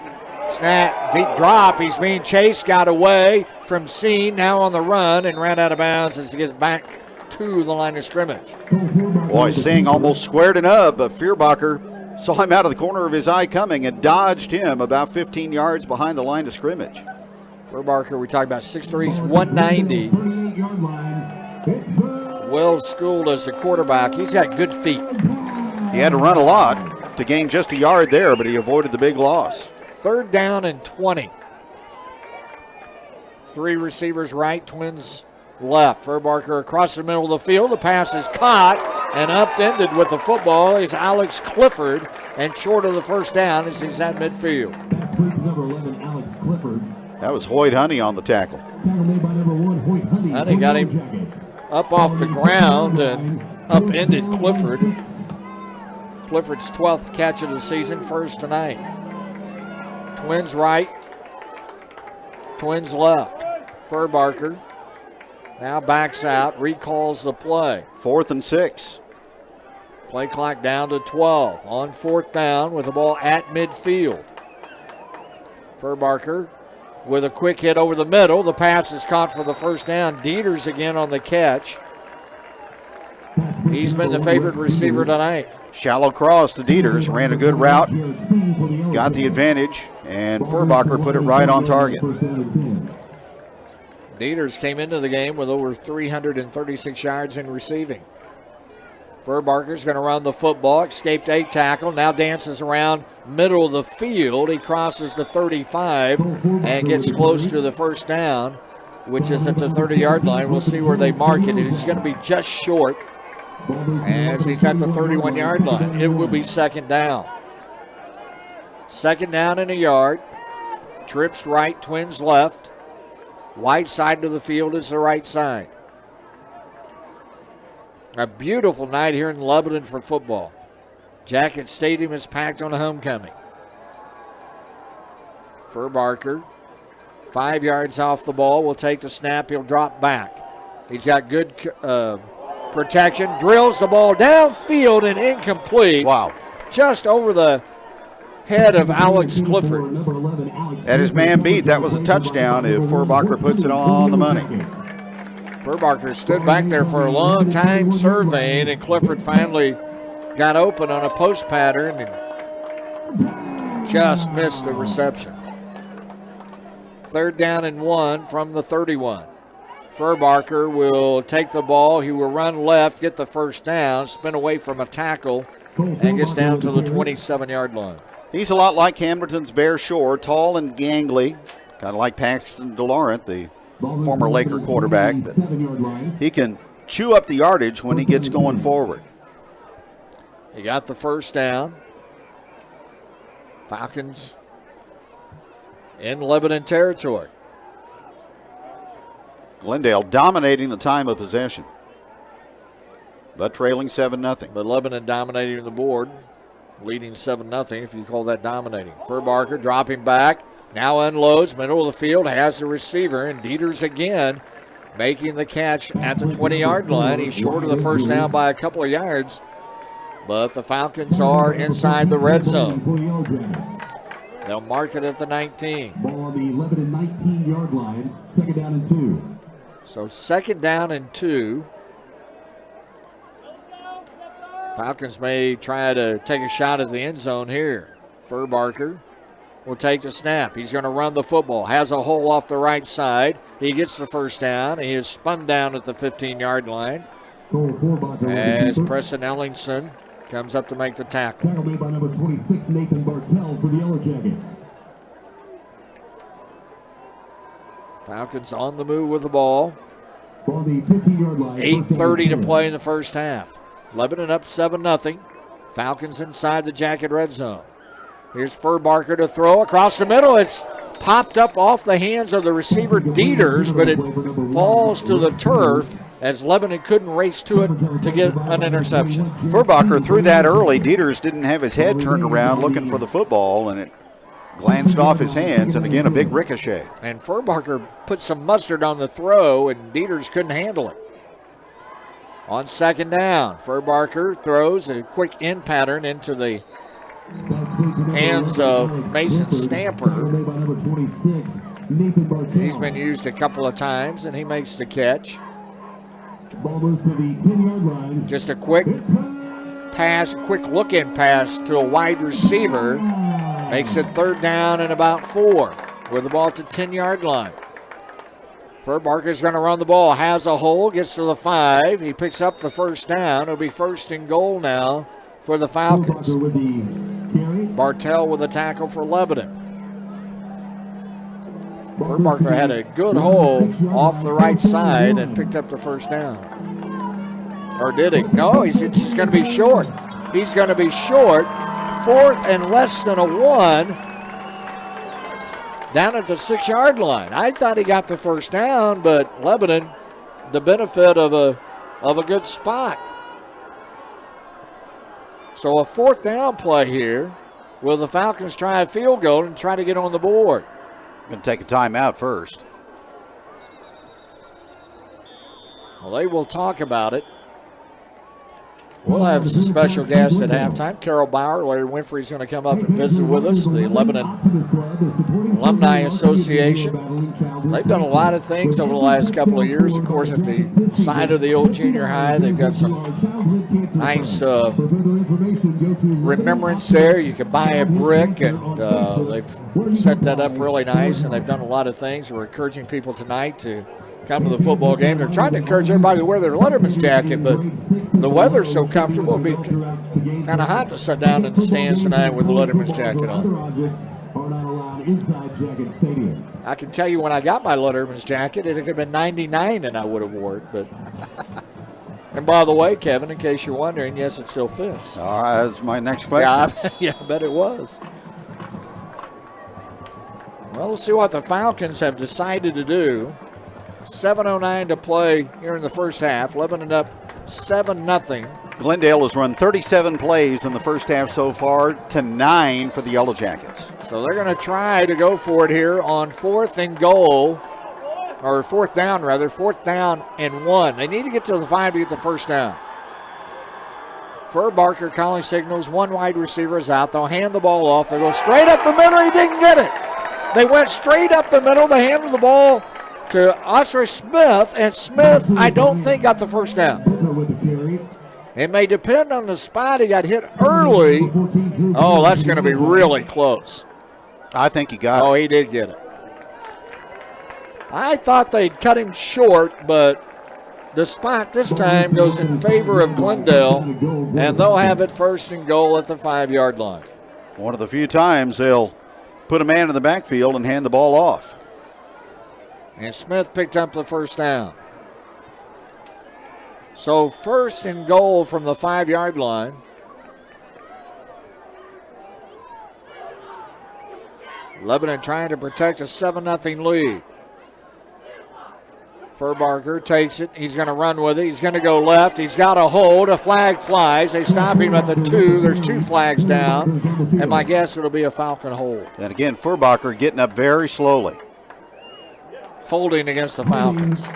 Snap, deep drop. He's being chased, got away from Scene, now on the run, and ran out of bounds as he gets back to the line of scrimmage. Boy, Singh almost squared it up, but Furbarker saw him out of the corner of his eye coming and dodged him about 15 yards behind the line of scrimmage. Furbarker, we talked about 6'3", he's 190. Well schooled as a quarterback. He's got good feet. He had to run a lot to gain just a yard there, but he avoided the big loss. 3rd down and 20. Three receivers right, Twins left. Furbarker across the middle of the field. The pass is caught and upended with the football is Alex Clifford, and short of the first down as he's at midfield. Number 11, Alex Clifford. That was Hoyt Honey on the tackle. Tackle made by number 1, Hoyt Honey. Honey got him up off the ground and upended Clifford. Clifford's 12th catch of the season, first tonight. Twins right, Twins left. Furbarker now backs out, recalls the play. 4th and 6. Play clock down to 12. On 4th down with the ball at midfield. Furbarker with a quick hit over the middle. The pass is caught for the first down. Dieters again on the catch. He's been the favorite receiver tonight. Shallow cross to Dieters. Ran a good route. Got the advantage. And Furbarker put it right on target. Dieters came into the game with over 336 yards in receiving. Furbarker's going to run the football. Escaped a tackle. Now dances around middle of the field. He crosses the 35 and gets close to the first down, which is at the 30-yard line. We'll see where they mark it. He's going to be just short as he's at the 31-yard line. It will be second down. Second down and a yard. Trips right, Twins left. White side of the field is the right side. A beautiful night here in Lebanon for football. Jacket Stadium is packed on homecoming. Furbarker, 5 yards off the ball, will take the snap. He'll drop back. He's got good protection. Drills the ball downfield and incomplete. Wow. Just over the head of Alex Clifford. At his man beat, that was a touchdown if Furbarker puts it on the money. Furbarker stood back there for a long time surveying, and Clifford finally got open on a post pattern and just missed the reception. Third down and 1 from the 31. Furbarker will take the ball. He will run left, get the first down, spin away from a tackle, and gets down to the 27-yard line. He's a lot like Hamilton's Bear Shore, tall and gangly, kind of like Paxton DeLaurent, the former Laker quarterback. But he can chew up the yardage when he gets going forward. He got the first down. Falcons in Lebanon territory. Glendale dominating the time of possession, but trailing 7-0. But Lebanon dominating the board, leading 7-0 if you call that dominating. Furbarker dropping back, now unloads, middle of the field, has the receiver, and Dieters again making the catch at the 20-yard line. He's short of the first down by a couple of yards, but the Falcons are inside the red zone. They'll mark it at the 19. Ball on the Lebanon 19-yard line, second down and 2. So second down and 2. Falcons may try to take a shot at the end zone here. Furbarker will take the snap. He's going to run the football. Has a hole off the right side. He gets the first down. He is spun down at the 15-yard line as Preston Ellingson comes up to make the tackle. Tackle made by number 26, Nathan Bartell for the Yellow Jackets. Falcons on the move with the ball. On the 15-yard line. 8:30 to play in the first half. Lebanon up 7-0. Falcons inside the Jacket red zone. Here's Furbarker to throw across the middle. It's popped up off the hands of the receiver Dieters, but it falls to the turf as Lebanon couldn't race to it to get an interception. Furbarker threw that early. Dieters didn't have his head turned around looking for the football, and it glanced off his hands, and again a big ricochet. And Furbarker put some mustard on the throw, and Dieters couldn't handle it. On second down, Furbarker throws a quick in pattern into the hands of Mason Stamper. He's been used a couple of times, and he makes the catch. Just a quick pass, quick look-in pass to a wide receiver. Makes it third down and about 4 with the ball at the 10-yard line. Furbarker's going to run the ball, has a hole, gets to the 5. He picks up the first down. It'll be first and goal now for the Falcons. Bartell with a tackle for Lebanon. Furbarker had a good hole off the right side and picked up the first down. Or did he? No, he's going to be short. He's going to be short. 4th and less than a 1 down at the 6-yard line. I thought he got the first down, but Lebanon, the benefit of a good spot. So a 4th down play here. Will the Falcons try a field goal and try to get on the board? Going to take a timeout first. Well, they will talk about it. We'll have some special guests at halftime. Carol Bauer, Larry Winfrey's going to come up and visit with us. The Lebanon Alumni Association. They've done a lot of things over the last couple of years. Of course, at the side of the old junior high, they've got some nice remembrance there. You can buy a brick, and they've set that up really nice, and they've done a lot of things. We're encouraging people tonight to come to the football game. They're trying to encourage everybody to wear their Letterman's jacket, but the weather's so comfortable, it'll be kind of hot to sit down in the stands tonight with the Letterman's jacket on. I can tell you when I got my Letterman's jacket, it could have been 99 and I would have wore it. But and by the way, Kevin, in case you're wondering, yes, it still fits. All right, that's my next question. Yeah, I bet it was. Well, let's see what the Falcons have decided to do. 7:09 to play here in the first half. Lebanon up 7-0. Glendale has run 37 plays in the first half so far to 9 for the Yellow Jackets. So they're going to try to go for it here on 4th and goal, or 4th down rather, 4th down and 1. They need to get to the 5 to get the first down. Furbarker calling signals. 1 wide receiver is out. They'll hand the ball off. They go straight up the middle. He didn't get it. They went straight up the middle. They handed the ball to Oscar Smith, and Smith, I don't think, got the first down. It may depend on the spot. He got hit early. Oh, that's going to be really close. I think he got it. Oh, he did get it. I thought they'd cut him short, but the spot this time goes in favor of Glendale, and they'll have it 1st and goal at the 5-yard line. One of the few times they'll put a man in the backfield and hand the ball off. And Smith picked up the first down. So 1st and goal from the 5-yard line. Lebanon trying to protect a 7-0 lead. Furbarker takes it. He's going to run with it. He's going to go left. He's got a hold. A flag flies. They stop him at the 2. There's 2 flags down. And my guess it'll be a Falcon hold. And again, Furbarker getting up very slowly. Holding against the Falcons.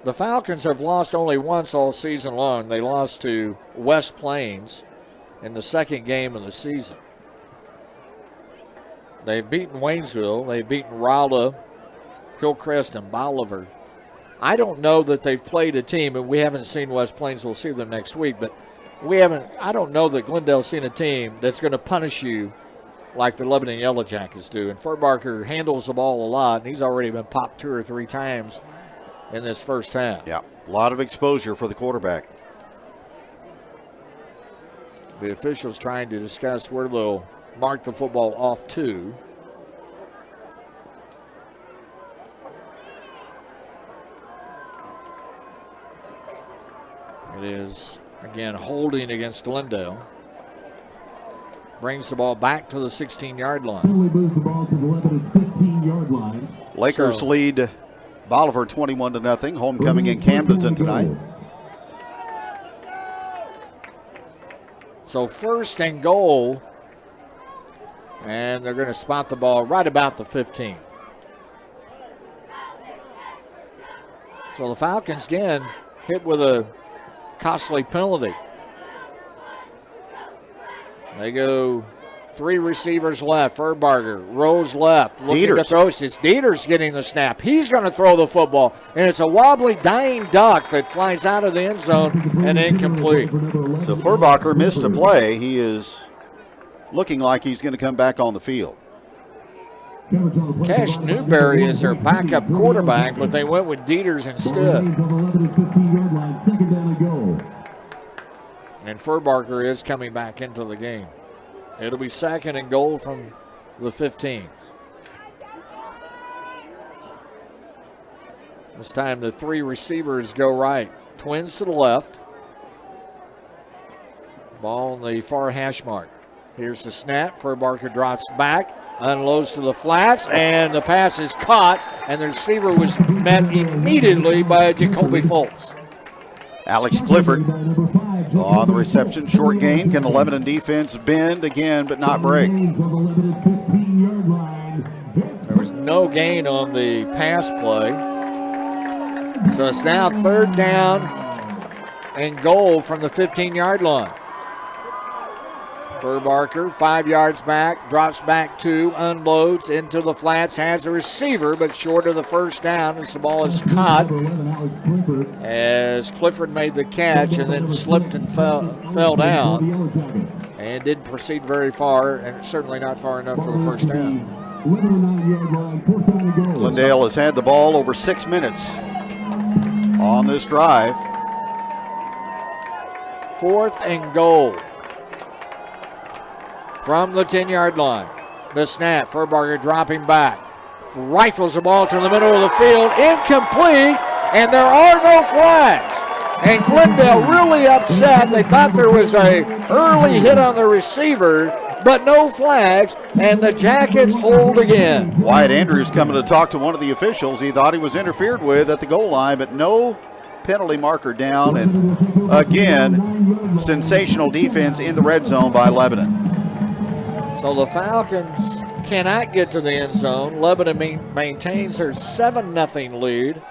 The Falcons have lost only once all season long. They lost to West Plains in the second game of the season. They've beaten Waynesville. They've beaten Rolla, Hillcrest, and Bolivar. I don't know that they've played a team, and we haven't seen West Plains. We'll see them next week, but I don't know that Glendale's seen a team that's going to punish you like the Lebanon Yellow Jackets do. And Furbarker handles the ball a lot, and he's already been popped 2 or 3 times in this first half. Yeah, a lot of exposure for the quarterback. The officials trying to discuss where they'll mark the football off to. It is, again, holding against Glendale. Brings the ball back to the 16-yard line. Moves the ball to the Lebanon 15-yard line. Lakers lead Bolivar 21-0. Homecoming in Camden tonight. So 1st and goal. And they're going to spot the ball right about the 15. So the Falcons again hit with a costly penalty. They go 3 receivers left. Furbarger rolls left, looking to throw. It's Dieters getting the snap. He's going to throw the football, and it's a wobbly, dying duck that flies out of the end zone and incomplete. So Furbarger missed a play. He is looking like he's going to come back on the field. Cash Newberry is their backup quarterback, but they went with Dieters instead. And Furbarker is coming back into the game. It'll be 2nd and goal from the 15. This time the 3 receivers go right. Twins to the left. Ball on the far hash mark. Here's the snap. Furbarker drops back, unloads to the flats, and the pass is caught, and the receiver was met immediately by Jacoby Foltz. Alex Clifford on the reception. Short gain. Can the Lebanon defense bend again but not break? There was no gain on the pass play. So it's now 3rd down and goal from the 15-yard line. Furbarker, 5 yards back, drops back 2, unloads into the flats, has a receiver, but short of the first down as the ball is caught as Clifford made the catch and then slipped and fell down and didn't proceed very far, and certainly not far enough for the first down. Glendale has had the ball over 6 minutes on this drive. 4th and goal from the 10-yard line. The snap, Furbarker dropping back. Rifles the ball to the middle of the field. Incomplete, and there are no flags. And Glendale really upset. They thought there was a early hit on the receiver, but no flags, and the Jackets hold again. Wyatt Andrews coming to talk to one of the officials. He thought he was interfered with at the goal line, but no penalty marker down. And again, sensational defense in the red zone by Lebanon. So the Falcons cannot get to the end zone. Lebanon maintains their 7-0 lead.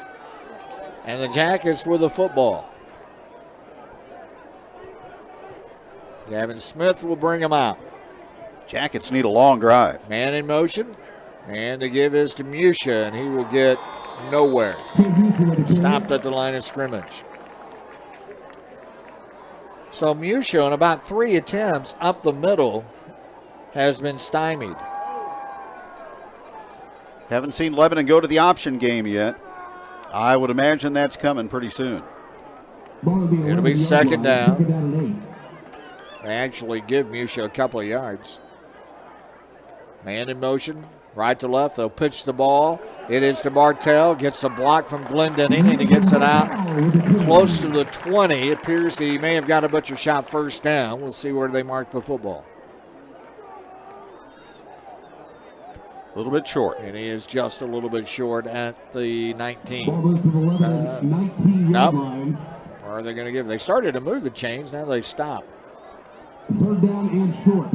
And the Jackets with the football. Gavin Smith will bring them out. Jackets need a long drive. Man in motion. And the give is to Musha, and he will get nowhere. Stopped at the line of scrimmage. So Musha, on about 3 attempts up the middle, has been stymied. Haven't seen Lebanon go to the option game yet. I would imagine that's coming pretty soon. It'll be 2nd down. They actually give Musha a couple of yards. Man in motion, right to left. They'll pitch the ball. It is to Bartell. Gets a block from Glendenning, and he gets it out close to the 20. It appears he may have got a butcher shot 1st down. We'll see where they mark the football. A little bit short. And he is just a little bit short at the 19. Nope. Or are they going to give? They started to move the chains. Now they stop. 3rd down and short.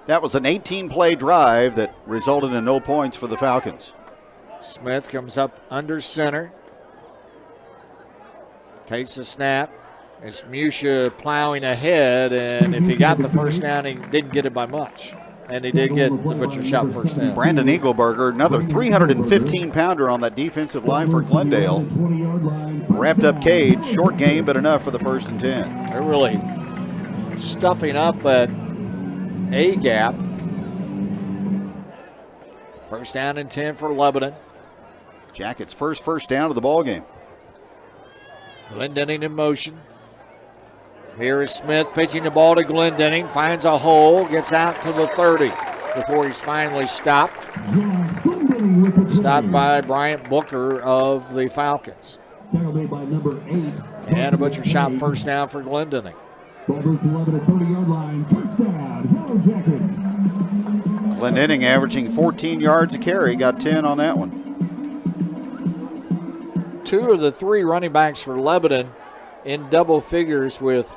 That was an 18-play drive that resulted in no points for the Falcons. Smith comes up under center. Takes the snap. It's Musha plowing ahead, and if he got the first down, he didn't get it by much. And he did get the butcher shot 1st down. Brandon Eagleberger, another 315-pounder on that defensive line for Glendale. Wrapped up Cade, short game, but enough for the 1st and 10. They're really stuffing up that A gap. 1st down and 10 for Lebanon. Jackets' first down of the ball game. Glendenning in motion. Here is Smith pitching the ball to Glendenning. Finds a hole. Gets out to the 30 before he's finally stopped. Stopped by Bryant Booker of the Falcons. And a butcher shot 1st down for Glendenning. Glendenning averaging 14 yards a carry. Got 10 on that one. 2 of the 3 running backs for Lebanon in double figures with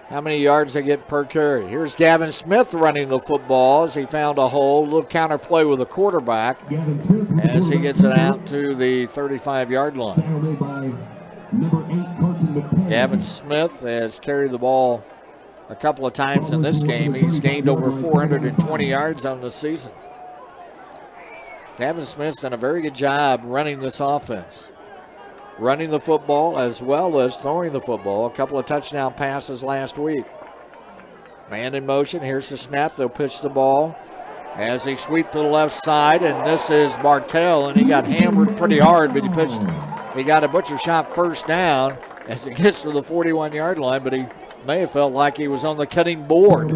how many yards they get per carry. Here's Gavin Smith running the football as he found a hole. A little counter play with the quarterback as he gets it out to the 35-yard line. Gavin Smith has carried the ball a couple of times in this game. He's gained over 420 yards on the season. Gavin Smith's done a very good job running this offense. Running the football as well as throwing the football. A couple of touchdown passes last week. Man in motion. Here's the snap. They'll pitch the ball as they sweep to the left side. And this is Bartell, and he got hammered pretty hard, but he got a butcher shot 1st down. as he gets to the 41-yard line, but he may have felt like he was on the cutting board.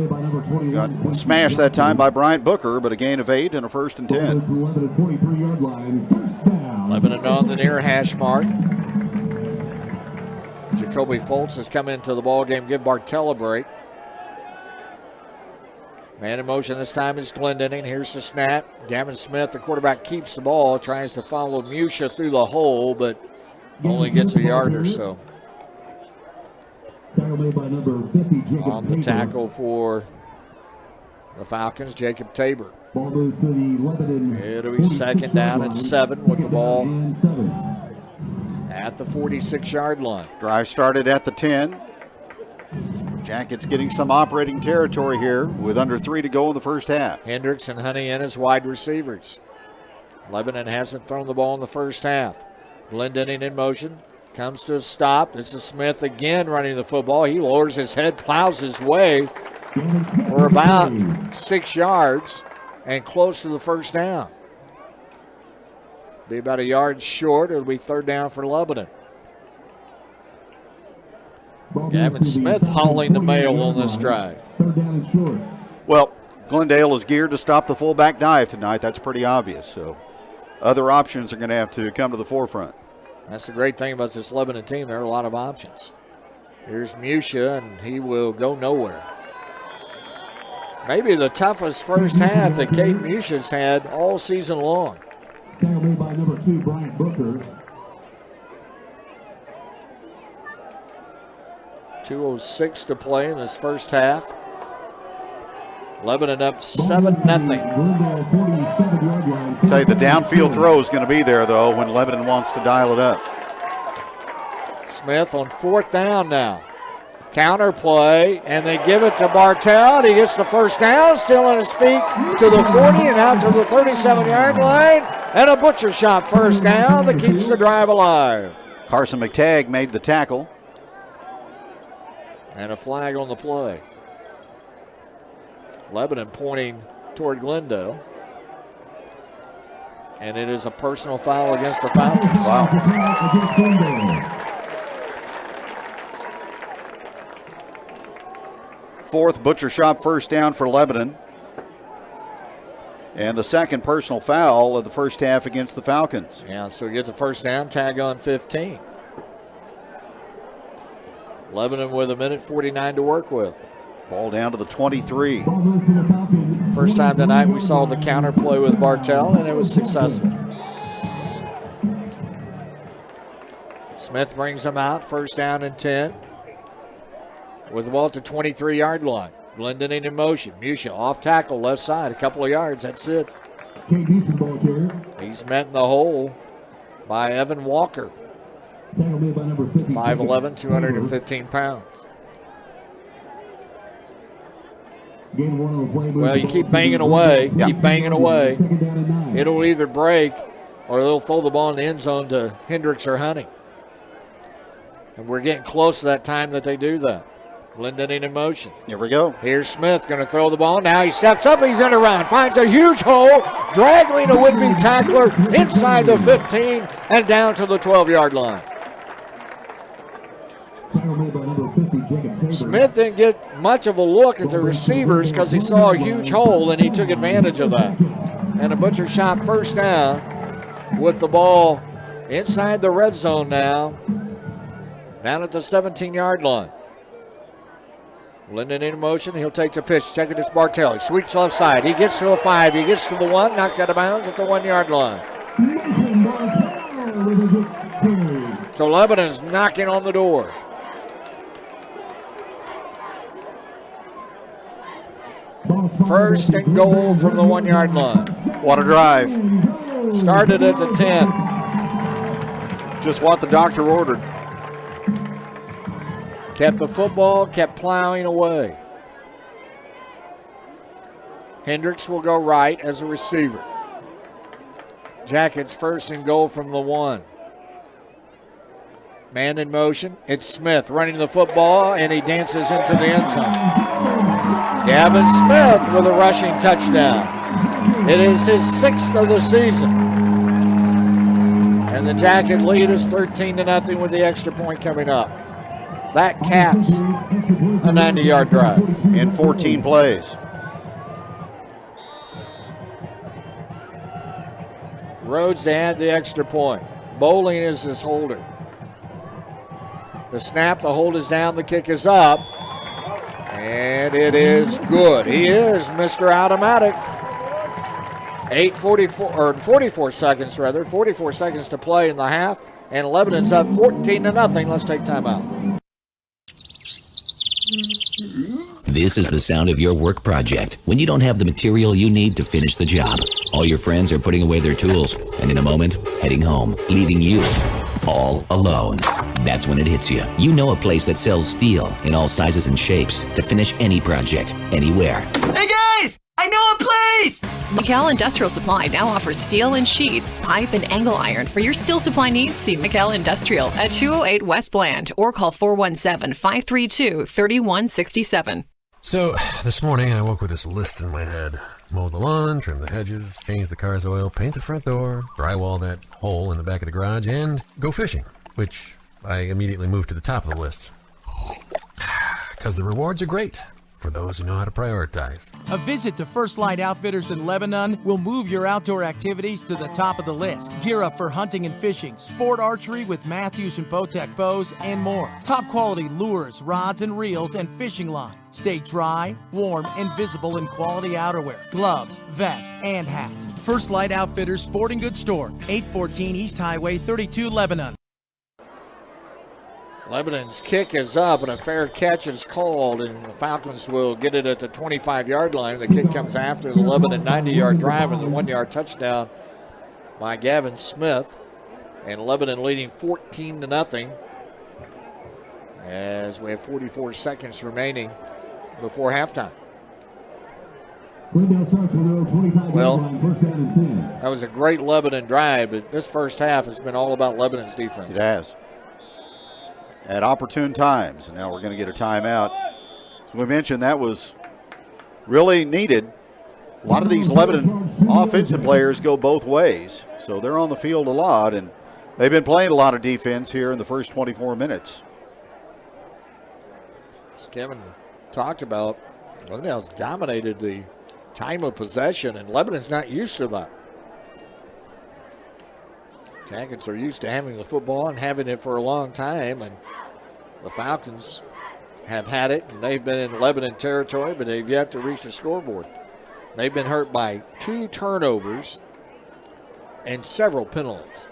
Got smashed that time by Bryant Booker, but a gain of 8 and a 1st and 10. Lebanon on the near hash mark. Jacoby Foltz has come into the ball game, give Bartell a break. Man in motion this time is Glendenning. Here's the snap. Gavin Smith, the quarterback, keeps the ball, tries to follow Musha through the hole, but only gets a yard or so. On the tackle for the Falcons, Jacob Tabor. It'll be 2nd down and 7 with the ball at the 46-yard line. Drive started at the 10. Jackets getting some operating territory here with under 3 to go in the first half. Hendricks and Honey in as wide receivers. Lebanon hasn't thrown the ball in the first half. Glendenning in motion. Comes to a stop. This is Smith again running the football. He lowers his head, plows his way for about 6 yards and close to the first down. Be about a yard short. It'll be 3rd down for Lebanon. Gavin Smith hauling the mail on this drive. Well, Glendale is geared to stop the fullback dive tonight. That's pretty obvious. So other options are going to have to come to the forefront. That's the great thing about this Lebanon team. There are a lot of options. Here's Musha, and he will go nowhere. Maybe the toughest first half that Kate Musha's had all season long. Made by number 2, Bryant Booker. 2:06 to play in this first half. Lebanon up 7-0. Tell you, the downfield throw is going to be there, though, when Lebanon wants to dial it up. Smith on 4th down now. Counter play, and they give it to Bartell. He gets the first down, still on his feet to the 40 and out to the 37-yard line. And a butcher shot first down that keeps the drive alive. Carson McTagg made the tackle. And a flag on the play. Lebanon pointing toward Glendale. And it is a personal foul against the Falcons. Wow. 4th butcher shot first down for Lebanon. And the 2nd personal foul of the first half against the Falcons. Yeah, so he gets the first down, tag on 15. Lebanon with 1:49 to work with. Ball down to the 23. First time tonight we saw the counter play with Bartell, and it was successful. Smith brings them out, 1st down and 10. With the ball at the 23-yard line. Glendenning in motion. Musha off tackle, left side, a couple of yards, that's it. He's met in the hole by Evan Walker. 5'11", 215 pounds. Well, you keep banging away, keep banging away. It'll either break or they'll throw the ball in the end zone to Hendricks or Honey. And we're getting close to that time that they do that. Glendenning in motion. Here we go. Here's Smith going to throw the ball. Now he steps up. He's in a run. Finds a huge hole. Dragging a would-be tackler inside the 15 and down to the 12-yard line. Smith didn't get much of a look at the receivers because he saw a huge hole and he took advantage of that. And a butcher shot first down with the ball inside the red zone now. Down at the 17-yard line. Linden in motion. He'll take the pitch. Check it. It's Bartell. He sweeps left side. He gets to the 5. He gets to the 1. Knocked out of bounds at the 1-yard line. So Lebanon's knocking on the door. First and goal from the 1-yard line. What a drive. Started at the 10. Just what the doctor ordered. Kept the football, kept plowing away. Hendricks will go right as a receiver. Jackets first and goal from the 1. Man in motion. It's Smith running the football, and he dances into the end zone. Gavin Smith with a rushing touchdown. It is his 6th of the season. And the Jacket lead is 13-0 with the extra point coming up. That caps a 90-yard drive. In 14 plays. Rhodes to add the extra point. Bowling is his holder. The snap, the hold is down, the kick is up. And it is good. He is Mr. Automatic. 44 seconds to play in the half. And Lebanon's up 14-0. Let's take time out. This is the sound of your work project when you don't have the material you need to finish the job. All your friends are putting away their tools, and in a moment, heading home, leaving you all alone. That's when it hits you. You know a place that sells steel in all sizes and shapes to finish any project, anywhere. Hey guys! I know a place! McCall Industrial Supply now offers steel and sheets, pipe, and angle iron. For your steel supply needs, see McCall Industrial at 208 West Bland or call 417-532-3167. So, this morning I woke with this list in my head. Mow the lawn, trim the hedges, change the car's oil, paint the front door, drywall that hole in the back of the garage, and go fishing, which I immediately moved to the top of the list. Because the rewards are great for those who know how to prioritize. A visit to First Light Outfitters in Lebanon will move your outdoor activities to the top of the list. Gear up for hunting and fishing, sport archery with Matthews and Bowtech bows, and more. Top quality lures, rods and reels, and fishing line. Stay dry, warm, and visible in quality outerwear, gloves, vests, and hats. First Light Outfitters Sporting Goods Store, 814 East Highway 32, Lebanon. Lebanon's kick is up and a fair catch is called, and the Falcons will get it at the 25-yard line. The kick comes after the Lebanon 90-yard drive and the 1-yard touchdown by Gavin Smith. And Lebanon leading 14-0 as we have 44 seconds remaining before halftime. Well, that was a great Lebanon drive, but this first half has been all about Lebanon's defense. It has. At opportune times. And now we're going to get a timeout. As we mentioned, that was really needed. A lot of these Lebanon offensive players go both ways, so they're on the field a lot, and they've been playing a lot of defense here in the first 24 minutes. As Kevin talked about, Glendale's dominated the time of possession, and Lebanon's not used to that. Jackets are used to having the football and having it for a long time, and the Falcons have had it, and they've been in Lebanon territory, but they've yet to reach the scoreboard. They've been hurt by 2 turnovers and several penalties.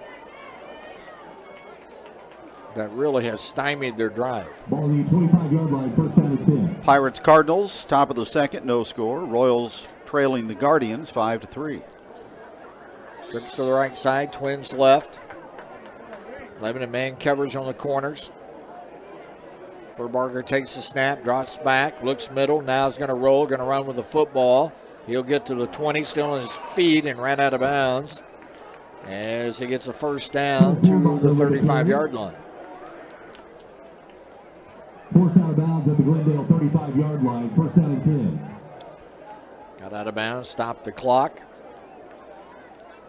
That really has stymied their drive. Ball on the 25-yard line, first down and 10. Pirates Cardinals, top of the second, no score. Royals trailing the Guardians 5-3. Trips to the right side, Twins left. Lebanon man coverage on the corners. Furbarger takes the snap, drops back, looks middle, now is going to roll, going to run with the football. He'll get to the 20, still on his feet, and ran out of bounds as he gets a first down to the 35-yard line. Forced out of bounds at the Glendale 35-yard line, first down and 10. Got out of bounds, stopped the clock.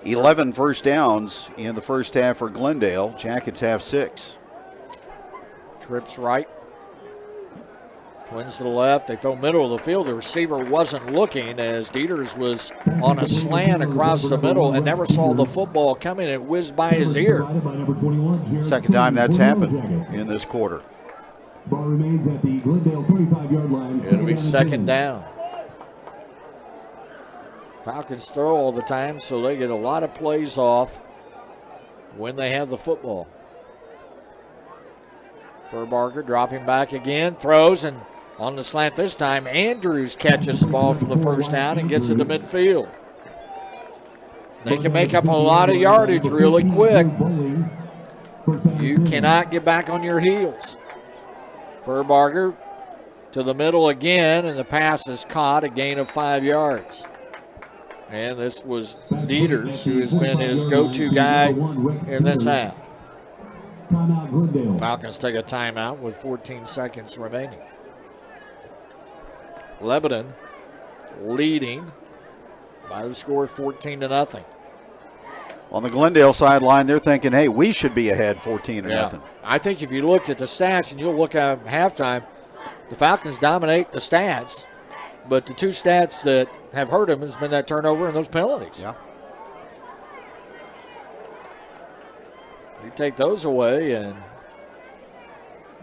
11 first downs in the first half for Glendale. Jackets have 6. Trips right. Twins to the left. They throw middle of the field. The receiver wasn't looking as Dieters was on a slant across the middle and never saw the football coming. It whizzed by his ear. Second time that's happened in this quarter. Ball remains at the Glendale 35-yard line. It'll be second down. Falcons throw all the time, so they get a lot of plays off when they have the football. Furbarger dropping back again, throws, and on the slant this time, Andrews catches the ball for the first down and gets it to midfield. They can make up a lot of yardage really quick. You cannot get back on your heels. Furbarger to the middle again, and the pass is caught, a gain of 5 yards. And this was Dieters, who has been his go-to guy in this half. Falcons take a timeout with 14 seconds remaining. Lebanon leading by the score of 14-0. On the Glendale sideline, they're thinking, hey, we should be ahead 14-0. I think if you looked at the stats and you'll look at halftime, the Falcons dominate the stats, but the two stats that have hurt them has been that turnover and those penalties. Yeah. You take those away, and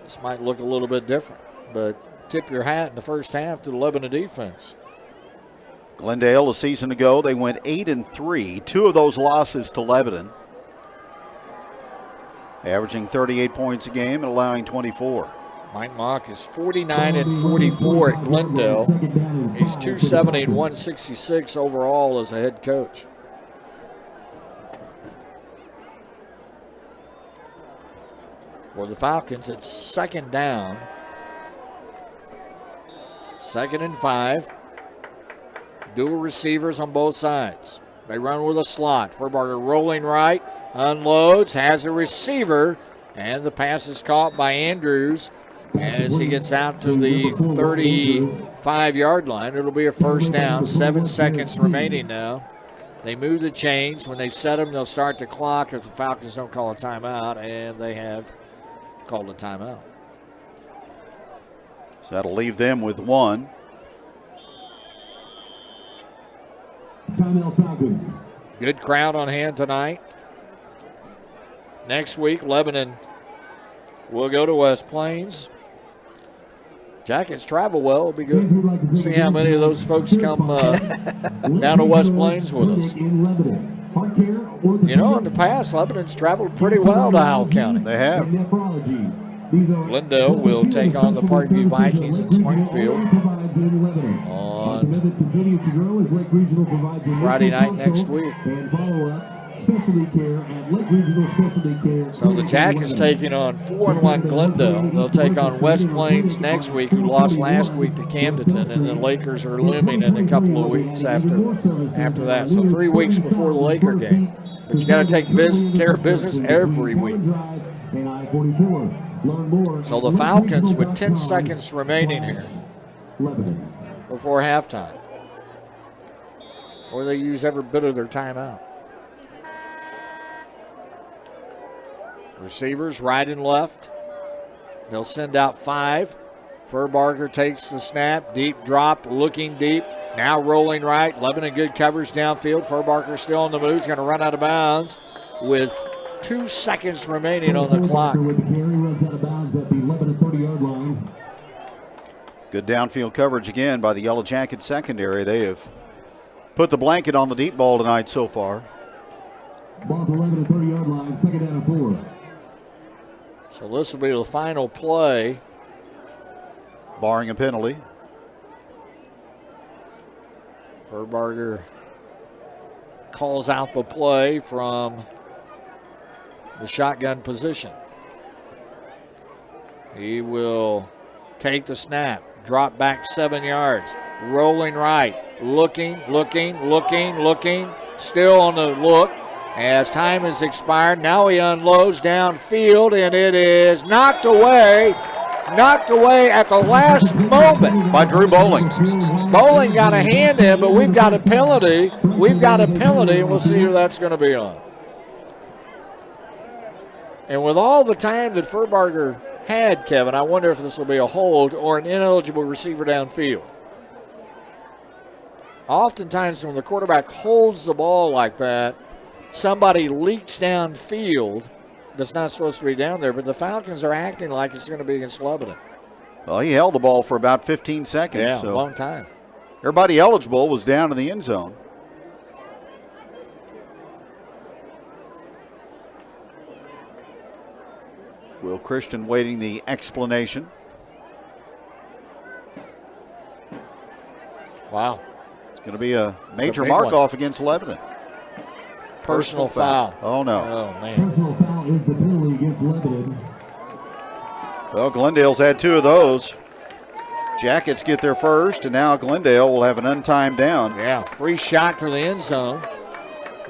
this might look a little bit different. But tip your hat in the first half to the Lebanon defense. Glendale, a season ago, they went 8-3. 2 of those losses to Lebanon. Averaging 38 points a game and allowing 24. Mike Mock is 49-44 at Glendale. He's 270 and 166 overall as a head coach. For the Falcons, it's second down. 2nd and 5. Dual receivers on both sides. They run with a slot. Furbarger rolling right, unloads, has a receiver, and the pass is caught by Andrews as he gets out to the 35-yard line. It'll be a first down. 7 seconds remaining now. They move the chains. When they set them, they'll start the clock if the Falcons don't call a timeout, and they have called a timeout. So that'll leave them with 1. Good crowd on hand tonight. Next week, Lebanon will go to West Plains. Jackets travel well. It'll be good to see how many of those folks come down to West Plains with us. You know, in the past, Lebanon's traveled pretty well to Howell County. They have. Glendale will take on the Parkview Vikings in Springfield on Friday night next week. So the Jackets taking on 4-1 Glendale. They'll take on West Plains next week, who lost last week to Camden, and the Lakers are looming in a couple of weeks after that. So 3 weeks before the Laker game. But you got to take care of business every week. So the Falcons with 10 seconds remaining here before halftime. Or they use every bit of their timeout. Receivers right and left. They'll send out 5. Furbarger takes the snap. Deep drop, looking deep. Now rolling right. Lebanon good coverage downfield. Furbarger still on the move. He's going to run out of bounds with 2 seconds remaining on the clock. Good downfield coverage again by the Yellow Jackets secondary. They have put the blanket on the deep ball tonight so far. Ball to 11 to 30-yard line, 2nd down and 4. So this will be the final play. Barring a penalty. Furbarger calls out the play from the shotgun position. He will take the snap, drop back 7 yards, rolling right, looking, still on the look as time has expired. Now he unloads downfield, and it is knocked away at the last moment by Drew Bowling. Bowling got a hand in, but we've got a penalty. And we'll see who that's going to be on. And with all the time that Furbarger had, Kevin, I wonder if this will be a hold or an ineligible receiver downfield. Oftentimes when the quarterback holds the ball like that, somebody leaks downfield that's not supposed to be down there, but the Falcons are acting like it's going to be against Lebanon. Well, he held the ball for about 15 seconds. Yeah, so a long time. Everybody eligible was down in the end zone. Will Christian waiting the explanation. Wow. It's going to be a major mark-off against Lebanon. Personal foul. Oh, no. Oh, man. Personal foul is the penalty against Lebanon. Well, Glendale's had 2 of those. Jackets get their first, and now Glendale will have an untimed down. Yeah, free shot to the end zone.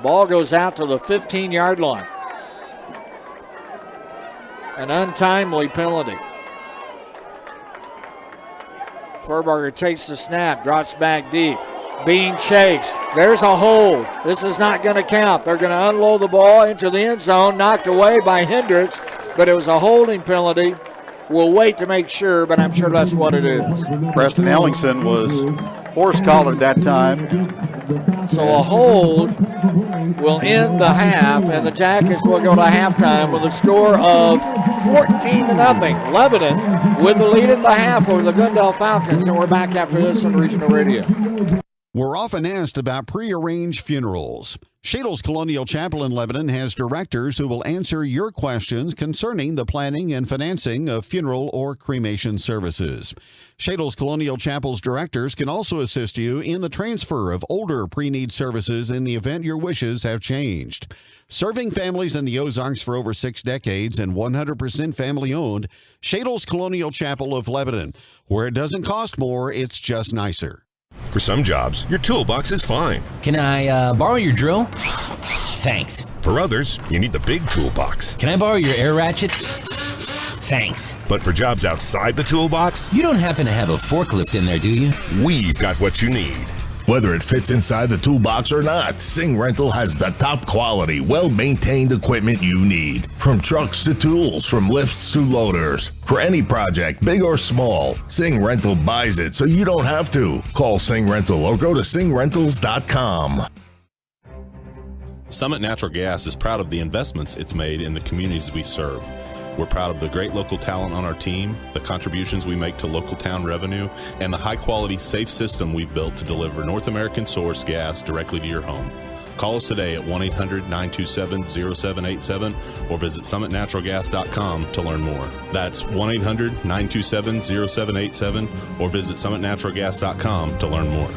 Ball goes out to the 15-yard line. An untimely penalty. Furbarger takes the snap, drops back deep. being chased. There's a hold. This is not going to count. They're going to unload the ball into the end zone, knocked away by Hendricks, but it was a holding penalty. We'll wait to make sure, but I'm sure that's what it is. Preston Ellingson was horse-collared that time. So a hold will end the half, and the Jackets will go to halftime with a score of 14-0. Lebanon with the lead at the half over the Glendale Falcons, and we're back after this on Regional Radio. We're often asked about prearranged funerals. Shadle's Colonial Chapel in Lebanon has directors who will answer your questions concerning the planning and financing of funeral or cremation services. Shadle's Colonial Chapel's directors can also assist you in the transfer of older pre-need services in the event your wishes have changed. Serving families in the Ozarks for over 6 decades and 100% family-owned, Shadle's Colonial Chapel of Lebanon, where it doesn't cost more, it's just nicer. For some jobs, your toolbox is fine. Can I borrow your drill? Thanks. For others, you need the big toolbox. Can I borrow your air ratchet? Thanks. But for jobs outside the toolbox, you don't happen to have a forklift in there, do you? We've got what you need. Whether it fits inside the toolbox or not, Sing Rental has the top quality, well-maintained equipment you need. From trucks to tools, from lifts to loaders. For any project, big or small, Sing Rental buys it so you don't have to. Call Sing Rental or go to singrentals.com. Summit Natural Gas is proud of the investments it's made in the communities we serve. We're proud of the great local talent on our team, the contributions we make to local town revenue, and the high-quality, safe system we've built to deliver North American source gas directly to your home. Call us today at 1-800-927-0787 or visit summitnaturalgas.com to learn more. That's 1-800-927-0787 or visit summitnaturalgas.com to learn more.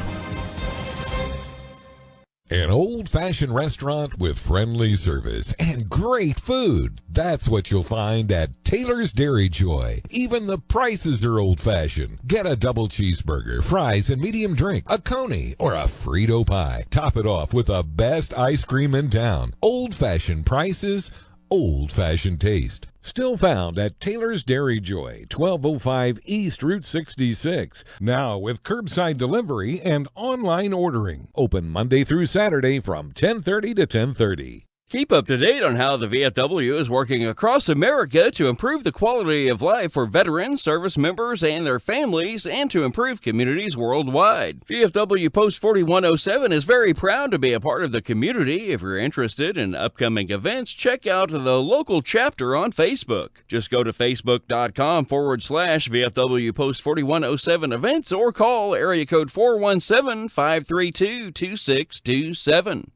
An old-fashioned restaurant with friendly service and great food. That's what you'll find at Taylor's Dairy Joy. Even the prices are old-fashioned. Get a double cheeseburger, fries, and medium drink, a coney, or a Frito pie. Top it off with the best ice cream in town. Old-fashioned prices, old-fashioned taste. Still found at Taylor's Dairy Joy, 1205 East Route 66. Now with curbside delivery and online ordering. Open Monday through Saturday from 10:30 to 10:30. Keep up to date on how the VFW is working across America to improve the quality of life for veterans, service members, and their families, and to improve communities worldwide. VFW Post 4107 is very proud to be a part of the community. If you're interested in upcoming events, check out the local chapter on Facebook. Just go to facebook.com/VFW Post 4107 events or call area code 417-532-2627.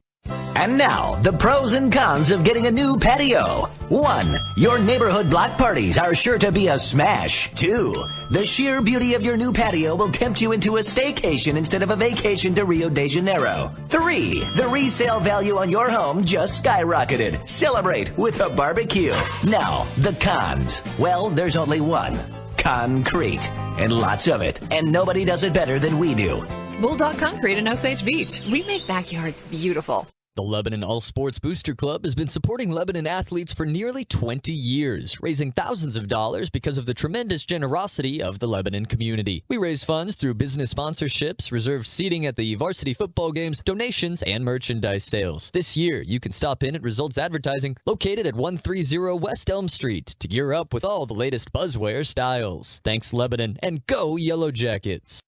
And now, the pros and cons of getting a new patio. 1. Your neighborhood block parties are sure to be a smash. 2. The sheer beauty of your new patio will tempt you into a staycation instead of a vacation to Rio de Janeiro. 3. The resale value on your home just skyrocketed. Celebrate with a barbecue. Now, the cons. Well, there's only one. Concrete. And lots of it. And nobody does it better than we do. Bulldog Concrete in Osage Beach. We make backyards beautiful. The Lebanon All Sports Booster Club has been supporting Lebanon athletes for nearly 20 years, raising thousands of dollars because of the tremendous generosity of the Lebanon community. We raise funds through business sponsorships, reserved seating at the varsity football games, donations, and merchandise sales. This year, you can stop in at Results Advertising, located at 130 West Elm Street, to gear up with all the latest buzzwear styles. Thanks, Lebanon, and go Yellow Jackets!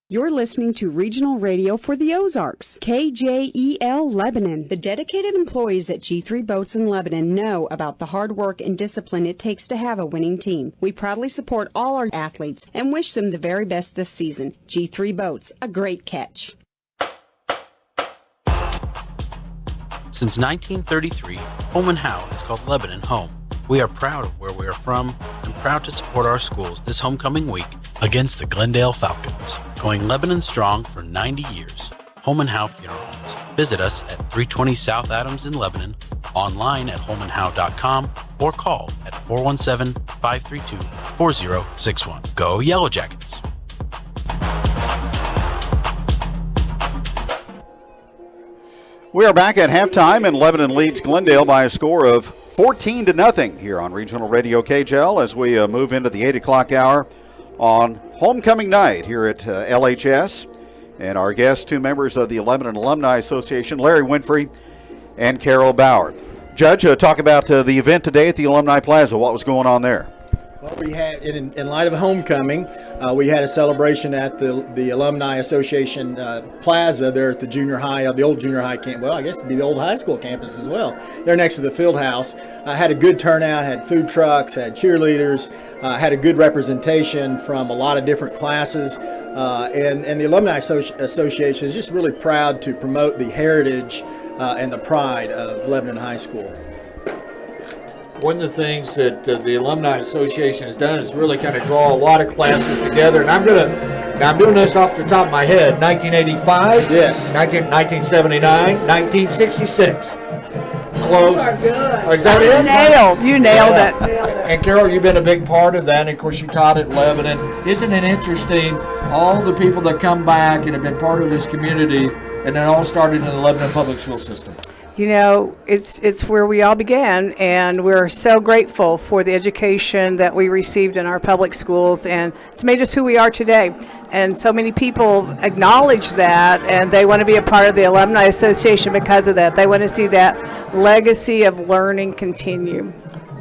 You're listening to Regional Radio for the Ozarks, KJEL Lebanon. The dedicated employees at G3 Boats in Lebanon know about the hard work and discipline it takes to have a winning team. We proudly support all our athletes and wish them the very best this season. G3 Boats, a great catch. Since 1933, Home and How has called Lebanon home. We are proud of where we are from and proud to support our schools this homecoming week against the Glendale Falcons. Going Lebanon strong for 90 years. Home and How Funeral Homes. Visit us at 320 South Adams in Lebanon, online at homeandhow.com, or call at 417-532-4061. Go Yellow Jackets! We are back at halftime, and Lebanon leads Glendale by a score of 14-0 here on Regional Radio KJL as we move into the 8 o'clock hour on homecoming night here at LHS. And our guests, 2 members of the Lebanon Alumni Association, Larry Winfrey and Carol Bauer. Judge, talk about the event today at the Alumni Plaza. What was going on there? Well, we had, in light of homecoming, we had a celebration at the Alumni Association Plaza there at the junior high, the old junior high camp. Well, I guess it'd be the old high school campus as well. They're next to the field house. Had a good turnout, had food trucks, had cheerleaders, had a good representation from a lot of different classes. And the Alumni Association is just really proud to promote the heritage and the pride of Lebanon High School. One of the things that the Alumni Association has done is really kind of draw a lot of classes together. And I'm doing this off the top of my head. 1985, yes. 1979, 1966. Close. Is that it? You nailed it. And Carol, you've been a big part of that. And of course, you taught at Lebanon. Isn't it interesting? All the people that come back and have been part of this community, and it all started in the Lebanon public school system. You know, it's where we all began, and we're so grateful for the education that we received in our public schools, and it's made us who we are today. And so many people acknowledge that, and they want to be a part of the Alumni Association because of that. They want to see that legacy of learning continue.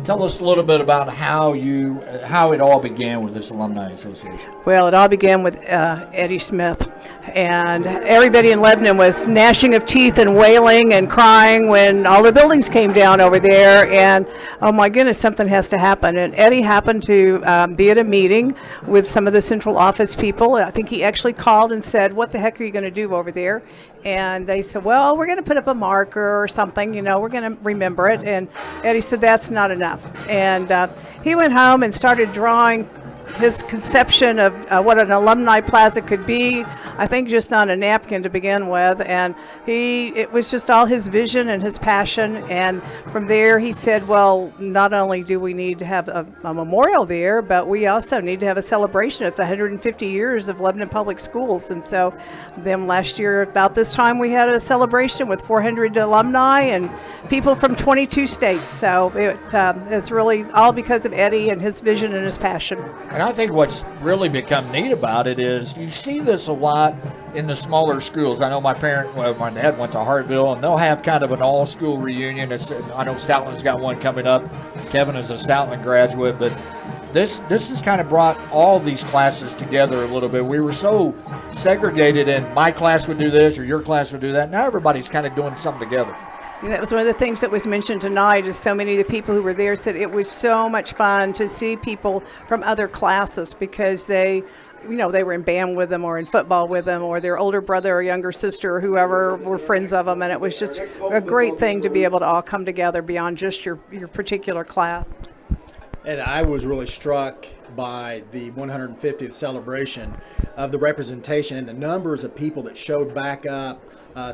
Tell us a little bit about how it all began with this Alumni Association. Well, it all began with Eddie Smith, and everybody in Lebanon was gnashing of teeth and wailing and crying when all the buildings came down over there, and oh my goodness, something has to happen. And Eddie happened to be at a meeting with some of the central office people. I think he actually called and said, "What the heck are you going to do over there?" And they said, "Well, we're going to put up a marker or something, we're going to remember it." And Eddie said, "That's not enough." And he went home and started drawing his conception of what an alumni plaza could be, I think just on a napkin to begin with, and it was just all his vision and his passion. And from there he said, well, not only do we need to have a memorial there, but we also need to have a celebration. It's 150 years of Lebanon Public Schools. And so then last year about this time we had a celebration with 400 alumni and people from 22 states. So it's really all because of Eddie and his vision and his passion. And I think what's really become neat about it is you see this a lot in the smaller schools. I know my dad went to Hartville, and they'll have kind of an all-school reunion. I know Stoutland's got one coming up. Kevin is a Stoutland graduate, but this has kind of brought all these classes together a little bit. We were so segregated, and my class would do this or your class would do that. Now everybody's kind of doing something together. And that was one of the things that was mentioned tonight, is so many of the people who were there said it was so much fun to see people from other classes, because they were in band with them or in football with them, or their older brother or younger sister or whoever were friends of them. And it was just a great thing to be able to all come together beyond just your particular class. And I was really struck by the 150th celebration of the representation and the numbers of people that showed back up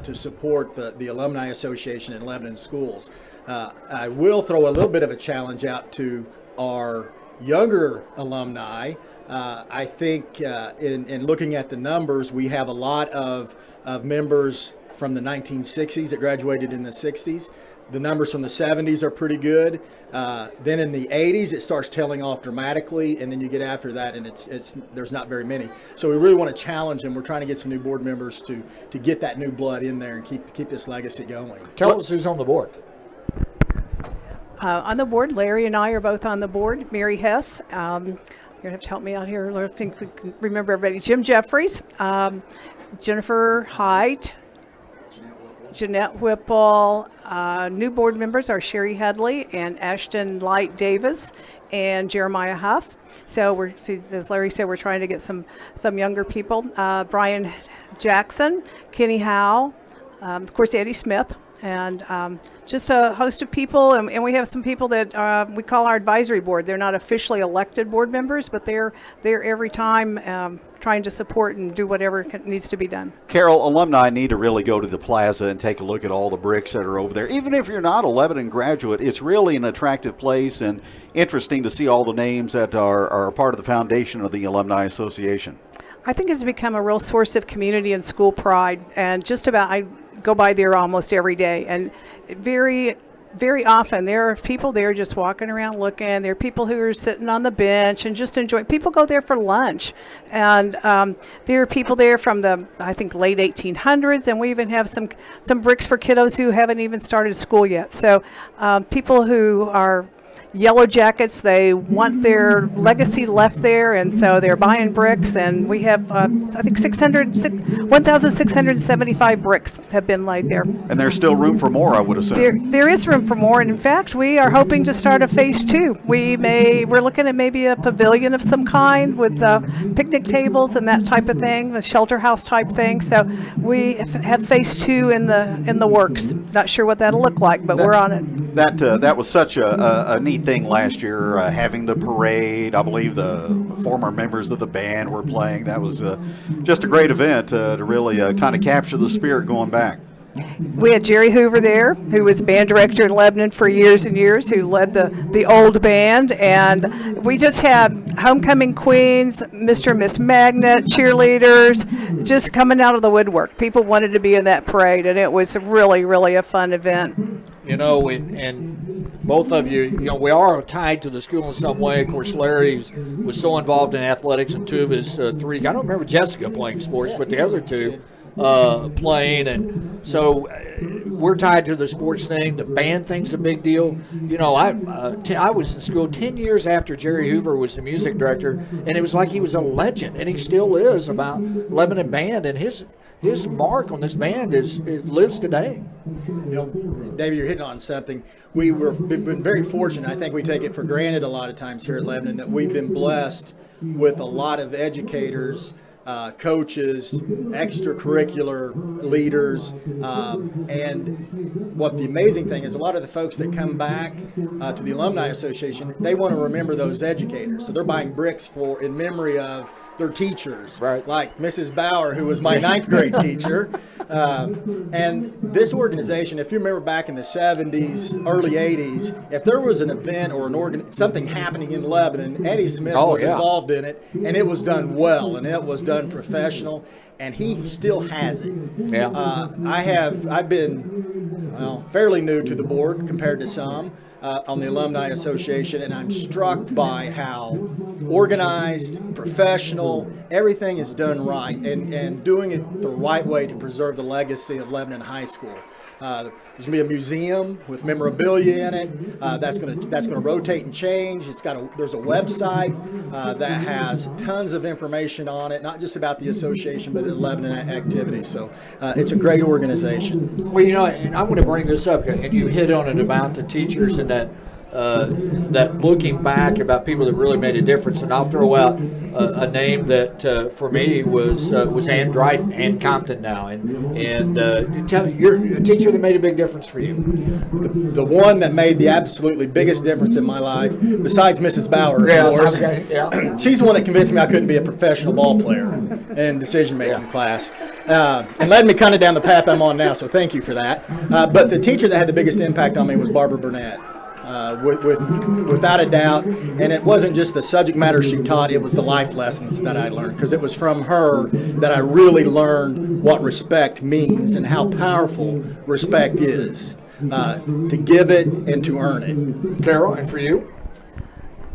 to support the Alumni Association in Lebanon schools. I will throw a little bit of a challenge out to our younger alumni. I think in looking at the numbers, we have a lot of members from the 1960s that graduated in the 60s. The numbers from the 70s are pretty good. Then in the 80s, it starts tailing off dramatically, and then you get after that, and there's not very many. So we really want to challenge them. We're trying to get some new board members to get that new blood in there and keep this legacy going. Tell us who's on the board. On the board, Larry and I are both on the board. Mary Hess. You're going to have to help me out here. I think we can remember everybody. Jim Jeffries, Jennifer Hyde, Jeanette Whipple. New board members are Sherry Headley and Ashton Light Davis and Jeremiah Huff. So as Larry said, we're trying to get some younger people. Brian Jackson, Kenny Howe, of course Eddie Smith, and just a host of people. And we have some people that we call our advisory board. They're not officially elected board members, but they're there every time trying to support and do whatever needs to be done. Carol, alumni need to really go to the plaza and take a look at all the bricks that are over there. Even if you're not a Lebanon graduate, it's really an attractive place and interesting to see all the names that are part of the foundation of the Alumni Association. I think it's become a real source of community and school pride, and I go by there almost every day, and very very often there are people there just walking around looking. There are people who are sitting on the bench and just enjoying. People go there for lunch, and there are people there from the, I think, late 1800s, and we even have some bricks for kiddos who haven't even started school yet. So people who are Yellow Jackets, they want their legacy left there, and so they're buying bricks, and we have I think 1,675 bricks have been laid there. And there's still room for more, I would assume. There is room for more, and in fact we are hoping to start a phase 2. We're looking at maybe a pavilion of some kind with picnic tables and that type of thing, a shelter house type thing. So we have phase 2 in the works. Not sure what that'll look like, but we're on it. That was such a neat thing last year, having the parade. I believe the former members of the band were playing. That was just a great event to really kind of capture the spirit going back. We had Jerry Hoover there, who was band director in Lebanon for years and years, who led the old band, and we just had homecoming queens, Mr. and Miss Magnet, cheerleaders, just coming out of the woodwork. People wanted to be in that parade, and it was really, really a fun event. You know, and both of you, we are tied to the school in some way. Of course, Larry was so involved in athletics, and 2 of his 3, I don't remember Jessica playing sports, but the other 2 playing, and so we're tied to the sports thing. The band thing's a big deal. I was in school 10 years after Jerry Hoover was the music director, and it was like he was a legend, and he still is, about Lebanon band, and his mark on this band it lives today. David, you're hitting on something. We've been very fortunate. I think we take it for granted a lot of times here at Lebanon that we've been blessed with a lot of educators, coaches, extracurricular leaders, and what the amazing thing is, a lot of the folks that come back to the Alumni Association, they want to remember those educators. So they're buying bricks in memory of their teachers, right? Like Mrs. Bauer, who was my 9th grade teacher. And this organization, if you remember back in the 70s, early 80s, if there was an event or something happening in Lebanon, Eddie Smith was involved in it, and it was done well, and it was done professional, and he still has it. Yeah. I've been fairly new to the board compared to some on the Alumni Association, and I'm struck by how organized, professional, everything is done right, and doing it the right way to preserve the legacy of Lebanon High School. There's going to be a museum with memorabilia in it. That's going to rotate and change. There's a website that has tons of information on it, not just about the association, but the Lebanon activities. So it's a great organization. Well, and I'm going to bring this up, and you hit on it about the teachers and that looking back about people that really made a difference. And I'll throw out a name that for me was Ann Dryden, Ann Compton now, and tell me, you're a teacher that made a big difference for you. The one that made the absolutely biggest difference in my life, besides Mrs. Bauer, of course. She's the one that convinced me I couldn't be a professional ball player in decision-making class, and led me kind of down the path I'm on now, so thank you for that. But the teacher that had the biggest impact on me was Barbara Burnett. Without a doubt, and it wasn't just the subject matter she taught, it was the life lessons that I learned, because it was from her that I really learned what respect means and how powerful respect is, to give it and to earn it. Carol, and for you?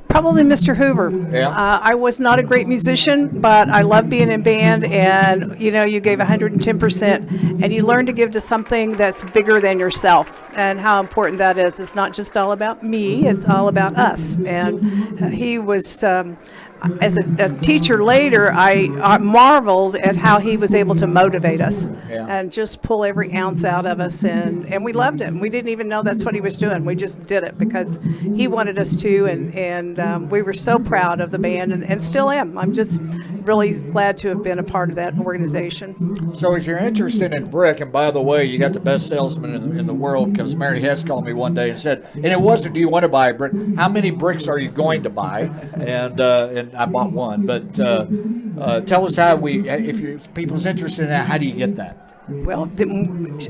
Probably Mr. Hoover. Yeah. I was not a great musician, but I love being in band, and you gave 110%, and you learn to give to something that's bigger than yourself, and how important that is. It's not just all about me, it's all about us. And he was, as a teacher later, I marveled at how he was able to motivate us and just pull every ounce out of us, and we loved him. We didn't even know that's what he was doing. We just did it because he wanted us to, and we were so proud of the band, and still am. I'm just really glad to have been a part of that organization. So if you're interested in brick, and by the way, you got the best salesman in the world, because Mary Hess called me one day and said, and it wasn't, do you want to buy a brick? How many bricks are you going to buy? And I bought one, but tell us how if people's interested in that, how do you get that? Well,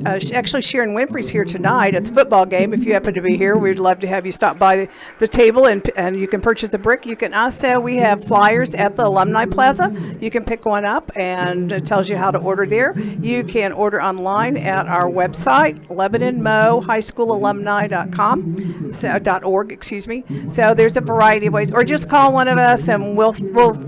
actually, Sharon Winfrey's here tonight at the football game. If you happen to be here, we'd love to have you stop by the table and you can purchase a brick. You can also, we have flyers at the Alumni Plaza. You can pick one up, and it tells you how to order there. You can order online at our website, LebanonMoHighSchoolAlumni.com, .org, excuse me. So there's a variety of ways, or just call one of us and we'll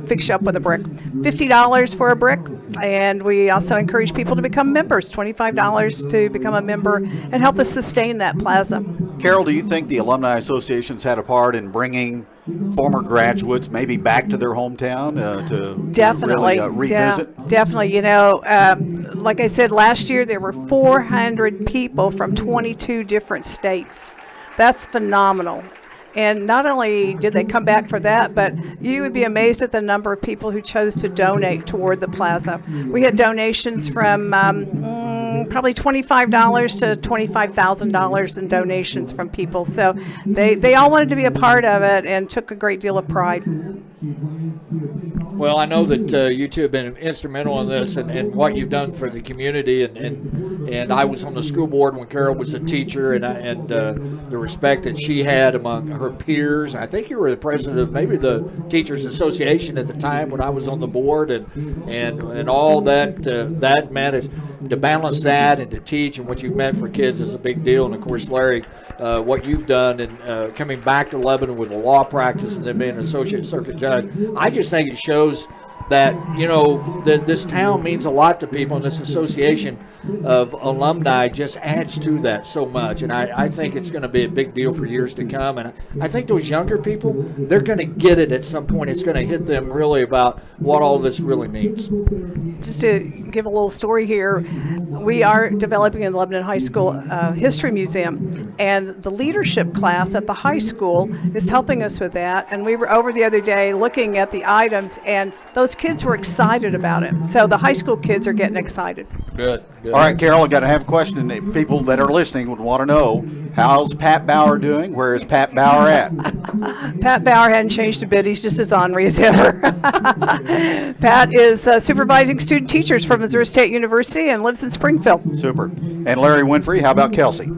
fix you up with a brick. $50 for a brick, and we also encourage people to become members. $25 to become a member and help us sustain that plaza. Carol, do you think the Alumni Association's had a part in bringing former graduates maybe back to their hometown to definitely really, revisit? Yeah, definitely. You know, like I said, last year there were 400 people from 22 different states. That's phenomenal. And not only did they come back for that, but you would be amazed at the number of people who chose to donate toward the plaza. We had donations from probably $25 to $25,000 in donations from people. So they all wanted to be a part of it and took a great deal of pride. Well, I know that you two have been instrumental in this and what you've done for the community. And I was on the school board when Carol was a teacher, and the respect that she had among her peers. I think you were the president of maybe the Teachers Association at the time when I was on the board, and all that meant is to balance that and to teach, and what you've meant for kids is a big deal. And of course, Larry, what you've done and coming back to Lebanon with a law practice and then being an associate circuit judge, I just think it shows that, you know, that this town means a lot to people, and this association of alumni just adds to that so much. And I think it's going to be a big deal for years to come. And I think those younger people, they're going to get it at some point. It's going to hit them really about what all this really means. Just to give a little story here, we are developing in Lebanon High School History Museum, and the leadership class at the high school is helping us with that. And we were over the other day looking at the items, and those kids were excited about it. So the high school kids are getting excited. Good. All right, Carol, I got to have a question. People that are listening would want to know, how's Pat Bauer doing? Where is Pat Bauer at? Pat Bauer hadn't changed a bit. He's just as ornery as ever. Pat is supervising student teachers from Missouri State University and lives in Springfield. Super. And Larry Winfrey, how about Kelsey?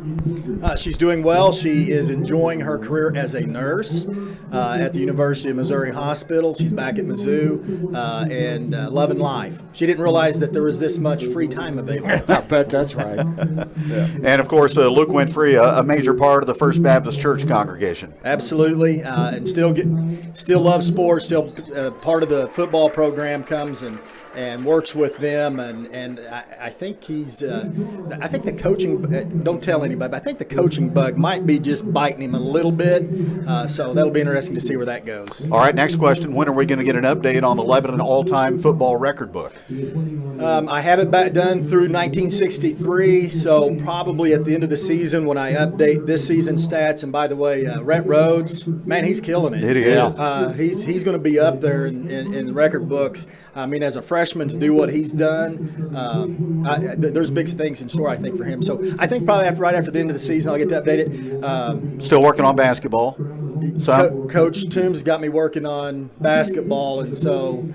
She's doing well. She is enjoying her career as a nurse at the University of Missouri Hospital. She's back at Mizzou and loving life. She didn't realize that there was this much free time available. I bet that's right. Yeah. And, of course, Luke Winfrey, a major part of the First Baptist Church congregation. Absolutely. And still loves sports, still part of the football program, comes and works with them, and I think he's I think the coaching, don't tell anybody, but I think the coaching bug might be just biting him a little bit, so that'll be interesting to see where that goes. All right, next question. When are we going to get an update on the Lebanon all-time football record book? I have it done through 1963, so probably at the end of the season when I update this season's stats. And by the way, Rhett Rhodes, man, he's killing it. It is. He's going to be up there in the record books. I mean, as a freshman to do what he's done, there's big things in store, I think, for him. So I think probably right after the end of the season, I'll get to update it. Still working on basketball. Coach Toombs got me working on basketball, and so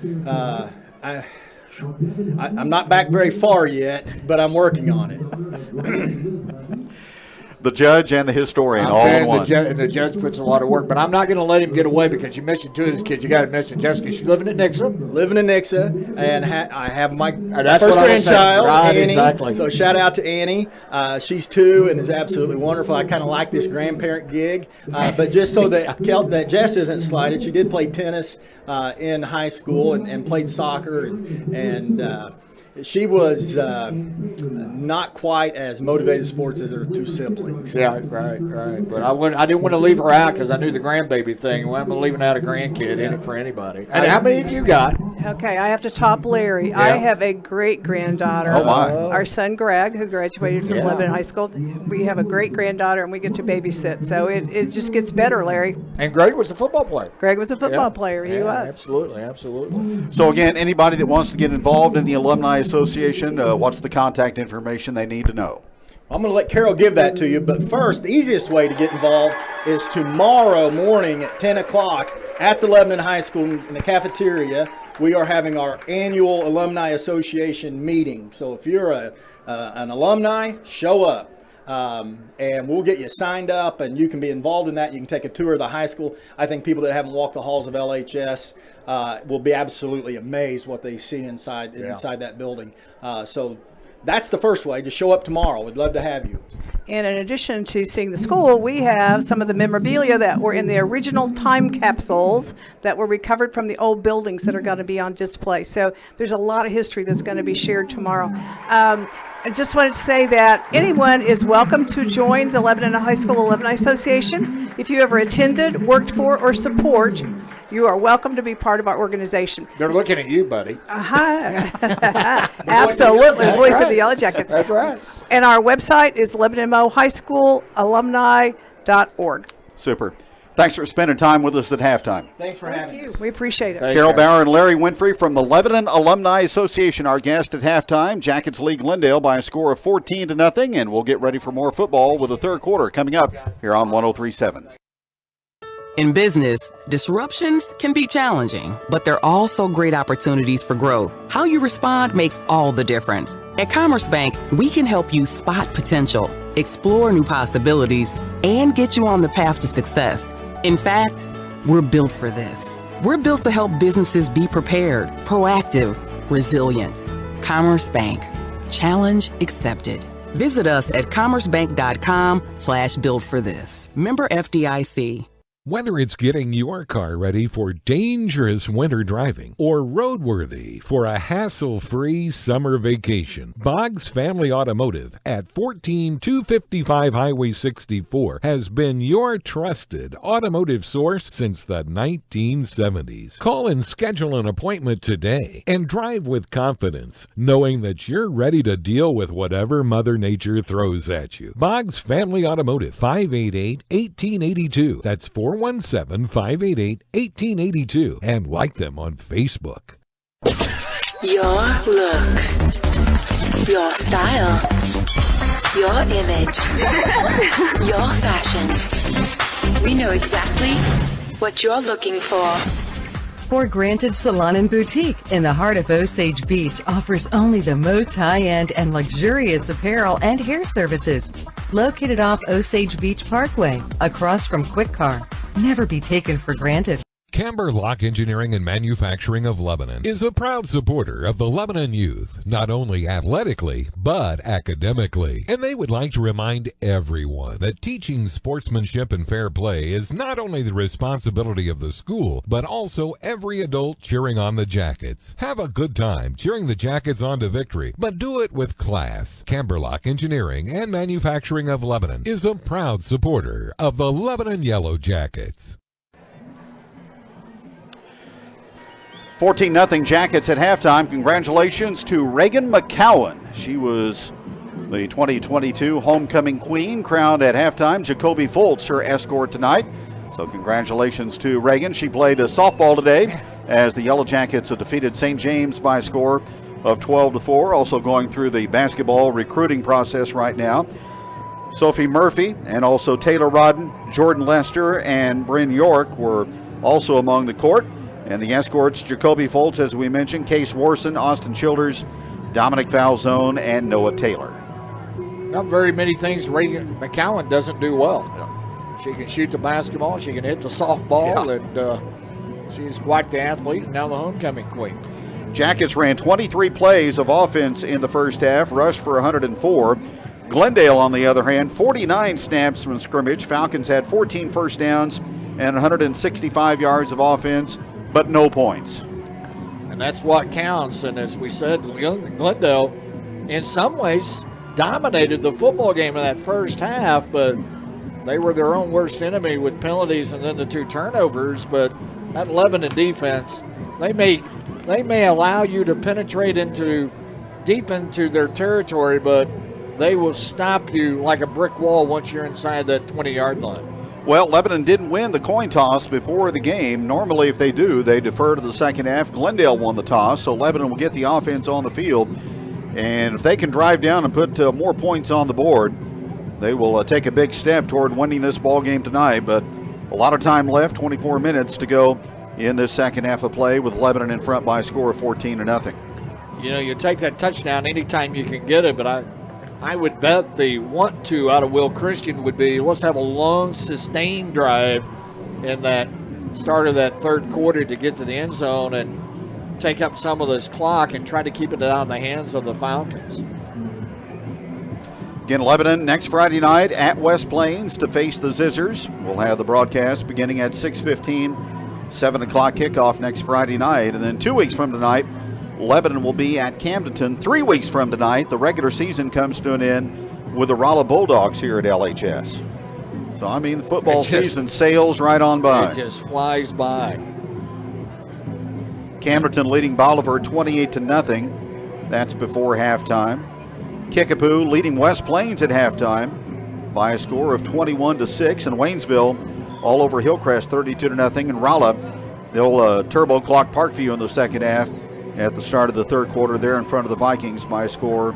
I'm not back very far yet, but I'm working on it. The judge and the historian all in one. The judge puts a lot of work, but I'm not going to let him get away because you mentioned two of his kids. You got to mention Jessica. She's living in Nixa. Living in Nixa, and I have my that's first what grandchild, right, Annie. Exactly. So shout out to Annie. She's 2 and is absolutely wonderful. I kind of like this grandparent gig, but just so that Jess isn't slighted, she did play tennis in high school and played soccer and she was not quite as motivated sports as her 2 siblings. Yeah, right. But I didn't want to leave her out because I knew the grandbaby thing. Well, I'm leaving out a grandkid in it for anybody. And how many of you got? Okay, I have to top Larry. Yeah. I have a great-granddaughter. Oh, my. Our son, Greg, who graduated from Lebanon High School. We have a great-granddaughter, and we get to babysit. So it just gets better, Larry. And Greg was a football player. Greg was a football player. He was. Absolutely. So, again, anybody that wants to get involved in the Alumni Association, what's the contact information they need to know? I'm going to let Carol give that to you, but first, the easiest way to get involved is tomorrow morning at 10 o'clock at the Lebanon High School in the cafeteria. we are having our annual Alumni Association meeting. So if you're an alumni, show up. And we'll get you signed up, and you can be involved in that. You can take a tour of the high school. I think people that haven't walked the halls of LHS will be absolutely amazed what they see inside that building. So that's the first way. Just show up tomorrow. We'd love to have you. And in addition to seeing the school, we have some of the memorabilia that were in the original time capsules that were recovered from the old buildings that are going to be on display. So there's a lot of history that's going to be shared tomorrow. I just wanted to say that anyone is welcome to join the Lebanon High School Alumni Association. If you ever attended, worked for, or support, you are welcome to be part of our organization. They're looking at you, buddy. Absolutely. Voice of the Yellow Jackets. That's right. And our website is LebanonMo.High.School.Alumni.org. Super. Thanks for spending time with us at halftime. Thanks for having us. We appreciate it. Carol Bauer and Larry Winfrey from the Lebanon Alumni Association, our guest at halftime. Jackets lead Glendale by a score of 14-0, and we'll get ready for more football with the third quarter coming up here on 103.7. In business, disruptions can be challenging, but they're also great opportunities for growth. How you respond makes all the difference. At Commerce Bank, we can help you spot potential, explore new possibilities, and get you on the path to success. In fact, we're built for this. We're built to help businesses be prepared, proactive, resilient. Commerce Bank. Challenge accepted. Visit us at commercebank.com/built-for-this. Member FDIC. Whether it's getting your car ready for dangerous winter driving or roadworthy for a hassle-free summer vacation, Boggs Family Automotive at 14255 Highway 64 has been your trusted automotive source since the 1970s. Call and schedule an appointment today and drive with confidence, knowing that you're ready to deal with whatever Mother Nature throws at you. Boggs Family Automotive, 588-1882. That's 417-588-1882, and like them on Facebook. Your look, your style, your image, your fashion. We know exactly what you're looking for. For Granted Salon and Boutique in the heart of Osage Beach offers only the most high-end and luxurious apparel and hair services. Located off Osage Beach Parkway, across from Quick Car. Never be taken for granted. Camber Lock Engineering and Manufacturing of Lebanon is a proud supporter of the Lebanon youth, not only athletically, but academically. And they would like to remind everyone that teaching sportsmanship and fair play is not only the responsibility of the school, but also every adult cheering on the Jackets. Have a good time cheering the Jackets on to victory, but do it with class. Camber Lock Engineering and Manufacturing of Lebanon is a proud supporter of the Lebanon Yellow Jackets. 14-0 Jackets at halftime. Congratulations to Reagan McCowan. She was the 2022 homecoming queen, crowned at halftime. Jacoby Foltz, her escort tonight. So congratulations to Reagan. She played a softball today as the Yellow Jackets have defeated St. James by a score of 12-4. Also going through the basketball recruiting process right now. Sophie Murphy and also Taylor Rodden, Jordan Lester, and Bryn York were also among the court. And the escorts, Jacoby Foltz, as we mentioned, Case Warson, Austin Childers, Dominic Falzone, and Noah Taylor. Not very many things Reagan McCowan doesn't do well. She can shoot the basketball, she can hit the softball, and she's quite the athlete, and now the homecoming queen. Jackets ran 23 plays of offense in the first half, rushed for 104. Glendale, on the other hand, 49 snaps from scrimmage. Falcons had 14 first downs and 165 yards of offense, but no points. And that's what counts. And as we said, Glendale, in some ways, dominated the football game in that first half, but they were their own worst enemy with penalties and then the 2 turnovers. But that Lebanon defense, they may allow you to penetrate deep into their territory, but they will stop you like a brick wall once you're inside that 20-yard line. Well, Lebanon didn't win the coin toss before the game. Normally, if they do, they defer to the second half. Glendale won the toss, so Lebanon will get the offense on the field. And if they can drive down and put more points on the board, they will take a big step toward winning this ball game tonight. But a lot of time left, 24 minutes to go in this second half of play with Lebanon in front by a score of 14-0. You know, you take that touchdown anytime you can get it, but I would bet the want to out of Will Christian would be, let's have a long, sustained drive in that start of that third quarter to get to the end zone and take up some of this clock and try to keep it out of the hands of the Falcons. Again, Lebanon next Friday night at West Plains to face the Zizzers. We'll have the broadcast beginning at 6:15, 7 o'clock kickoff next Friday night. And then 2 weeks from tonight, Lebanon will be at Camdenton. 3 weeks from tonight, the regular season comes to an end with the Rolla Bulldogs here at LHS. So, I mean, the football season sails right on by. It just flies by. Camdenton leading Bolivar 28-0. That's before halftime. Kickapoo leading West Plains at halftime by a score of 21-6. And Waynesville all over Hillcrest 32-0. And Rolla, they'll turbo clock Parkview in the second half at the start of the third quarter. They're in front of the Vikings by a score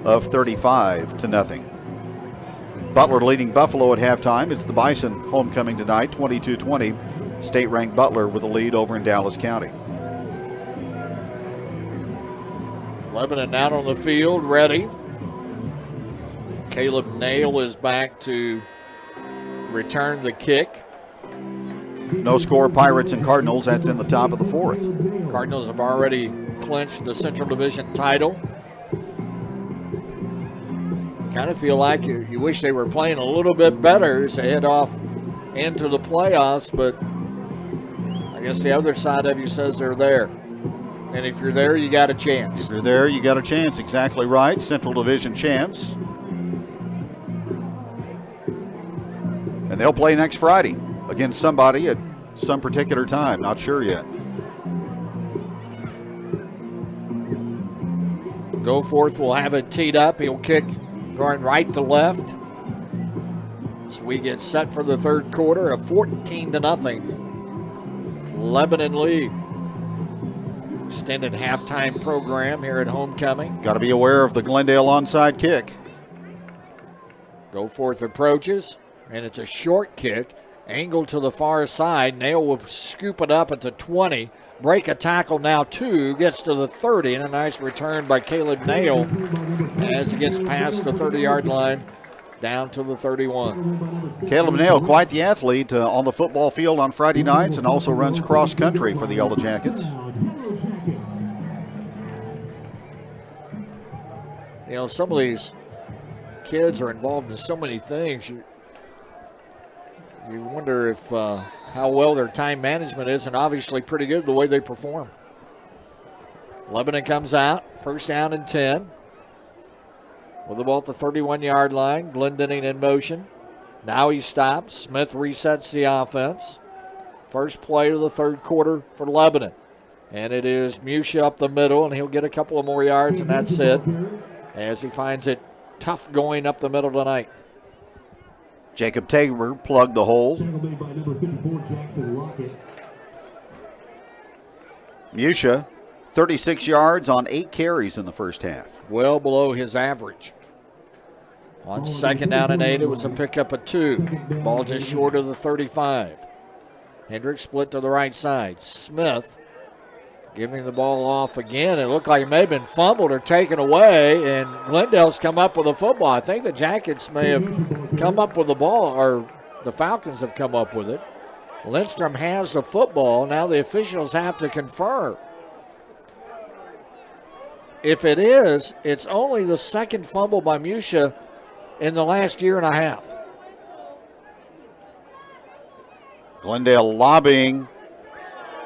of 35-0. Butler leading Buffalo at halftime. It's the Bison homecoming tonight, 22-20. State-ranked Butler with a lead over in Dallas County. Lebanon out on the field, ready. Caleb Nail is back to return the kick. No score, Pirates and Cardinals. That's in the top of the fourth. Cardinals have already clinched the Central Division title. Kind of feel like you wish they were playing a little bit better as they head off into the playoffs, but I guess the other side of you says they're there. And if you're there, you got a chance. If you're there, you got a chance. Exactly right. Central Division champs. And they'll play next Friday against somebody at some particular time. Not sure yet. Goforth will have it teed up. He'll kick going right to left. So we get set for the third quarter, a 14-0 Lebanon lead. Extended halftime program here at homecoming. Got to be aware of the Glendale onside kick. Goforth approaches, and it's a short kick. Angled to the far side. Nail will scoop it up at the 20. Break a tackle now, 2. Gets to the 30, and a nice return by Caleb Nail as it gets past the 30-yard line down to the 31. Caleb Nail, quite the athlete on the football field on Friday nights and also runs cross country for the Yellow Jackets. You know, some of these kids are involved in so many things. You wonder if how well their time management is, and obviously pretty good the way they perform. Lebanon comes out, first down and 10. With the ball at the 31-yard line, Glendenning in motion. Now he stops. Smith resets the offense. First play of the third quarter for Lebanon. And it is Musha up the middle, and he'll get a couple of more yards, and that's it, as he finds it tough going up the middle tonight. Jacob Tabor plugged the hole. Musha, 36 yards on 8 carries in the first half. Well below his average. On second down and 8, it was a pickup of 2. Ball just short of the 35. Hendricks split to the right side. Smith giving the ball off again. It looked like it may have been fumbled or taken away, and Glendale's come up with a football. I think the Jackets may have come up with the ball, or the Falcons have come up with it. Lindstrom has the football. Now the officials have to confirm. If it is, it's only the second fumble by Musha in the last year and a half. Glendale lobbying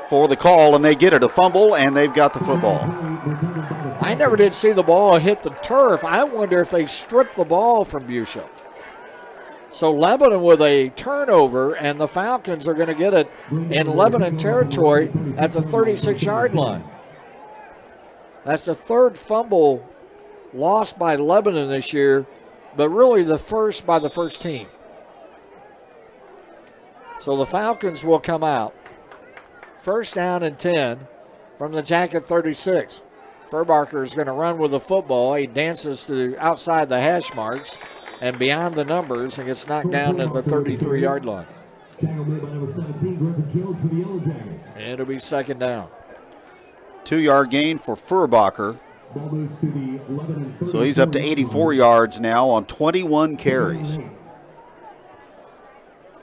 for the call, and they get it. A fumble, and they've got the football. I never did see the ball hit the turf. I wonder if they stripped the ball from Musha. So Lebanon with a turnover, and the Falcons are going to get it in Lebanon territory at the 36-yard line. That's the third fumble lost by Lebanon this year, but really the first by the first team. So the Falcons will come out. First down and 10 from the Jacket 36. Furbarker is going to run with the football. He dances to outside the hash marks and beyond the numbers and gets knocked down at the 33-yard line. Tackle made by number 17, Griffin Jones for the Yellow Jackets. And it'll be second down. 2-yard gain for Furbacher. Ball moves to the 11 and So he's up to 84 yards now on 21 carries.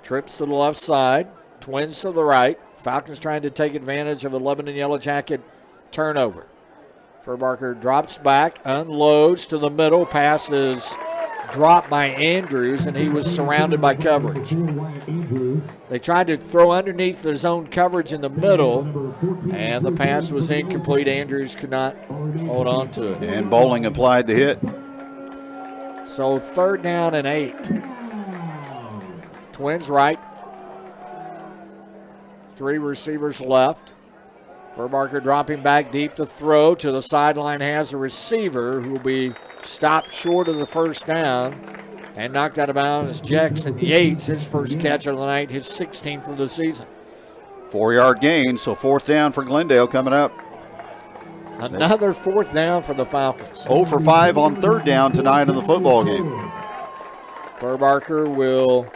Trips to the left side, Twins to the right. Falcons trying to take advantage of a Lebanon Yellow Jacket turnover. Furbacher drops back, unloads to the middle, passes dropped by Andrews, and he was surrounded by coverage. They tried to throw underneath the zone coverage in the middle, and the pass was incomplete. Andrews could not hold on to it. And Bowling applied the hit. So 3rd down and 8. Twins right. 3 receivers left. Furbacher dropping back deep to throw to the sideline, has a receiver who will be stopped short of the first down and knocked out of bounds. Jackson Yates, his first catch of the night, his 16th of the season. 4-yard gain, so 4th down for Glendale coming up. Another 4th down for the Falcons. 0 for 5 on 3rd down tonight in the football game. Furbacher will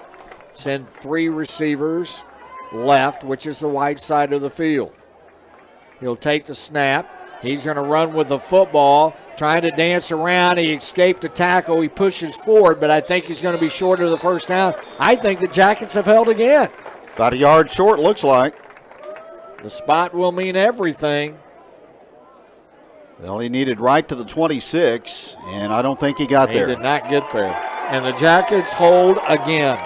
send 3 receivers left, which is the wide side of the field. He'll take the snap. He's going to run with the football, trying to dance around. He escaped a tackle. He pushes forward, but I think he's going to be short of the first down. I think the Jackets have held again. About a yard short, looks like. The spot will mean everything. Well, he needed right to the 26, and I don't think he got there. He did not get there. And the Jackets hold again.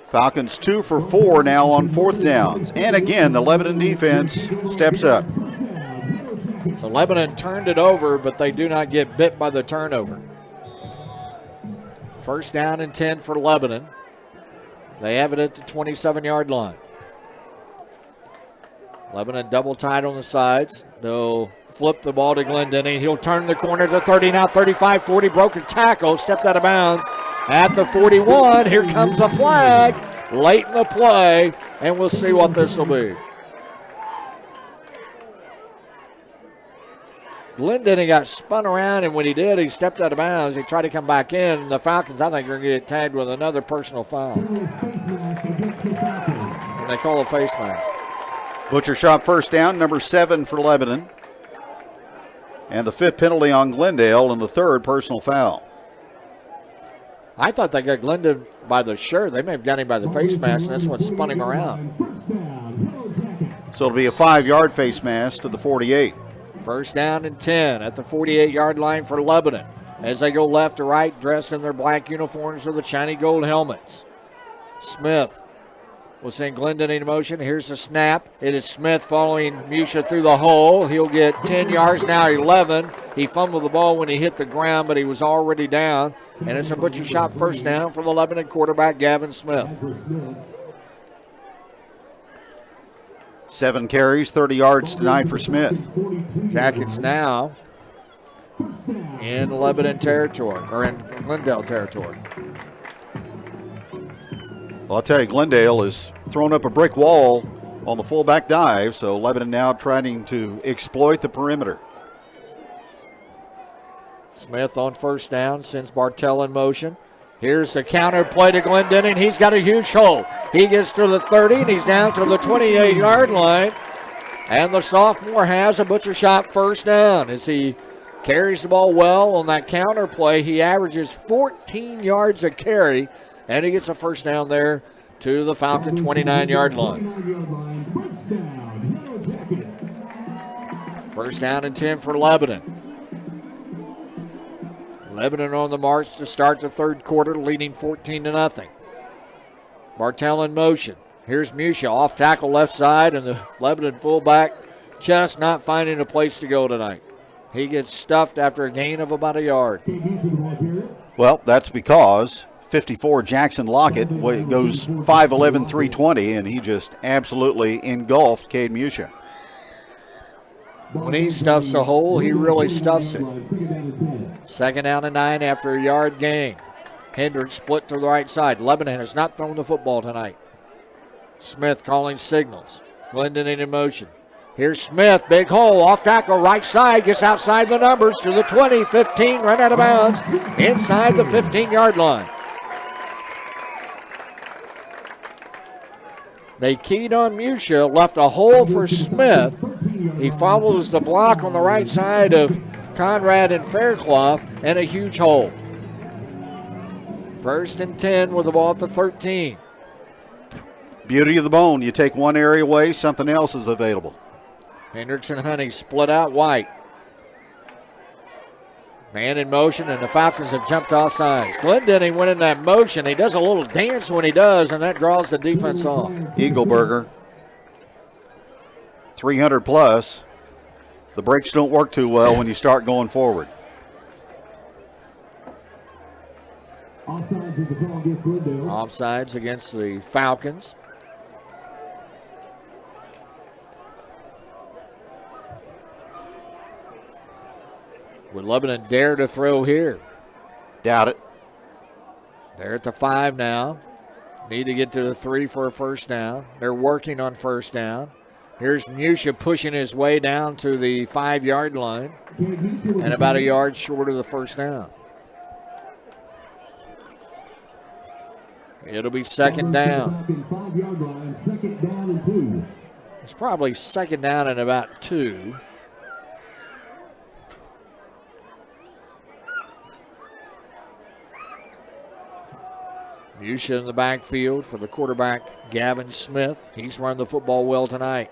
Falcons 2 for 4 now on 4th downs. And again, the Lebanon defense steps up. So Lebanon turned it over, but they do not get bit by the turnover. 1st down and 10 for Lebanon. They have it at the 27-yard line. Lebanon double tied on the sides. They'll flip the ball to Glendenning. He'll turn the corner to 30 now, 35, 40, broken tackle, stepped out of bounds. At the 41, here comes a flag late in the play, and we'll see what this will be. Glendenning got spun around, and when he did, he stepped out of bounds. He tried to come back in, and the Falcons, I think, are going to get tagged with another personal foul. And they call a face mask. Butcher Shop 1st down, number 7 for Lebanon. And the 5th penalty on Glendale, and the 3rd personal foul. I thought they got Glendon by the shirt. They may have got him by the face mask, and that's what spun him around. So it'll be a 5-yard face mask to the 48. 1st down and 10 at the 48-yard line for Lebanon. As they go left to right, dressed in their black uniforms with the shiny gold helmets. Smith will send Glendon in motion. Here's the snap. It is Smith following Musha through the hole. He'll get 10 yards, now 11. He fumbled the ball when he hit the ground, but he was already down. And it's a Butcher Shop 1st down for the Lebanon quarterback, Gavin Smith. 7 carries, 30 yards tonight for Smith. Jackets now in Lebanon territory, or in Glendale territory. Well, I'll tell you, Glendale has thrown up a brick wall on the fullback dive, so Lebanon now trying to exploit the perimeter. Smith on 1st down, sends Bartell in motion. Here's the counter play to Glendenning. He's got a huge hole. He gets to the 30, and he's down to the 28-yard line. And the sophomore has a Butcher Shop 1st down as he carries the ball well on that counter play. He averages 14 yards a carry, and he gets a 1st down there to the Falcon 29-yard line. 1st down and 10 for Lebanon. Lebanon on the march to start the 3rd quarter, leading 14-0. Bartell in motion. Here's Musha off tackle left side, and the Lebanon fullback just not finding a place to go tonight. He gets stuffed after a gain of about a yard. Well, that's because 54 Jackson Lockett goes 5'11", 320, and he just absolutely engulfed Cade Musha. When he stuffs a hole, he really stuffs it. 2nd down and 9 after a yard gain. Hendricks split to the right side. Lebanon has not thrown the football tonight. Smith calling signals. Glendenning in motion. Here's Smith, big hole, off tackle, right side, gets outside the numbers to the 20, 15, run out of bounds, inside the 15-yard line. They keyed on Musha, left a hole for Smith. He follows the block on the right side of Conrad and Faircloth, and a huge hole. 1st and 10 with the ball at the 13. Beauty of the bone. You take one area away, something else is available. Hendricks and Honey split out wide. Man in motion, and the Falcons have jumped off sides. Glendenning went in that motion. He does a little dance when he does, and that draws the defense off. Eagleburger, 300 plus. The brakes don't work too well when you start going forward. Offsides against the Falcons. Would Lebanon dare to throw here? Doubt it. They're at the 5 now. Need to get to the 3 for a first down. They're working on first down. Here's Musha pushing his way down to the 5-yard line and about a yard short of the first down. It'll be second down. It's probably second down and about 2. Musha in the backfield for the quarterback, Gavin Smith. He's run the football well tonight.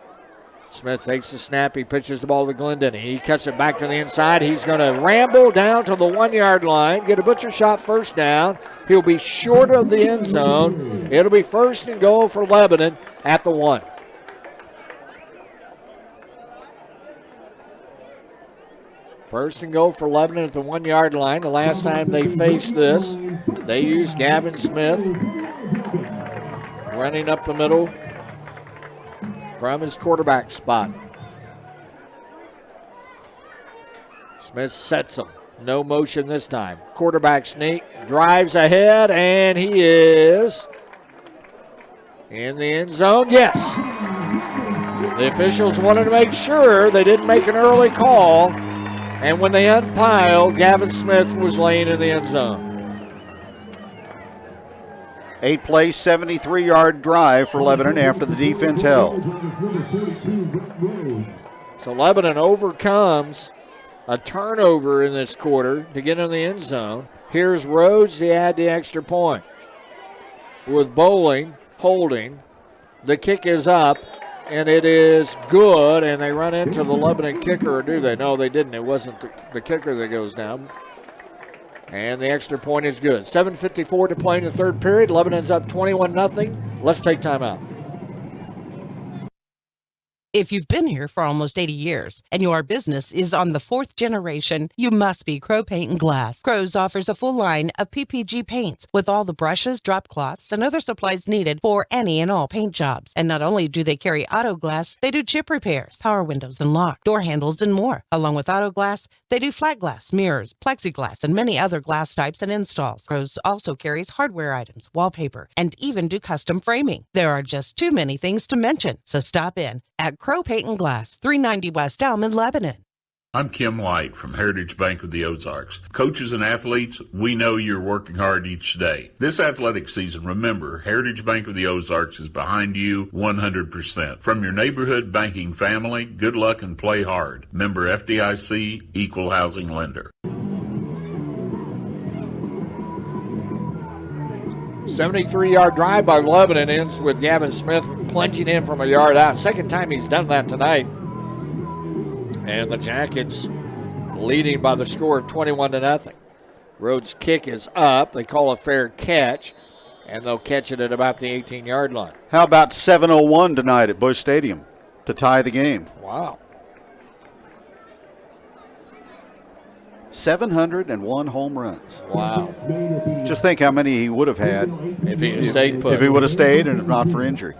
Smith takes the snap. He pitches the ball to Glendon. He cuts it back to the inside. He's going to ramble down to the 1-yard line, get a butcher shot first down. He'll be short of the end zone. It'll be first and goal for Lebanon at the 1. First and goal for Lebanon at the 1-yard line. The last time they faced this, they used Gavin Smith running up the middle from his quarterback spot. Smith sets him. No motion this time. Quarterback sneak, drives ahead, and he is in the end zone. Yes. The officials wanted to make sure they didn't make an early call, and when they unpiled, Gavin Smith was laying in the end zone. 8-play, 73-yard drive for Lebanon after the defense held. So Lebanon overcomes a turnover in this quarter to get in the end zone. Here's Rhodes to add the extra point. With Bowling holding, the kick is up, and it is good, and they run into the Lebanon kicker, or do they? No, they didn't. It wasn't the kicker that goes down. And the extra point is good. 7:54 to play in the third period. Lebanon's up 21-0. Let's take time out. If you've been here for almost 80 years and your business is on the 4th generation, you must be Crow Paint and Glass. Crow's offers a full line of PPG paints with all the brushes, drop cloths, and other supplies needed for any and all paint jobs. And not only do they carry auto glass, they do chip repairs, power windows and lock, door handles, and more. Along with auto glass, they do flat glass, mirrors, plexiglass, and many other glass types and installs. Crow's also carries hardware items, wallpaper, and even do custom framing. There are just too many things to mention, so stop in at Crow Paint and Glass, 390 West Elm in Lebanon. I'm Kim Light from Heritage Bank of the Ozarks. Coaches and athletes, we know you're working hard each day. This athletic season, remember, Heritage Bank of the Ozarks is behind you 100%. From your neighborhood banking family, good luck and play hard. Member FDIC, Equal Housing Lender. 73-yard drive by Lebanon ends with Gavin Smith plunging in from a yard out. Second time he's done that tonight. And the Jackets leading by the score of 21-0. Rhodes' kick is up. They call a fair catch, and they'll catch it at about the 18-yard line. How about 7:01 tonight at Busch Stadium to tie the game? Wow. 701 home runs. Wow. Just think how many he would have had if he had stayed put. If he would have stayed and if not for injury.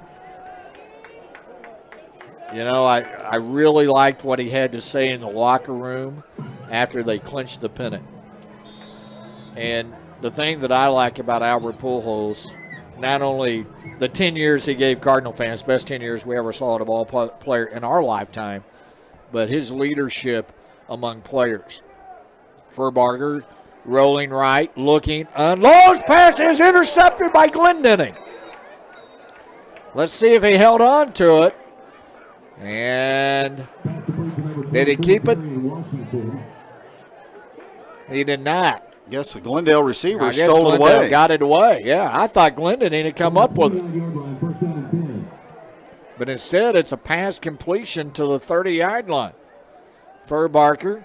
You know, I really liked what he had to say in the locker room after they clinched the pennant. And the thing that I like about Albert Pujols not only the 10 years he gave Cardinal fans, best 10 years we ever saw at a ball player in our lifetime, but his leadership among players. Furbarger rolling right, looking, unloads, pass is intercepted by Glendenning. Let's see if he held on to it. And did he keep it? He did not. Yes, the Glendale receiver I guess stole it Glendale away. got it away. Yeah, I thought Glendenning had come up with it. But instead, it's a pass completion to the 30-yard line. Furbarger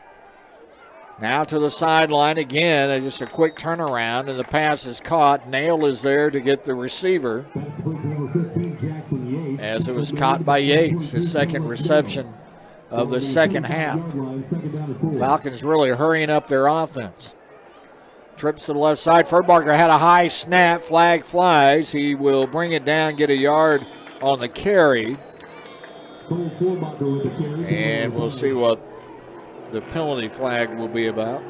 now to the sideline again. And just a quick turnaround, and the pass is caught. Nail is there to get the receiver as it was caught by Yates, his second reception of the second half. Falcons really hurrying up their offense. Trips to the left side. Furbarger had a high snap. Flag flies. He will bring it down, get a yard on the carry. And we'll see what the penalty flag will be about.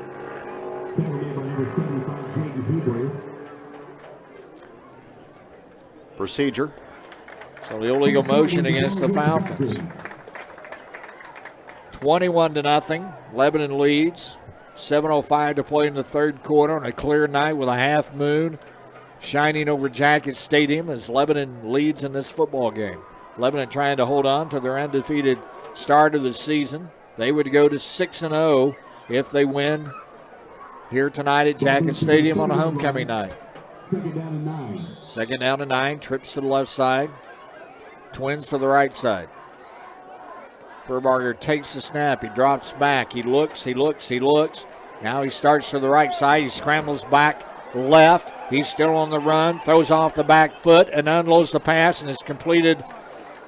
Procedure. So the illegal motion against the Falcons. 21-0. Lebanon leads. 7:05 to play in the third quarter on a clear night with a half moon shining over Jacket Stadium as Lebanon leads in this football game. Lebanon trying to hold on to their undefeated start of the season. They would go to 6-0 if they win here tonight at Jacket Stadium on a homecoming night. Second down to 9. Trips to the left side. Twins to the right side. Furbarger takes the snap. He drops back. He looks. Now he starts to the right side. He scrambles back left. He's still on the run. Throws off the back foot and unloads the pass and is completed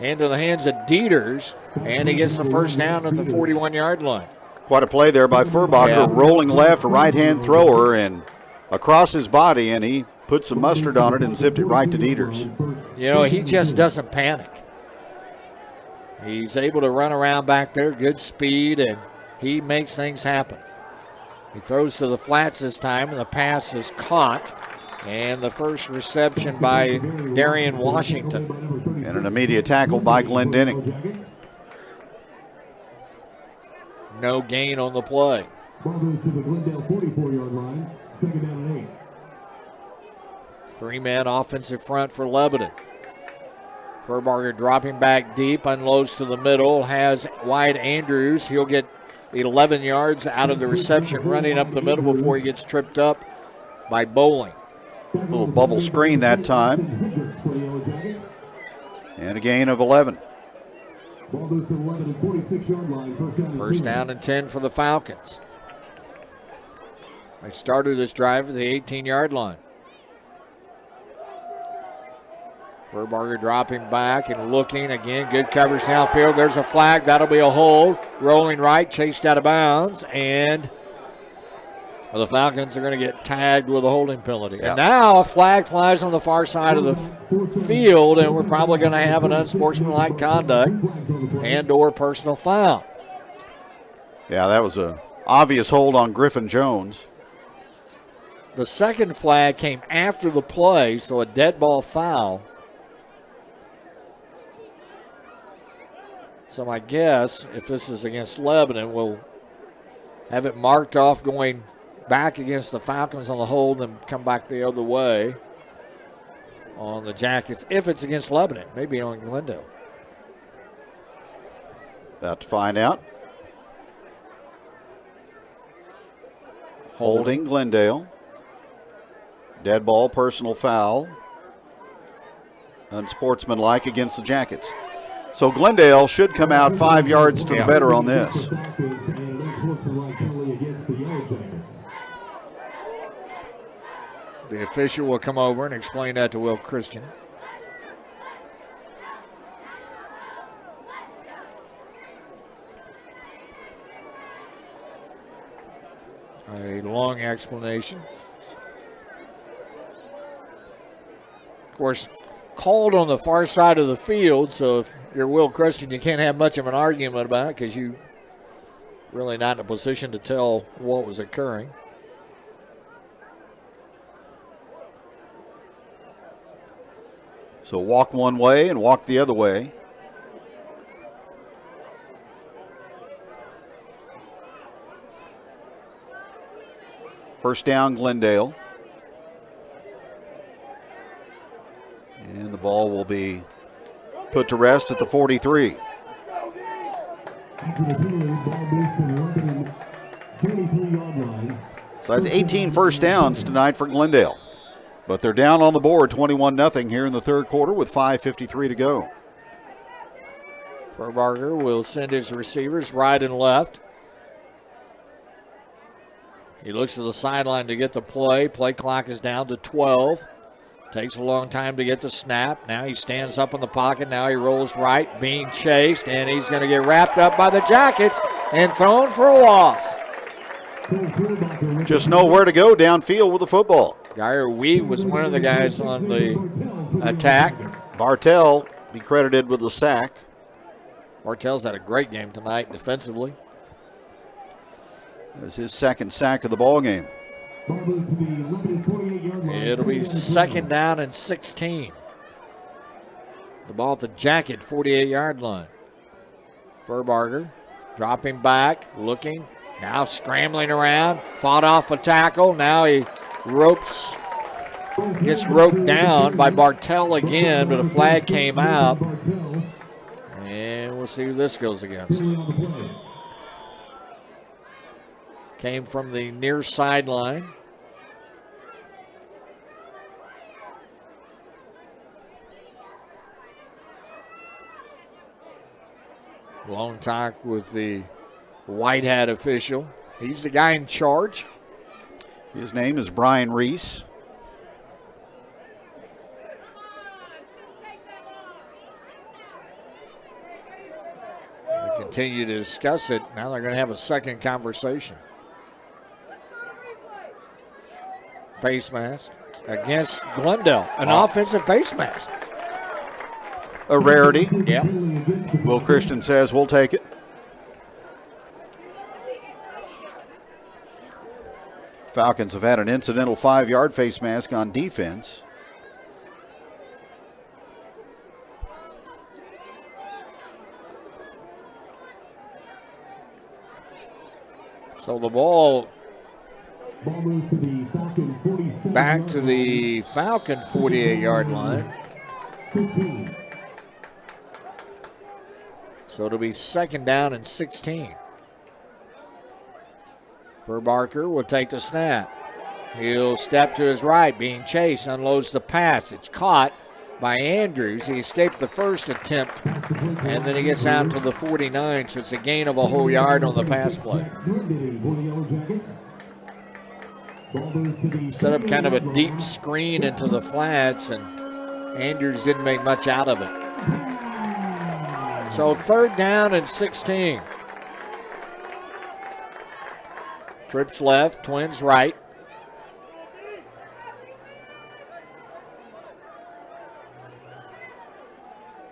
into the hands of Dieters. And he gets the first down at the 41-yard line. Quite a play there by Furbarger, rolling left, a right-hand thrower, and across his body, and he put some mustard on it and zipped it right to Dieters. You know, he just doesn't panic. He's able to run around back there, good speed, and he makes things happen. He throws to the flats this time, and the pass is caught. And the first reception by Darian Washington. And an immediate tackle by Glendenning. No gain on the play. Three-man offensive front for Lebanon. Furbarger dropping back deep, unloads to the middle, has wide Andrews. He'll get 11 yards out of the reception, running up the middle before he gets tripped up by Bowling. Little bubble screen that time. And a gain of 11. First down and 10 for the Falcons. They started this drive at the 18-yard line. Furbarger dropping back and looking again. Good coverage downfield. There's a flag. That'll be a hold. Rolling right, chased out of bounds. And the Falcons are going to get tagged with a holding penalty. Yeah. And now a flag flies on the far side of the field, and we're probably going to have an unsportsmanlike conduct and or personal foul. Yeah, that was an obvious hold on Griffin Jones. The second flag came after the play, so a dead ball foul. So my guess, if this is against Lebanon, we'll have it marked off going back against the Falcons on the hold and come back the other way on the Jackets. If it's against Lebanon, maybe on Glendale. About to find out. Holding Glendale. Dead ball, personal foul. Unsportsmanlike against the Jackets. So Glendale should come out 5 yards to the better on this. The official will come over and explain that to Will Christian. A long explanation. Of course, called on the far side of the field, so if you're Will Christian, you can't have much of an argument about it because you really not in a position to tell what was occurring. So walk one way and walk the other way. First down, Glendale. And the ball will be put to rest at the 43. So that's 18 first downs tonight for Glendale. But they're down on the board 21-0 here in the third quarter with 5:53 to go. Furbarger will send his receivers right and left. He looks to the sideline to get the play. Play clock is down to 12. Takes a long time to get the snap. Now he stands up in the pocket. Now he rolls right, being chased, and he's going to get wrapped up by the Jackets and thrown for a loss. Just know where to go downfield with the football. Geyer Wee was one of the guys on the attack. Bartell be credited with the sack. Bartell's had a great game tonight defensively. It was his second sack of the ball game. It'll be second down and 16. The ball at the Jacket 48-yard line. Furbarger dropping back, looking, now scrambling around, fought off a tackle. Now he gets roped down by Bartell again, but a flag came out. And we'll see who this goes against. Came from the near sideline. Long talk with the white hat official. He's the guy in charge. His name is Brian Reese. They continue to discuss it. Now they're going to have a second conversation. Face mask against Glendale. An offensive face mask. A rarity. Yep. Will Christian says we'll take it. Falcons have had an incidental 5-yard face mask on defense. So the ball back to the Falcon 48-yard line. So it'll be second down and 16. Furbarger will take the snap. He'll step to his right, being chased, unloads the pass. It's caught by Andrews. He escaped the first attempt, and then he gets out to the 49, so it's a gain of a whole yard on the pass play. Set up kind of a deep screen into the flats, and Andrews didn't make much out of it. So third down and 16. Trips left, Twins right.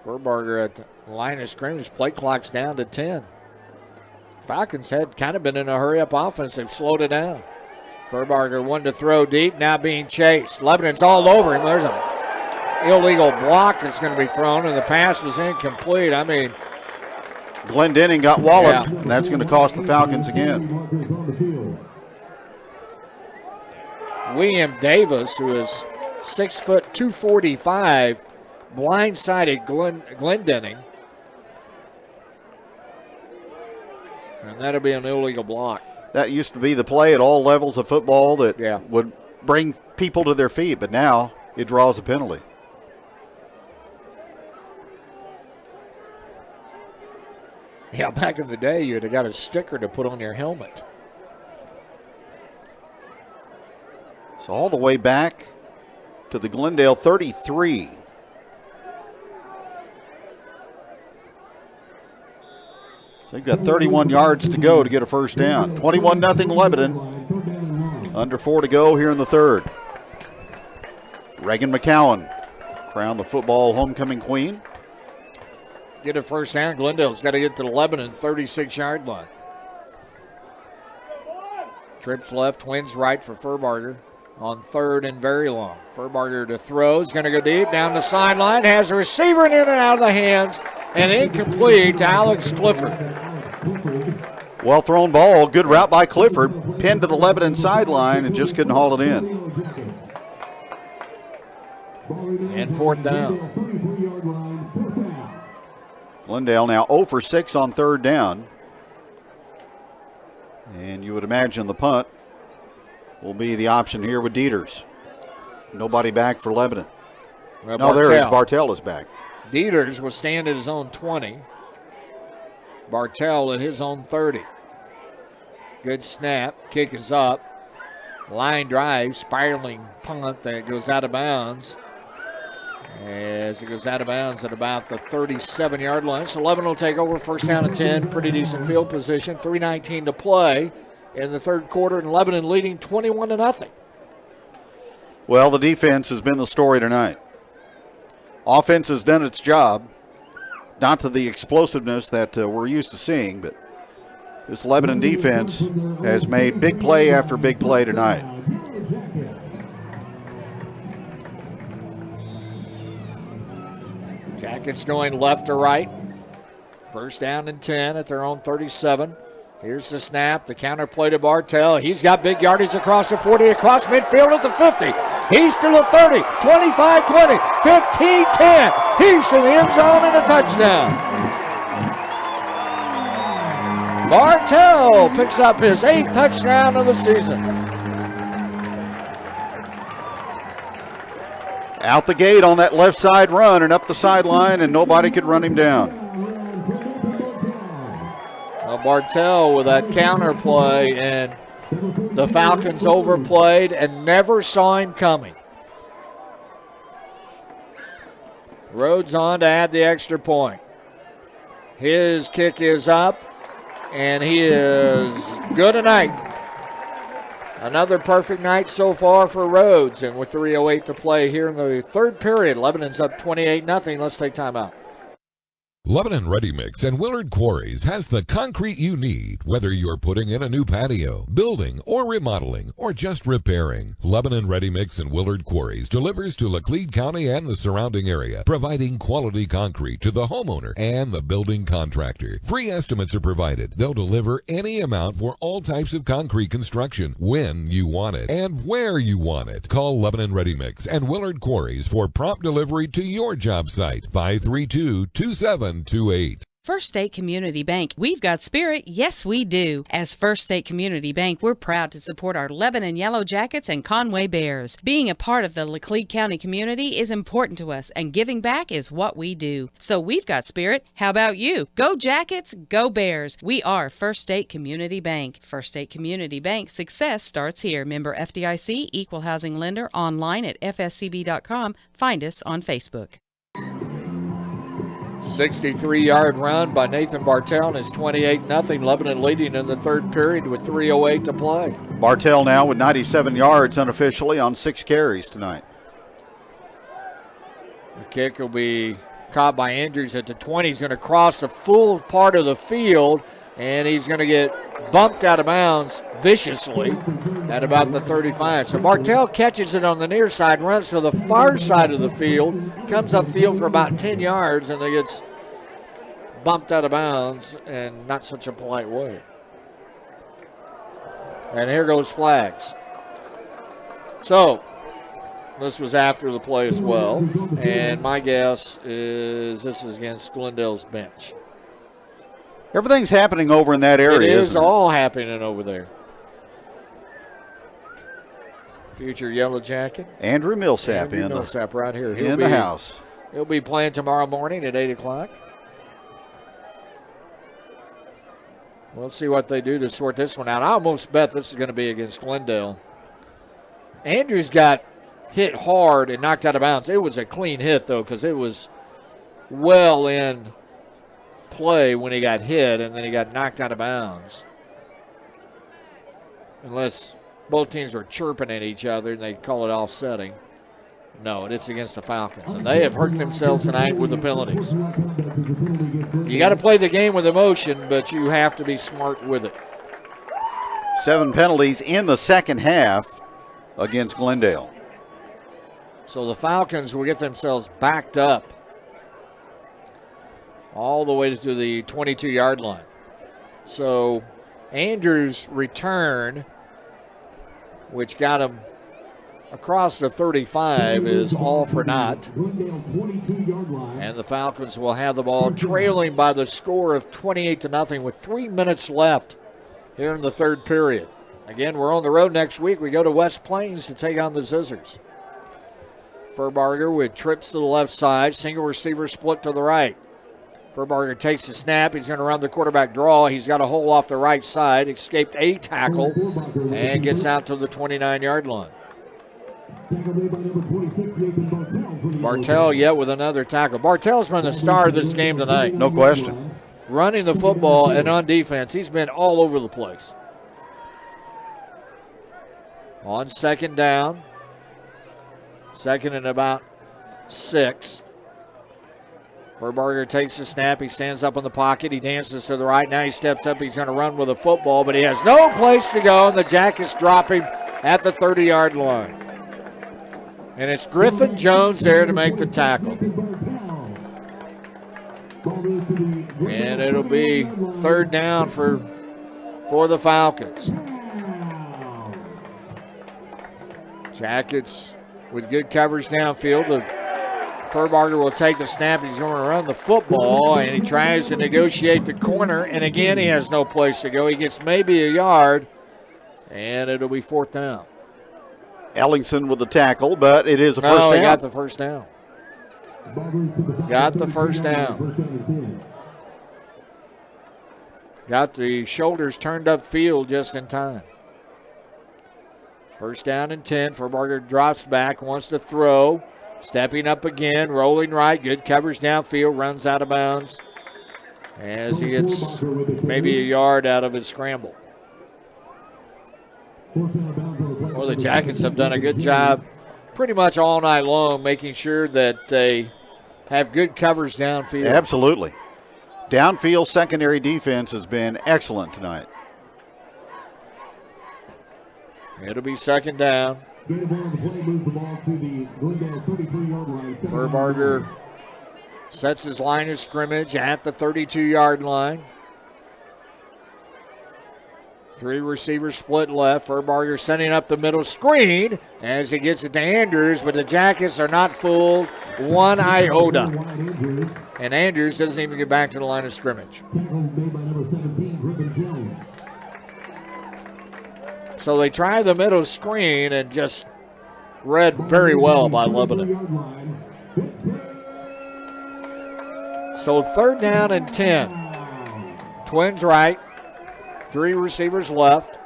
Furbarger at the line of scrimmage. Play clock's down to 10. Falcons had kind of been in a hurry-up offense. They've slowed it down. Furbarger one to throw deep, now being chased. Lebanon's all over him. There's an illegal block that's going to be thrown, and the pass was incomplete. I mean, Glendenning got walloped, and that's going to cost the Falcons again. William Davis, who is 6 foot 245, blindsided Glendenning. And that'll be an illegal block. That used to be the play at all levels of football that would bring people to their feet, but now it draws a penalty. Yeah, back in the day, you'd have got a sticker to put on your helmet. So all the way back to the Glendale 33. So they've got 31 yards to go to get a first down. 21-0 Lebanon. Under 4 to go here in the third. Reagan McCowan crowned the football homecoming queen. Get a first down. Glendale's got to get to the Lebanon 36-yard line. Trips left, Twins right for Furbarger. on 3rd and very long. Furbarger to throw. He's going to go deep down the sideline. Has the receiver in and out of the hands. And incomplete to Alex Clifford. Well thrown ball. Good route by Clifford. Pinned to the Lebanon sideline and just couldn't haul it in. And 4th down. Glendale now 0 for 6 on 3rd down. And you would imagine the punt will be the option here with Dieters. Nobody back for Lebanon. Well, no, there is. Bartell is back. Dieters will stand at his own 20. Bartell at his own 30. Good snap. Kick is up. Line drive. Spiraling punt that goes out of bounds. As it goes out of bounds at about the 37-yard line. So Lebanon will take over 1st down and 10. Pretty decent field position. 3:19 to play in the 3rd quarter, and Lebanon leading 21-0. Well, the defense has been the story tonight. Offense has done its job. Not to the explosiveness that we're used to seeing, but this Lebanon defense has made big play after big play tonight. Jackets going left to right. 1st down and 10 at their own 37. Here's the snap, the counter play to Bartell. He's got big yardage across the 40, across midfield at the 50. He's to the 30, 25-20, 15-10. He's to the end zone and a touchdown. Bartell picks up his 8th touchdown of the season. Out the gate on that left side run and up the sideline, and nobody could run him down. Well, Bartell with that counter play, and the Falcons overplayed and never saw him coming. Rhodes on to add the extra point. His kick is up, and he is good tonight. Another perfect night so far for Rhodes, and with 3:08 to play here in the 3rd period, Lebanon's up 28-0. Let's take time out. Lebanon Ready Mix and Willard Quarries has the concrete you need, whether you're putting in a new patio, building, or remodeling, or just repairing. Lebanon Ready Mix and Willard Quarries delivers to Laclede County and the surrounding area, providing quality concrete to the homeowner and the building contractor. Free estimates are provided. They'll deliver any amount for all types of concrete construction, when you want it and where you want it. Call Lebanon Ready Mix and Willard Quarries for prompt delivery to your job site. 532-2728. First State Community Bank. We've got spirit. Yes, we do. As First State Community Bank, we're proud to support our Lebanon Yellow Jackets and Conway Bears. Being a part of the Laclede County community is important to us, and giving back is what we do. So we've got spirit. How about you? Go Jackets, go Bears. We are First State Community Bank. First State Community Bank. Success starts here. Member FDIC, Equal Housing Lender, online at fscb.com. Find us on Facebook. 63-yard run by Nathan Bartell, and it's 28-0. Lebanon leading in the 3rd period with 3:08 to play. Bartell now with 97 yards unofficially on 6 carries tonight. The kick will be caught by Andrews at the 20. He's going to cross the full part of the field, and he's going to get bumped out of bounds viciously at about the 35. So Bartell catches it on the near side, runs to the far side of the field, comes upfield for about 10 yards, and he gets bumped out of bounds, and not such a polite way. And here goes flags. So this was after the play as well, and my guess is this is against Glendale's bench. Everything's happening over in that area. It is all happening over there. Future Yellow Jacket. Andrew Millsap right here. In the house. He'll be playing tomorrow morning at 8 o'clock. We'll see what they do to sort this one out. I almost bet this is going to be against Glendale. Andrews got hit hard and knocked out of bounds. It was a clean hit, though, because it was well in play when he got hit, and then he got knocked out of bounds. Unless both teams were chirping at each other and they call it offsetting. No, it's against the Falcons, and they have hurt themselves tonight with the penalties. You got to play the game with emotion, but you have to be smart with it. 7 penalties in the second half. against Glendale. So the Falcons will get themselves backed up all the way to the 22-yard line. So Andrews' return, which got him across the 35, is all for naught. And the Falcons will have the ball trailing by the score of 28-0 with 3 minutes left here in the third period. Again, we're on the road next week. We go to West Plains to take on the Scissors. Furbarger with trips to the left side. Single receiver split to the right. Furbarger takes the snap. He's going to run the quarterback draw. He's got a hole off the right side. Escaped a tackle and gets out to the 29-yard line. Bartell yet with another tackle. Bartell's been the star of this game tonight. No question. Running the football and on defense, he's been all over the place. On second down. Second and about 6. Furbarger takes the snap. He stands up in the pocket. He dances to the right. Now he steps up. He's going to run with the football, but he has no place to go, and the Jackets drop him at the 30-yard line. And it's Griffin Jones there to make the tackle. And it'll be third down for the Falcons. Jackets with good coverage downfield. Furbarger will take the snap. He's going to run the football, and he tries to negotiate the corner. And again, he has no place to go. He gets maybe a yard, and it'll be fourth down. Ellingson with the tackle, but it is a first down. He got the first down. Got the first down. Got the shoulders turned upfield just in time. First down and 10. Furbarger drops back, wants to throw. Stepping up again, rolling right. Good coverage downfield, runs out of bounds as he gets maybe a yard out of his scramble. Well, the Jackets have done a good job pretty much all night long making sure that they have good coverage downfield. Absolutely. Downfield secondary defense has been excellent tonight. It'll be second down. Furbarger sets his line of scrimmage at the 32-yard line. 3 receivers split left. Furbarger setting up the middle screen as he gets it to Andrews, but the Jackets are not fooled one iota. And Andrews doesn't even get back to the line of scrimmage. So they try the middle screen and just read very well by Lebanon. So third down and 10. Twins right. 3 receivers left.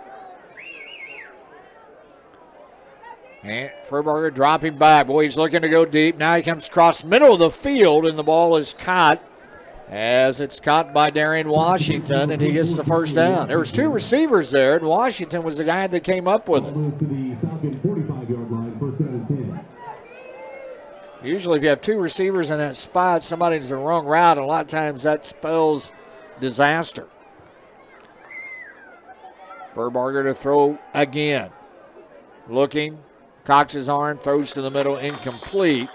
And Furbarger dropping back. Boy, he's looking to go deep. Now he comes across middle of the field, and the ball is caught as it's caught by Darian Washington, and he gets the first down. There was 2 receivers there, and Washington was the guy that came up with it. Usually if you have 2 receivers in that spot, somebody's in the wrong route, and a lot of times that spells disaster. Furbarger to throw again. Looking, cocks his arm, throws to the middle, incomplete.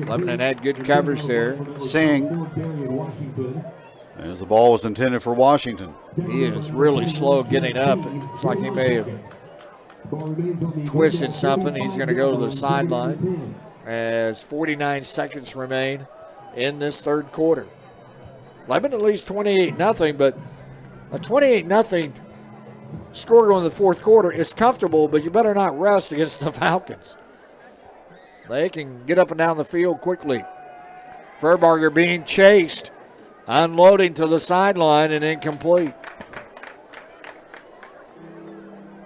Lebanon had good coverage there. Singh, as the ball was intended for Washington. He is really slow getting up. It's like he may have twisted something. He's going to go to the sideline as 49 seconds remain in this third quarter. Lebanon leads 28-0, but a 28-0 score going in the fourth quarter is comfortable, but you better not rest against the Falcons. They can get up and down the field quickly. Furbarger being chased, unloading to the sideline and incomplete.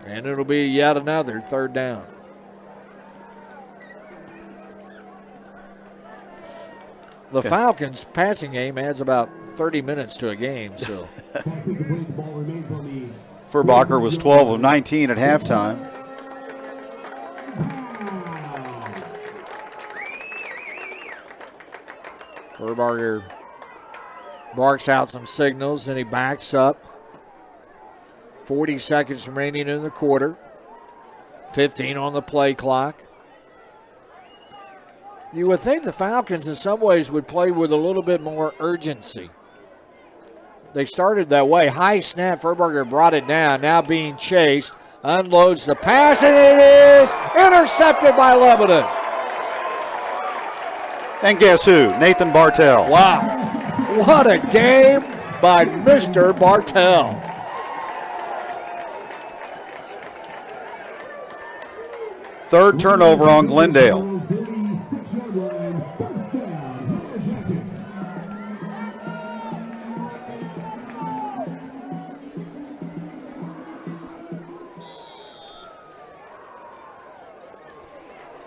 And it'll be yet another third down. The Falcons' passing game adds about 30 minutes to a game, so. Furbarger was 12 of 19 at halftime. Furbarger barks out some signals, and he backs up. 40 seconds remaining in the quarter. 15 on the play clock. You would think the Falcons in some ways would play with a little bit more urgency. They started that way. High snap, Furberger brought it down, now being chased. Unloads the pass, and it is intercepted by Lebanon. And guess who? Nathan Bartell. Wow. What a game by Mr. Bartell. Third turnover on Glendale.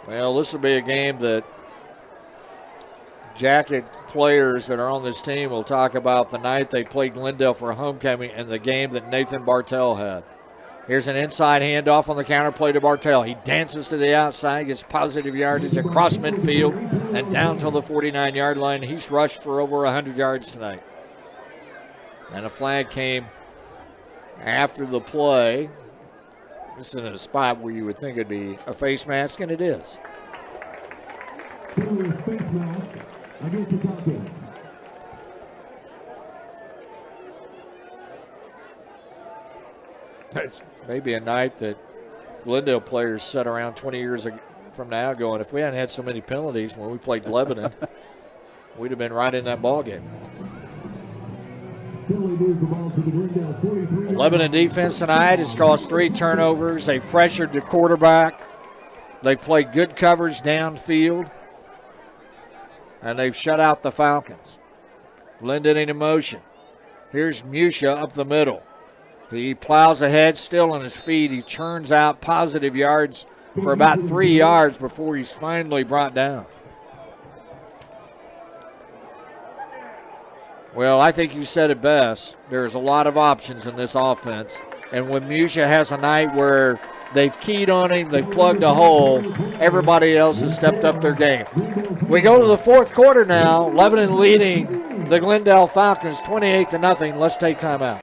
Well, this will be a game that Jacket players that are on this team will talk about the night they played Glendale for homecoming and the game that Nathan Bartell had. Here's an inside handoff on the counter play to Bartell. He dances to the outside, gets positive yardage across midfield and down to the 49-yard line. He's rushed for over 100 yards tonight. And a flag came after the play. This is in a spot where you would think it'd be a face mask, and it is. It's maybe a night that Glendale players sat around 20 years from now going, if we hadn't had so many penalties when we played Lebanon, we'd have been right in that ball game. Lebanon defense tonight has caused 3 turnovers. They've pressured the quarterback. They've played good coverage downfield. And they've shut out the Falcons. Glendale in motion. Here's Musha up the middle. He plows ahead, still on his feet. He churns out positive yards for about 3 yards before he's finally brought down. Well, I think you said it best. There's a lot of options in this offense. And when Musha has a night where they've keyed on him, they've plugged a hole, everybody else has stepped up their game. We go to the fourth quarter now. Lebanon leading the Glendale Falcons 28-0. Let's take time out.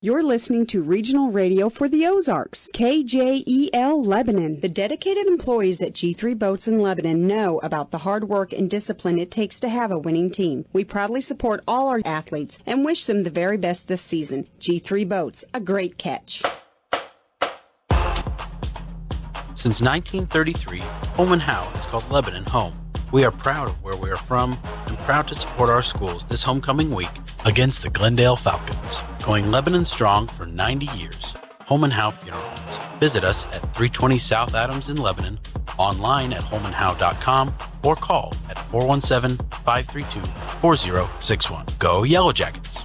You're listening to Regional Radio for the Ozarks, KJEL Lebanon. The dedicated employees at G3 Boats in Lebanon know about the hard work and discipline it takes to have a winning team. We proudly support all our athletes and wish them the very best this season. G3 Boats, a great catch. Since 1933, Holman Howe has called Lebanon home. We are proud of where we are from and proud to support our schools this homecoming week against the Glendale Falcons. Going Lebanon strong for 90 years. Holman Howe Funeral Homes. Visit us at 320 South Adams in Lebanon, online at holmanhowe.com, or call at 417-532-4061. Go Yellow Jackets!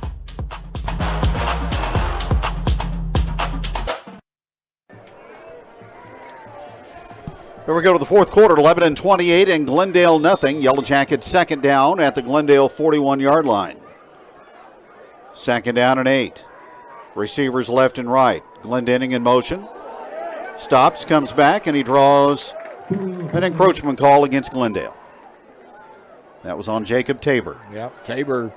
Here we go to the fourth quarter. Lebanon 28 and Glendale nothing. Yellow Jackets second down at the Glendale 41-yard line. Second down and 8. Receivers left and right. Glendenning in motion. Stops, comes back, and he draws an encroachment call against Glendale. That was on Jacob Tabor. Yep, Tabor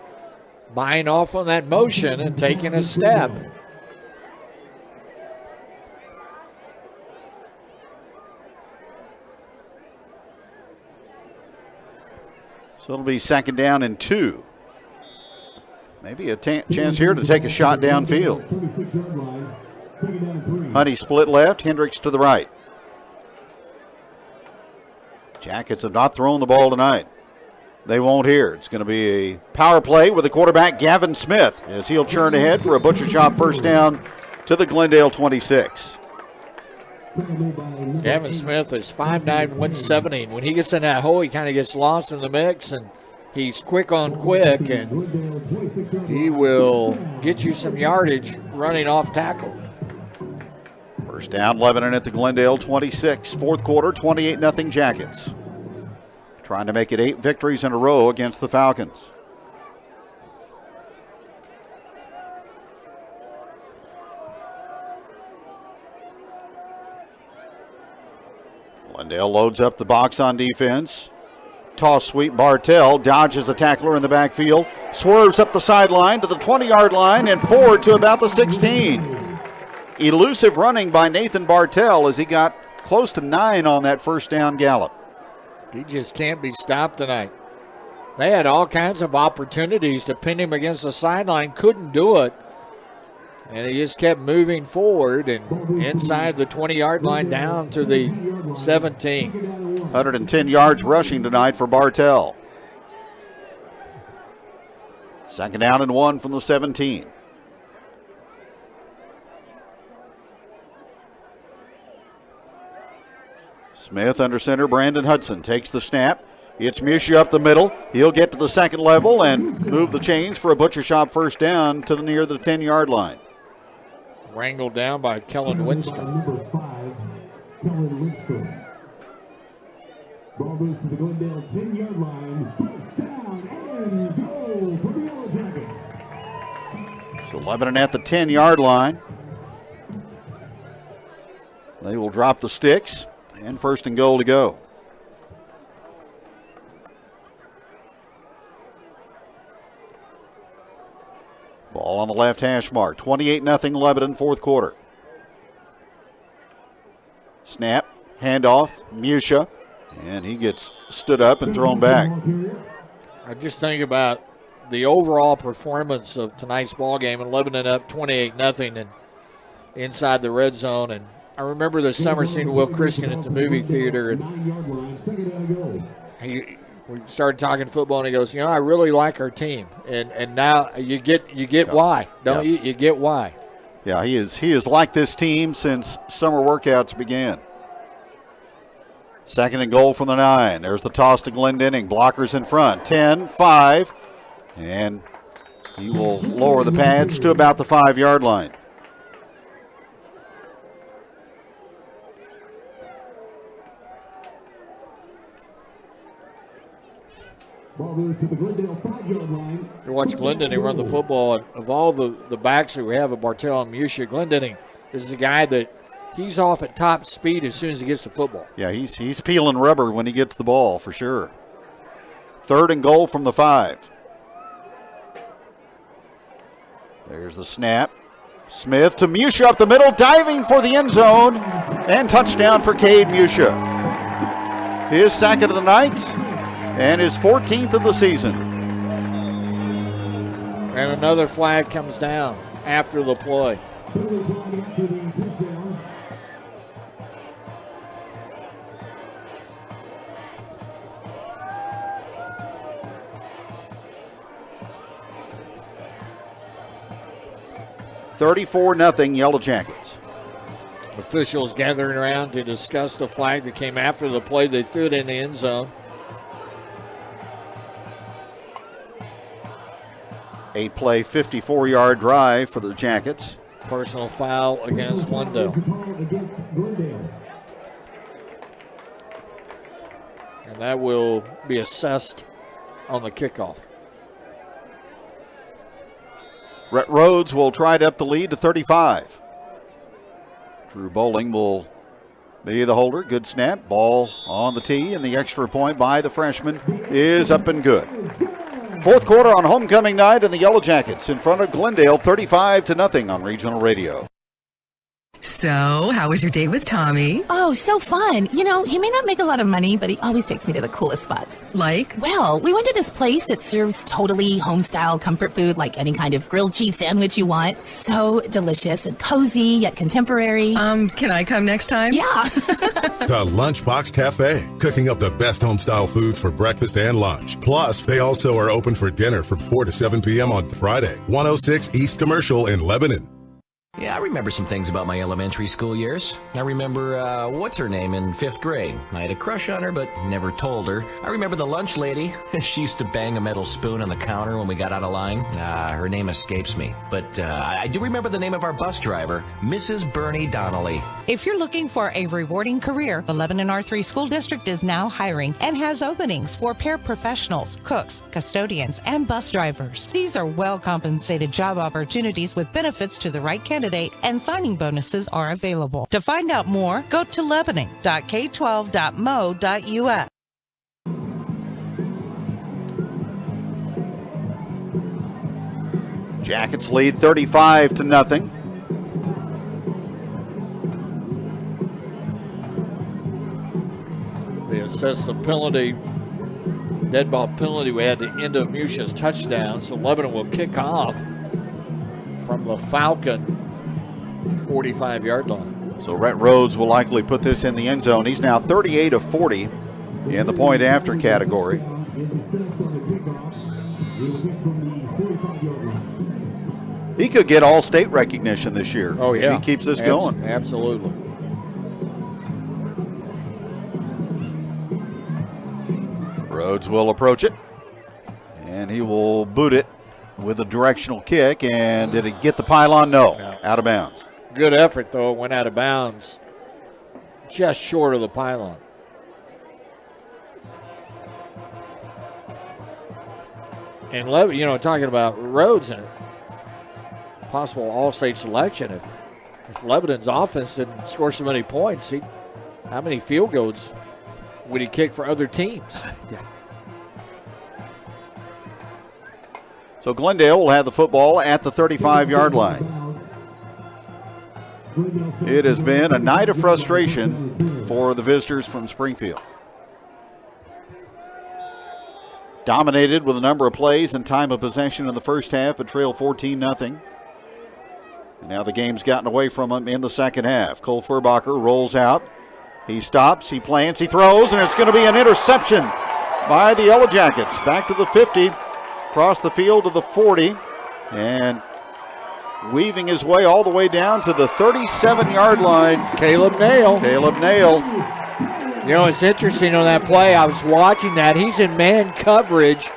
buying off on that motion and taking a step. So it'll be second down and 2. Maybe a chance here to take a shot downfield. Honey split left, Hendricks to the right. Jackets have not thrown the ball tonight. They won't here. It's going to be a power play with the quarterback, Gavin Smith, as he'll churn ahead for a butcher shop first down to the Glendale 26. Gavin Smith is 5'9", 170. When he gets in that hole, he kind of gets lost in the mix, and he's quick on quick, and he will get you some yardage running off tackle. First down, Lebanon at the Glendale 26. Fourth quarter, 28-0 Jackets. Trying to make it 8 victories in a row against the Falcons. Glendale loads up the box on defense. Toss sweep, Bartell dodges a tackler in the backfield. Swerves up the sideline to the 20-yard line and forward to about the 16. elusive running by Nathan Bartell as he got close to 9 on that first down gallop. He just can't be stopped tonight. They had all kinds of opportunities to pin him against the sideline, couldn't do it. And he just kept moving forward and inside the 20-yard line down to the 17. 110 yards rushing tonight for Bartell. Second down and 1 from the 17. Smith under center. Brandon Hudson takes the snap. It's Musha up the middle. He'll get to the second level and move the chains for a butcher shop first down to near the 10-yard line. Wrangled down by Kellen Winstrom. Number 5, Kellen Winstrom. Ball moves to the Glendale 10-yard line. First down and goal for the Yellow Jackets. So Lebanon at the 10-yard line. They will drop the sticks, and first and goal to go. Ball on the left hash mark. 28-0 Lebanon, fourth quarter. Snap, handoff, Musha, and he gets stood up and thrown back. I just think about the overall performance of tonight's ball game, and Lebanon up 28-0 and inside the red zone. And I remember this summer seeing Will Christian at the movie theater, and we started talking football, and he goes, I really like our team, and now you get why, don't you? You get why. Yeah, he is like this team since summer workouts began. Second and goal from the 9. There's the toss to Glendenning. Blockers in front. 10, 5, and he will lower the pads to about the 5-yard line. Ball moves to the Glendale 5-yard line. You watch Glendenning run the football, and of all the backs that we have at Bartell and Musha, Glendenning is the guy that he's off at top speed as soon as he gets the football. Yeah, he's peeling rubber when he gets the ball, for sure. Third and goal from the 5. There's the snap. Smith to Musha up the middle, diving for the end zone, and touchdown for Cade Musha. His second of the night and his 14th of the season. And another flag comes down after the play. 34-0 Yellow Jackets. Officials gathering around to discuss the flag that came after the play. They threw it in the end zone. 8-play, 54-yard drive for the Jackets. Personal foul against Glendale. And that will be assessed on the kickoff. Rhett Rhodes will try to up the lead to 35. Drew Bowling will be the holder. Good snap. Ball on the tee, and the extra point by the freshman is up and good. Fourth quarter on homecoming night, and the Yellow Jackets in front of Glendale 35-0 on regional radio. So, how was your date with Tommy? Oh, so fun. He may not make a lot of money, but he always takes me to the coolest spots. Like? Well, we went to this place that serves totally home-style comfort food, like any kind of grilled cheese sandwich you want. So delicious and cozy, yet contemporary. Can I come next time? Yeah. The Lunchbox Cafe, cooking up the best home-style foods for breakfast and lunch. Plus, they also are open for dinner from 4 to 7 p.m. on Friday. 106 East Commercial in Lebanon. Yeah, I remember some things about my elementary school years. I remember, what's her name in 5th grade. I had a crush on her, but never told her. I remember the lunch lady. She used to bang a metal spoon on the counter when we got out of line. Her name escapes me. But I do remember the name of our bus driver, Mrs. Bernie Donnelly. If you're looking for a rewarding career, the Lebanon R3 School District is now hiring and has openings for paraprofessionals, cooks, custodians, and bus drivers. These are well-compensated job opportunities with benefits to the right candidate, and signing bonuses are available. To find out more, go to lebanon.k12.mo.us. Jackets lead 35-0. says the penalty, dead ball penalty we had the end of Musha's touchdown. So Lebanon will kick off from the Falcon 45-yard line. So Rhett Rhodes will likely put this in the end zone. He's now 38 of 40 in the point after category. He could get all state recognition this year. Oh, yeah. If he keeps this going. Absolutely. Rhodes will approach it, and he will boot it with a directional kick. And did it get the pylon? No. Out of bounds. Good effort, though. It went out of bounds just short of the pylon. And, talking about Rhodes and possible all-state selection, if Lebanon's offense didn't score so many points, how many field goals would he kick for other teams? Yeah. So Glendale will have the football at the 35-yard line. It has been a night of frustration for the visitors from Springfield. Dominated with a number of plays and time of possession in the first half, but trailed 14-0. And now the game's gotten away from them in the second half. Cole Furbacher rolls out. He stops, he plants, he throws, and it's going to be an interception by the Yellow Jackets. Back to the 50, across the field to the 40, and weaving his way all the way down to the 37-yard line. Caleb Nail. It's interesting on that play. I was watching that. He's in man coverage,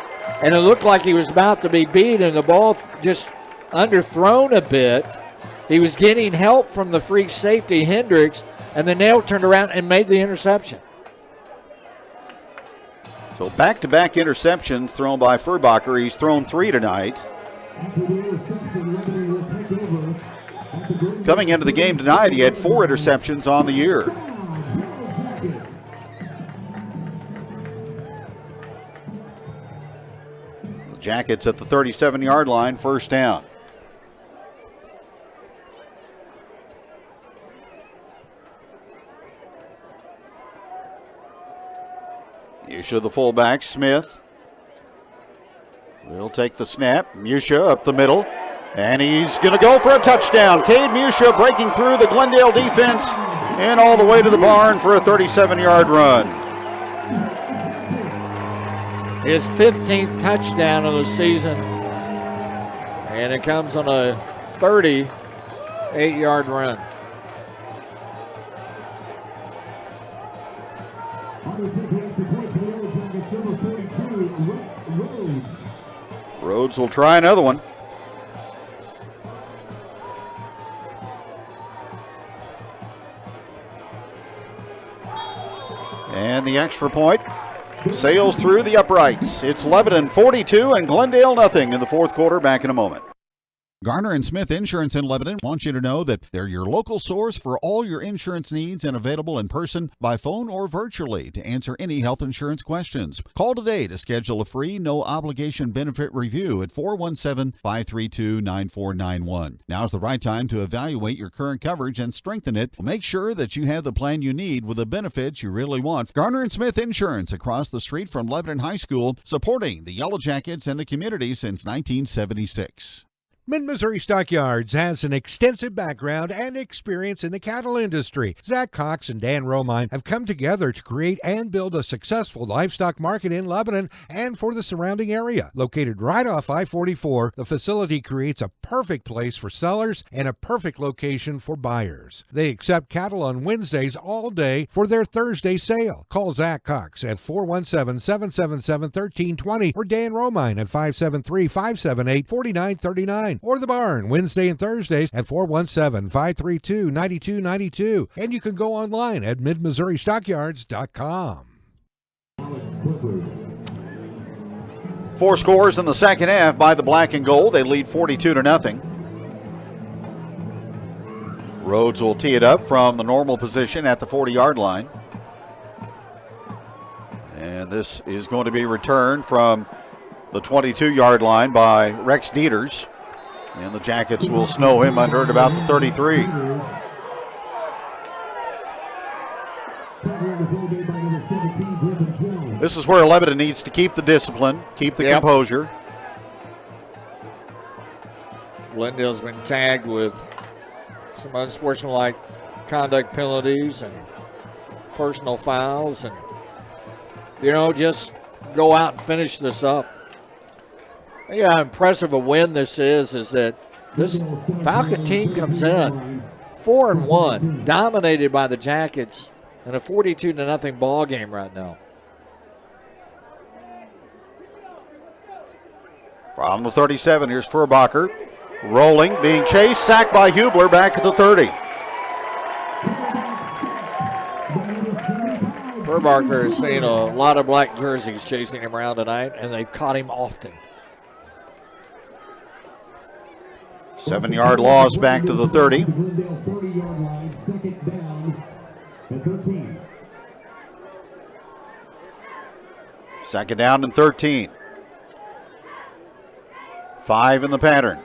and it looked like he was about to be beat, and the ball just underthrown a bit. He was getting help from the free safety, Hendricks, and then Nail turned around and made the interception. So back-to-back interceptions thrown by Furbacher. He's thrown 3 tonight. Coming into the game tonight, he had 4 interceptions on the year. The Jackets at the 37-yard line, first down. Musha, the fullback. Smith will take the snap. Musha up the middle, and he's going to go for a touchdown. Cade Musha breaking through the Glendale defense and all the way to the barn for a 37-yard run. His 15th touchdown of the season, and it comes on a 38-yard run. Rhodes will try another one. And the extra point sails through the uprights. It's Lebanon 42 and Glendale nothing in the fourth quarter. Back in a moment. Garner and Smith Insurance in Lebanon wants you to know that they're your local source for all your insurance needs and available in person, by phone, or virtually to answer any health insurance questions. Call today to schedule a free, no-obligation benefit review at 417-532-9491. Now's the right time to evaluate your current coverage and strengthen it. Make sure that you have the plan you need with the benefits you really want. Garner and Smith Insurance across the street from Lebanon High School, supporting the Yellow Jackets and the community since 1976. Mid-Missouri Stockyards has an extensive background and experience in the cattle industry. Zach Cox and Dan Romine have come together to create and build a successful livestock market in Lebanon and for the surrounding area. Located right off I-44, the facility creates a perfect place for sellers and a perfect location for buyers. They accept cattle on Wednesdays all day for their Thursday sale. Call Zach Cox at 417-777-1320 or Dan Romine at 573-578-4939. Or the barn Wednesday and Thursdays at 417-532-9292. And you can go online at midmissouristockyards.com. 4 scores in the second half by the Black and Gold. They lead 42-0. Rhodes will tee it up from the normal position at the 40-yard line. And this is going to be returned from the 22-yard line by Rex Dieters. And the Jackets will snow him under at about the 33. This is where Lebanon needs to keep the discipline, keep the composure. Glendale's been tagged with some unsportsmanlike conduct penalties and personal fouls, and just go out and finish this up. I think how impressive a win this is that this Falcon team comes in 4-1, dominated by the Jackets in a 42-0 ball game right now. From the 37, here's Furbacher. Rolling, being chased, sacked by Hubler back at the 30. Furbacher has seen a lot of black jerseys chasing him around tonight, and they've caught him often. 7-yard loss back to the 30. Second down and 13. 5 in the pattern.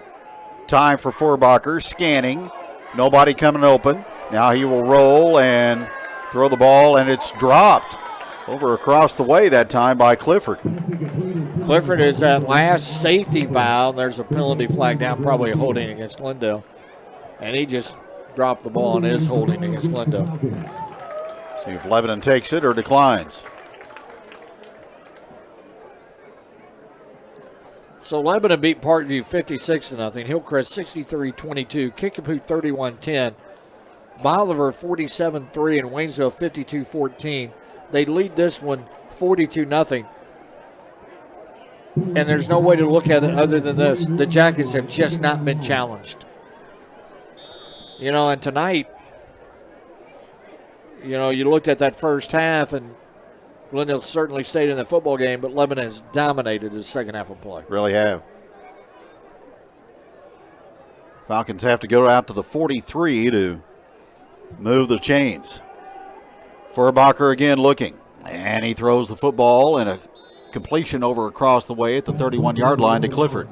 Time for Furbacher, scanning. Nobody coming open. Now he will roll and throw the ball, and it's dropped over across the way that time by Clifford. Clifford is that last safety foul. There's a penalty flag down, probably a holding against Glendale. And he just dropped the ball and is holding against Glendale. See if Lebanon takes it or declines. So Lebanon beat Parkview 56-0. Hillcrest 63-22. Kickapoo 31-10. Bolivar 47-3 and Waynesville 52-14. They lead this one 42-0. And there's no way to look at it other than this. The Jackets have just not been challenged. And tonight, you looked at that first half, and Glendale certainly stayed in the football game, but Lebanon has dominated the second half of play. Really have. Falcons have to go out to the 43 to move the chains. Furbacher again looking, and he throws the football and a completion over across the way at the 31-yard line to Clifford.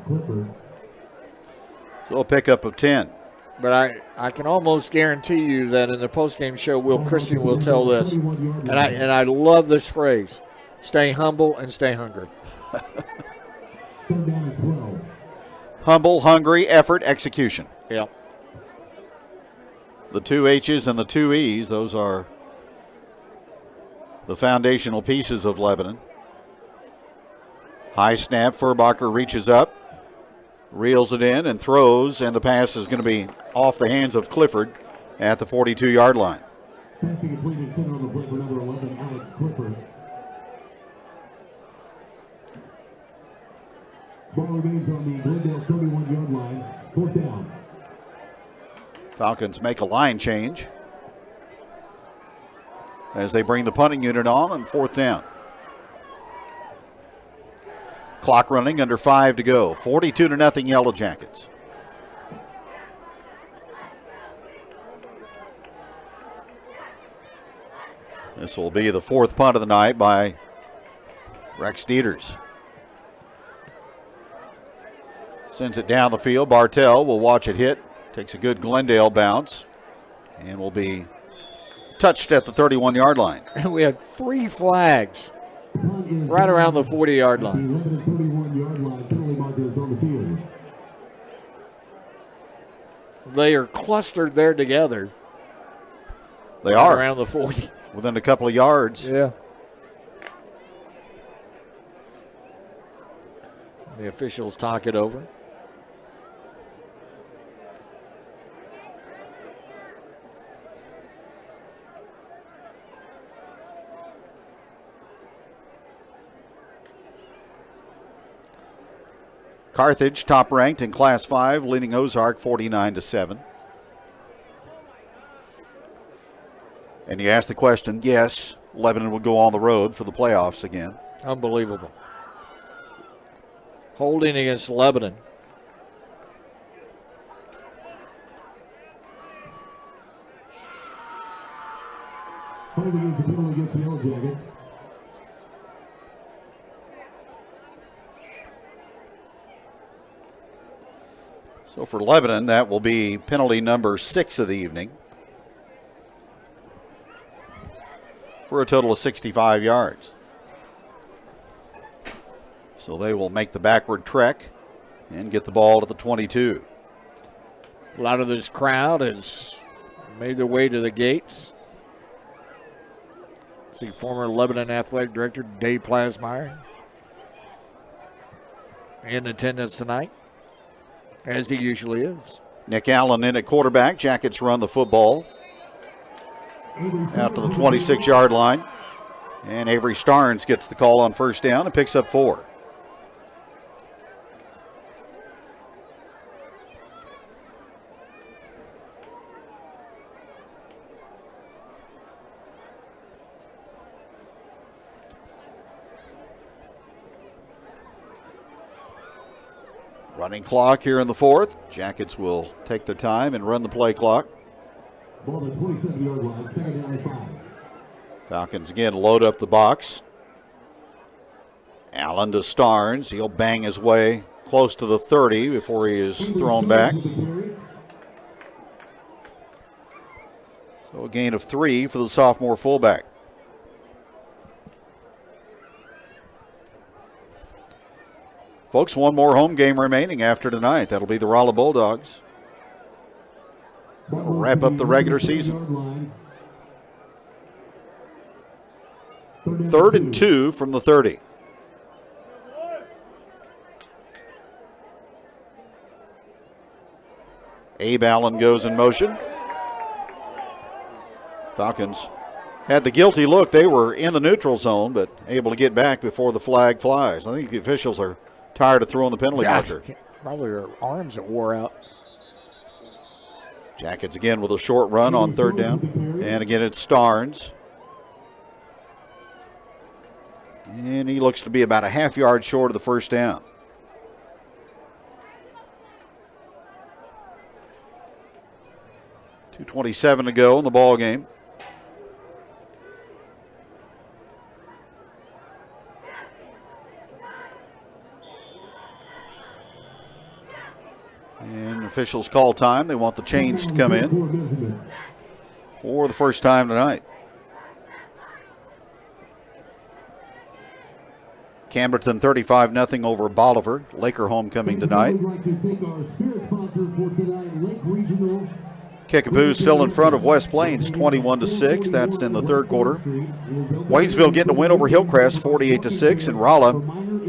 So a pickup of 10. But I can almost guarantee you that in the postgame show, Will Christian will tell this, and I love this phrase: stay humble and stay hungry. Humble, hungry, effort, execution. Yep. The 2 H's and the 2 E's, those are the foundational pieces of Lebanon. High snap, Furbacher reaches up, reels it in and throws, and the pass is going to be off the hands of Clifford at the 42-yard line. Ball remains on the Glendale 31-yard line. 4th down. Falcons make a line change as they bring the punting unit on 4th down. Clock running, under 5 to go. 42-0 Yellow Jackets. This will be the 4th punt of the night by Rex Dieters. Sends it down the field. Bartell will watch it hit. Takes a good Glendale bounce and will be touched at the 31-yard line. We have 3 flags right around the 40-yard line. They are clustered there together. They are. Around the 40. Within a couple of yards. Yeah. The officials talk it over. Carthage, top ranked in Class 5, leading Ozark 49-7. And you ask the question, yes, Lebanon would go on the road for the playoffs again. Unbelievable. Holding against Lebanon. Holding is the penalty against the Yellow Jackets. So for Lebanon, that will be penalty number 6 of the evening. for a total of 65 yards. So they will make the backward trek and get the ball to the 22. A lot of this crowd has made their way to the gates. See former Lebanon Athletic Director Dave Plasmeyer in attendance tonight, as he usually is. Nick Allen in at quarterback. Jackets run the football out to the 26-yard line. And Avery Starnes gets the call on first down and picks up 4. Running clock here in the 4th. Jackets will take their time and run the play clock. Ball at 27-yard line, second down and 5. Falcons again load up the box. Allen to Starnes. He'll bang his way close to the 30 before he is thrown back. So a gain of 3 for the sophomore fullback. Folks, one more home game remaining after tonight. That'll be the Rolla Bulldogs. That'll wrap up the regular season. 3rd and 2 from the 30. Abe Allen goes in motion. Falcons had the guilty look. They were in the neutral zone, but able to get back before the flag flies. I think the officials are tired of throwing the penalty marker. Probably their arms that wore out. Jackets again with a short run on 3rd down. And again, it's Starnes. And he looks to be about a half yard short of the first down. .227 to go in the ball game. And officials call time. They want the chains to come in for the first time tonight. Camberton 35-0 over Bolivar. Laker homecoming tonight. Kickapoo still in front of West Plains 21-6. That's in the 3rd quarter. Waynesville getting a win over Hillcrest 48-6, and Rolla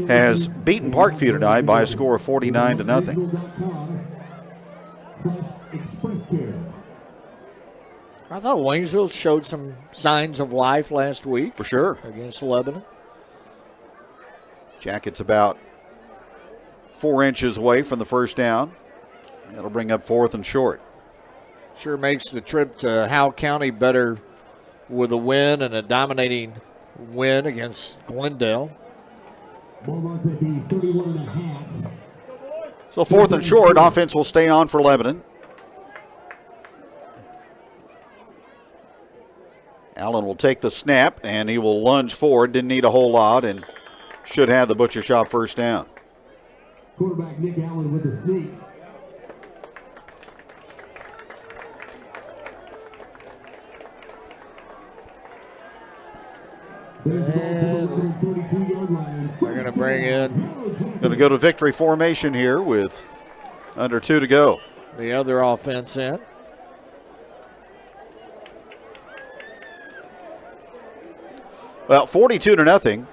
has beaten Parkview tonight by a score of 49-0. I thought Waynesville showed some signs of life last week. For sure. Against Lebanon. Jackets about 4 inches away from the first down. That'll bring up 4th and short. Sure makes the trip to Howe County better with a win and a dominating win against Glendale. So 4th and short, offense will stay on for Lebanon. Allen will take the snap, and he will lunge forward. Didn't need a whole lot, and should have the butcher shop first down. Quarterback Nick Allen with the sneak. They're going to bring in. Going to go to victory formation here with under 2 to go. The other offense in. Well, 42-0. Kind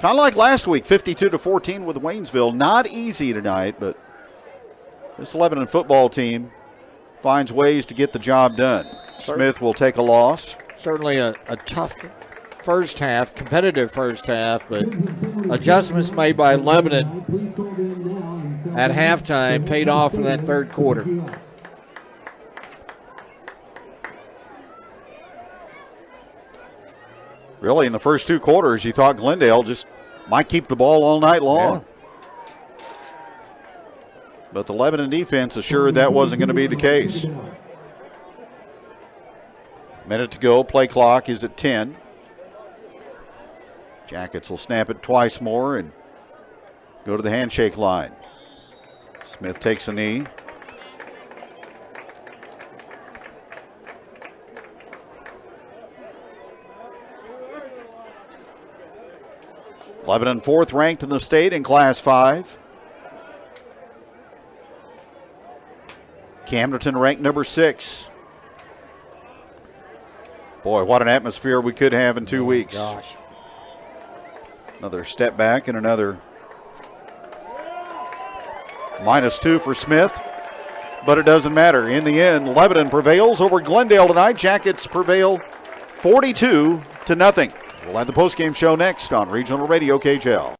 of like last week, 52-14 with Waynesville. Not easy tonight, but this Lebanon football team finds ways to get the job done. Smith will take a loss. Certainly a tough first half, competitive first half, but adjustments made by Lebanon at halftime paid off in that 3rd quarter. Really, in the first 2 quarters, you thought Glendale just might keep the ball all night long. Yeah. But the Lebanon defense assured that wasn't going to be the case. Minute to go. Play clock is at 10. Jackets will snap it twice more and go to the handshake line. Smith takes a knee. Lebanon 4th ranked in the state in Class 5. Camdenton ranked number 6. Boy, what an atmosphere we could have in 2 weeks. Gosh. Another step back and another -2 for Smith. But it doesn't matter. In the end, Lebanon prevails over Glendale tonight. Jackets prevail 42-0. We'll have the postgame show next on Regional Radio KJL.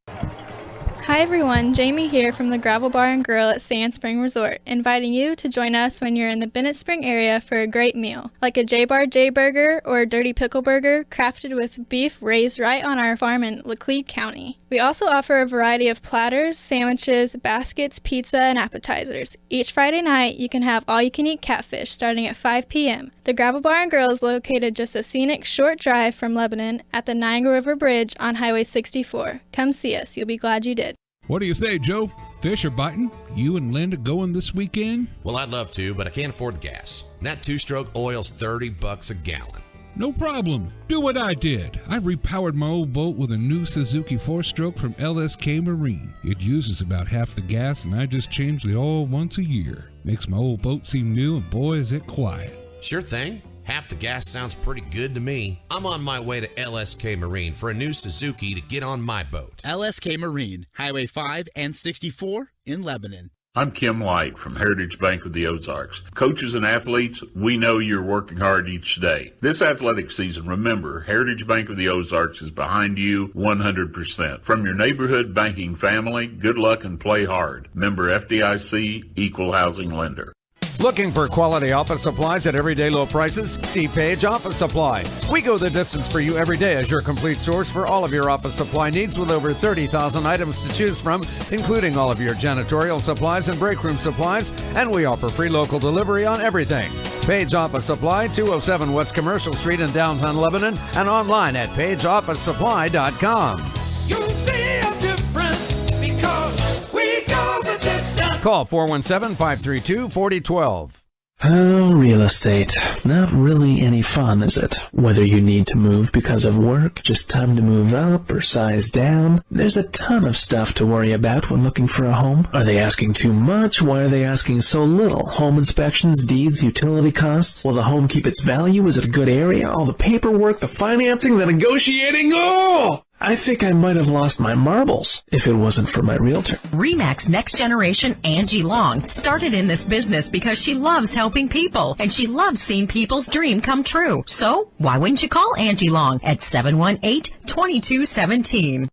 Hi everyone, Jamie here from the Gravel Bar and Grill at Sand Spring Resort, inviting you to join us when you're in the Bennett Spring area for a great meal, like a J-Bar J-Burger or a Dirty Pickle Burger crafted with beef raised right on our farm in Laclede County. We also offer a variety of platters, sandwiches, baskets, pizza, and appetizers. Each Friday night, you can have all-you-can-eat catfish starting at 5 p.m. The Gravel Bar and Grill is located just a scenic short drive from Lebanon at the Niagara River Bridge on Highway 64. Come see us. You'll be glad you did. What do you say, Joe? Fish are biting? You and Linda going this weekend? Well, I'd love to, but I can't afford the gas. That two-stroke oil's $30 a gallon. No problem. Do what I did. I repowered my old boat with a new Suzuki 4-stroke from LSK Marine. It uses about half the gas, and I just change the oil once a year. Makes my old boat seem new, and boy, is it quiet. Sure thing. Half the gas sounds pretty good to me. I'm on my way to LSK Marine for a new Suzuki to get on my boat. LSK Marine, Highway 5 and 64 in Lebanon. I'm Kim Light from Heritage Bank of the Ozarks. Coaches and athletes, we know you're working hard each day. This athletic season, remember, Heritage Bank of the Ozarks is behind you 100%. From your neighborhood banking family, good luck and play hard. Member FDIC, Equal Housing Lender. Looking for quality office supplies at everyday low prices? See Page Office Supply. We go the distance for you every day as your complete source for all of your office supply needs with over 30,000 items to choose from, including all of your janitorial supplies and break room supplies, and we offer free local delivery on everything. Page Office Supply, 207 West Commercial Street in downtown Lebanon, and online at pageofficesupply.com. You'll see a difference because we go the distance. Call 417-532-4012. Oh, real estate. Not really any fun, is it? Whether you need to move because of work, just time to move up, or size down, there's a ton of stuff to worry about when looking for a home. Are they asking too much? Why are they asking so little? Home inspections, deeds, utility costs? Will the home keep its value? Is it a good area? All the paperwork, the financing, the negotiating? Oh! I think I might have lost my marbles if it wasn't for my realtor. RE/MAX Next Generation Angie Long started in this business because she loves helping people and she loves seeing people's dream come true. So why wouldn't you call Angie Long at 718-2217?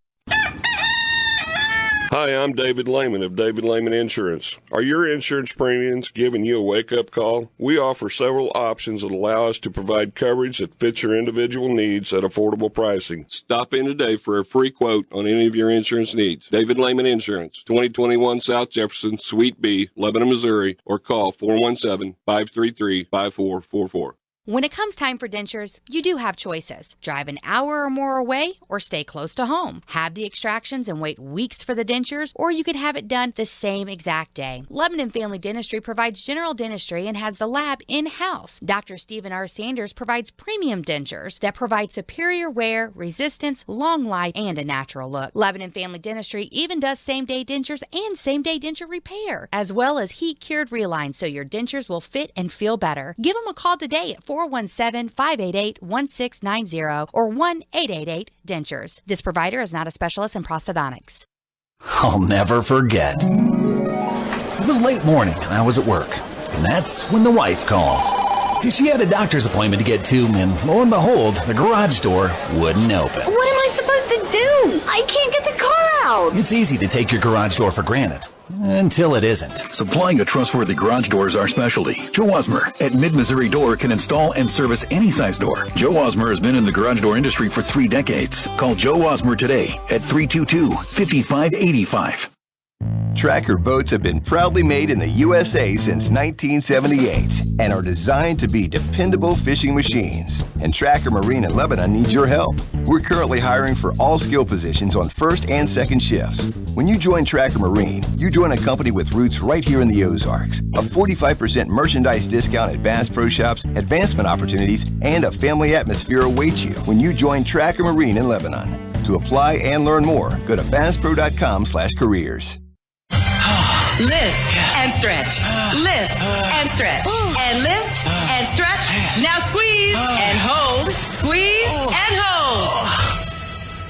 Hi, I'm David Lehman of David Lehman Insurance. Are your insurance premiums giving you a wake-up call? We offer several options that allow us to provide coverage that fits your individual needs at affordable pricing. Stop in today for a free quote on any of your insurance needs. David Lehman Insurance, 2021 South Jefferson, Suite B, Lebanon, Missouri, or call 417-533-5444. When it comes time for dentures, you do have choices. Drive an hour or more away or stay close to home. Have the extractions and wait weeks for the dentures, or you could have it done the same exact day. Lebanon Family Dentistry provides general dentistry and has the lab in-house. Dr. Stephen R. Sanders provides premium dentures that provide superior wear, resistance, long life, and a natural look. Lebanon Family Dentistry even does same-day dentures and same-day denture repair, as well as heat-cured relines so your dentures will fit and feel better. Give them a call today at 417-588-1690 or 1-888-DENTURES. This provider is not a specialist in prosthodontics. I'll never forget. It was late morning and I was at work, and that's when the wife called. See, she had a doctor's appointment to get to, and lo and behold, the garage door wouldn't open. What am I supposed to do? I can't get the car out. It's easy to take your garage door for granted. Until it isn't. Supplying a trustworthy garage door is our specialty. Joe Osmer at Mid-Missouri Door can install and service any size door. Joe Osmer has been in the garage door industry for 3 decades. Call Joe Osmer today at 322-5585. Tracker boats have been proudly made in the USA since 1978 and are designed to be dependable fishing machines. And Tracker Marine in Lebanon needs your help. We're currently hiring for all skill positions on first and second shifts. When you join Tracker Marine, you join a company with roots right here in the Ozarks. A 45% merchandise discount at Bass Pro Shops, advancement opportunities, and a family atmosphere awaits you when you join Tracker Marine in Lebanon. To apply and learn more, go to basspro.com/careers. Lift and stretch. Lift and stretch. And lift and stretch. Now squeeze and hold. Squeeze and hold.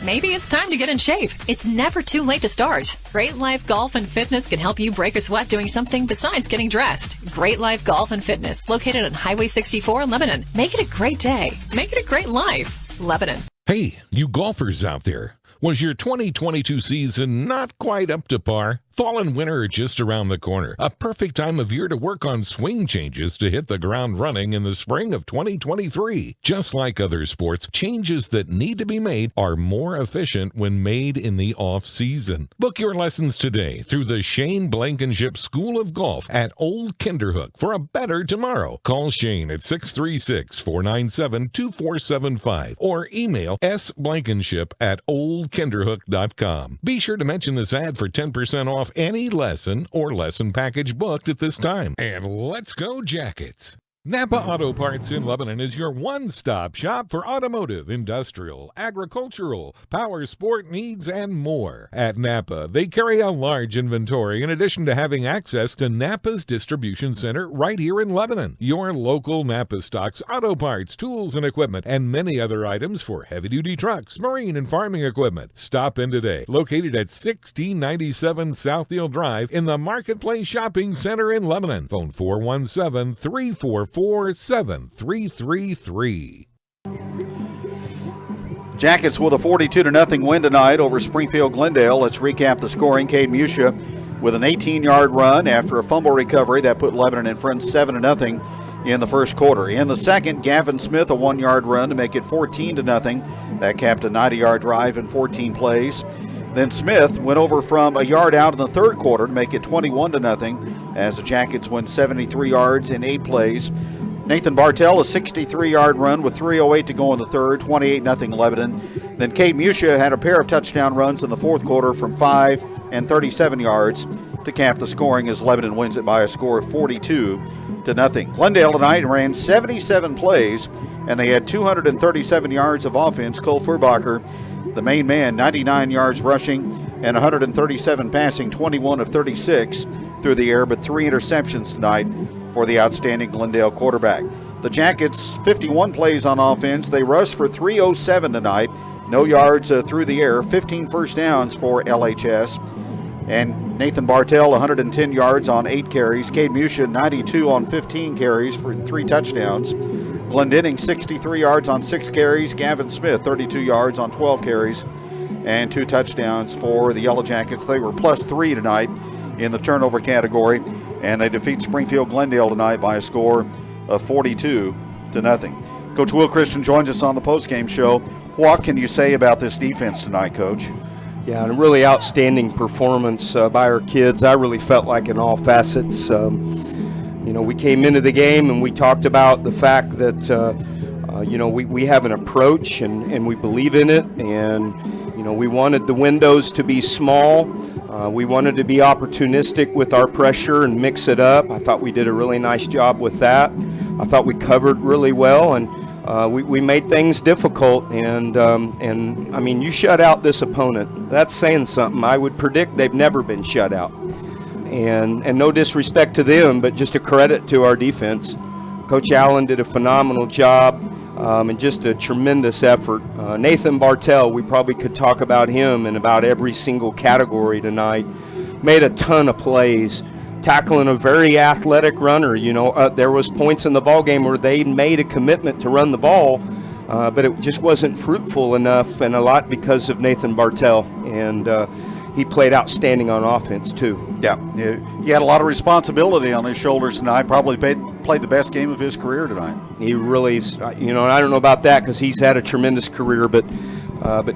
Maybe it's time to get in shape. It's never too late to start. Great Life Golf and Fitness can help you break a sweat doing something besides getting dressed. Great Life Golf and Fitness, located on Highway 64 in Lebanon. Make it a great day. Make it a great life. Lebanon. Hey, you golfers out there. Was your 2022 season not quite up to par? Fall and winter are just around the corner. A perfect time of year to work on swing changes to hit the ground running in the spring of 2023. Just like other sports, changes that need to be made are more efficient when made in the off-season. Book your lessons today through the Shane Blankenship School of Golf at Old Kinderhook for a better tomorrow. Call Shane at 636-497-2475 or email sblankenship@oldkinderhook.com. Be sure to mention this ad for 10% off any lesson or lesson package booked at this time. And let's go Jackets! Napa Auto Parts in Lebanon is your one-stop shop for automotive, industrial, agricultural, power sport needs, and more. At Napa, they carry a large inventory in addition to having access to Napa's distribution center right here in Lebanon. Your local Napa stocks auto parts, tools and equipment, and many other items for heavy-duty trucks, marine and farming equipment. Stop in today, located at 1697 Southdale Drive in the Marketplace Shopping Center in Lebanon. Phone 417-344-7333. Jackets with a 42-0 win tonight over Springfield Glendale. Let's recap the scoring. Cade Musha with an 18-yard run after a fumble recovery that put Lebanon in front 7-0 in the first quarter. In the second, Gavin Smith a 1-yard run to make it 14-0. That capped a 90-yard drive in 14 plays. Then Smith went over from a yard out in the third quarter to make it 21-0 as the Jackets win 73 yards in 8 plays. Nathan Bartell a 63-yard run with 3:08 to go in the third, 28-0 Lebanon. Then Cade Musha had a pair of touchdown runs in the fourth quarter from 5 and 37 yards to cap the scoring as Lebanon wins it by a score of 42-0. Glendale tonight ran 77 plays and they had 237 yards of offense. Cole Furbacher, the main man, 99 yards rushing and 137 passing, 21 of 36 through the air, but 3 interceptions tonight for the outstanding Glendale quarterback. The Jackets, 51 plays on offense. They rushed for 307 tonight. No yards through the air, 15 first downs for LHS. And Nathan Bartell, 110 yards on 8 carries. Cade Musha, 92 on 15 carries for 3 touchdowns. Glendenning, 63 yards on 6 carries. Gavin Smith, 32 yards on 12 carries and 2 touchdowns for the Yellow Jackets. They were +3 tonight in the turnover category, and they defeat Springfield Glendale tonight by a score of 42-0. Coach Will Christian joins us on the postgame show. What can you say about this defense tonight, Coach? Yeah, and a really outstanding performance by our kids. I really felt like in all facets. We came into the game and we talked about the fact that, we have an approach and we believe in it. And, we wanted the windows to be small. We wanted to be opportunistic with our pressure and mix it up. I thought we did a really nice job with that. I thought we covered really well, and we made things difficult. And you shut out this opponent. That's saying something. I would predict they've never been shut out. And no disrespect to them, but just a credit to our defense. Coach Allen did a phenomenal job and just a tremendous effort. Nathan Bartell, we probably could talk about him in about every single category tonight. Made a ton of plays, tackling a very athletic runner. There was points in the ball game where they made a commitment to run the ball, but it just wasn't fruitful enough, and a lot because of Nathan Bartell. And he played outstanding on offense, too. Yeah, he had a lot of responsibility on his shoulders tonight. Probably played the best game of his career tonight. He really, and I don't know about that because he's had a tremendous career, but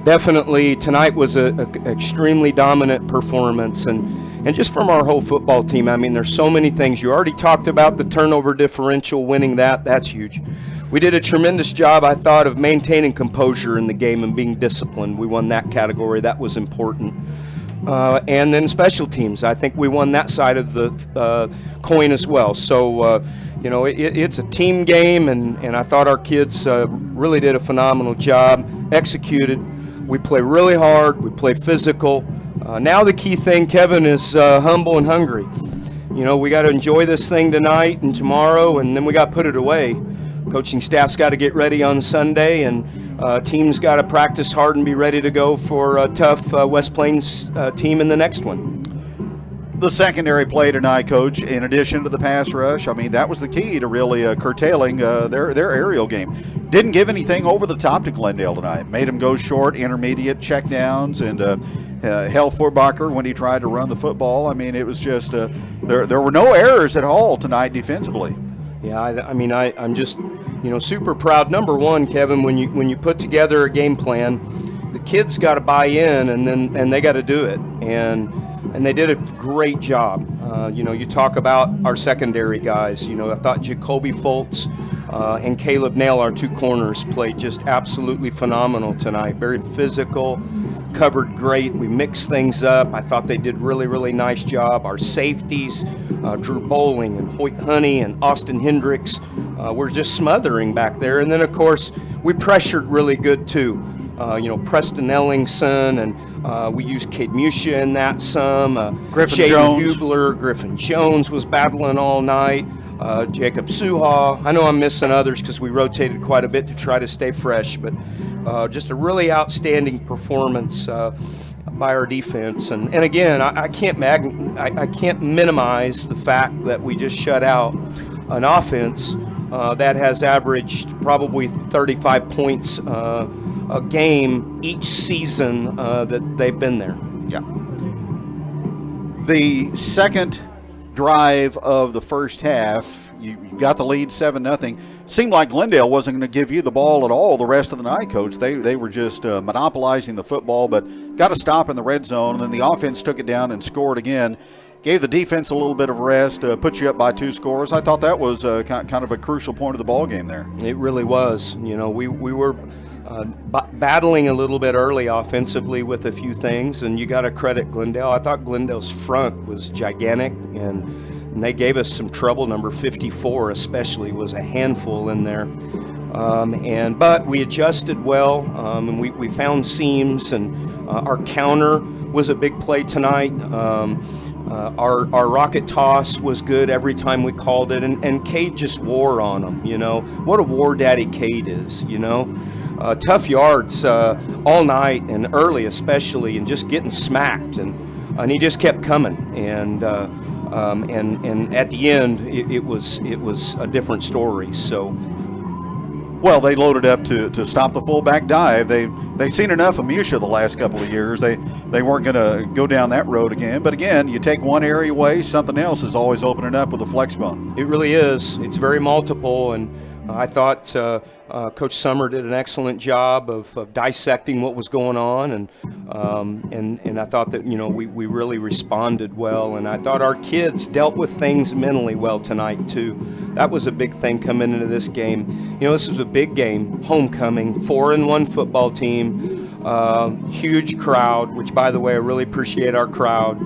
definitely tonight was an extremely dominant performance. And just from our whole football team, there's so many things. You already talked about the turnover differential, winning that's huge. We did a tremendous job, I thought, of maintaining composure in the game and being disciplined. We won that category. That was important. And then special teams. I think we won that side of the coin as well. So, it's a team game, and I thought our kids really did a phenomenal job, executed. We play really hard. We play physical. Now the key thing, Kevin, is humble and hungry. You know, we got to enjoy this thing tonight and tomorrow, and then we got to put it away. Coaching staff's got to get ready on Sunday, and teams got to practice hard and be ready to go for a tough West Plains team in the next one. The secondary play tonight, Coach, in addition to the pass rush, I mean, that was the key to really curtailing their aerial game. Didn't give anything over the top to Glendale tonight. Made them go short, intermediate checkdowns, and held Forbacher when he tried to run the football. I mean, it was just there were no errors at all tonight defensively. Yeah, I'm just, super proud. Number one, Kevin, when you put together a game plan, the kids got to buy in, and they got to do it, and they did a great job. You talk about our secondary guys. I thought Jacoby Foltz and Caleb Nail, our two corners, played just absolutely phenomenal tonight. Very physical, covered great. We mixed things up. I thought they did really, really nice job. Our safeties, Drew Bowling and Hoyt Honey and Austin Hendricks, were just smothering back there. And then, of course, we pressured really good, too. Preston Ellingson, and we used Cade Musha in that some. Griffin Jones. Hubler, Griffin Jones was battling all night. Jacob Suha. I know I'm missing others because we rotated quite a bit to try to stay fresh, but just a really outstanding performance by our defense. And again, I can't minimize the fact that we just shut out an offense that has averaged probably 35 points a game each season that they've been there. Yeah. The second drive of the first half, you got the lead 7-0. Seemed like Glendale wasn't going to give you the ball at all the rest of the night, Coach. They were just monopolizing the football, but got a stop in the red zone, and then the offense took it down and scored again. Gave the defense a little bit of rest, put you up by 2 scores. I thought that was kind of a crucial point of the ball game there. It really was. We were battling a little bit early offensively with a few things, and you got to credit Glendale. I thought Glendale's front was gigantic, and they gave us some trouble. Number 54 especially was a handful in there. But we adjusted well, and we found seams, and our counter was a big play tonight. Our rocket toss was good every time we called it, and Cade just wore on them. What a war daddy Cade is. Tough yards all night and early especially, and just getting smacked, and he just kept coming, and at the end it was a different story. So. Well, they loaded up to stop the fullback dive. They've seen enough of Musha the last couple of years. They weren't going to go down that road again. But again, you take one area away, something else is always opening up with a flex bone. It really is. It's very multiple, and I thought Coach Summer did an excellent job of dissecting what was going on, and I thought that we really responded well, and I thought our kids dealt with things mentally well tonight too. That was a big thing coming into this game. This was a big game, homecoming, 4-1 football team, huge crowd. Which, by the way, I really appreciate our crowd.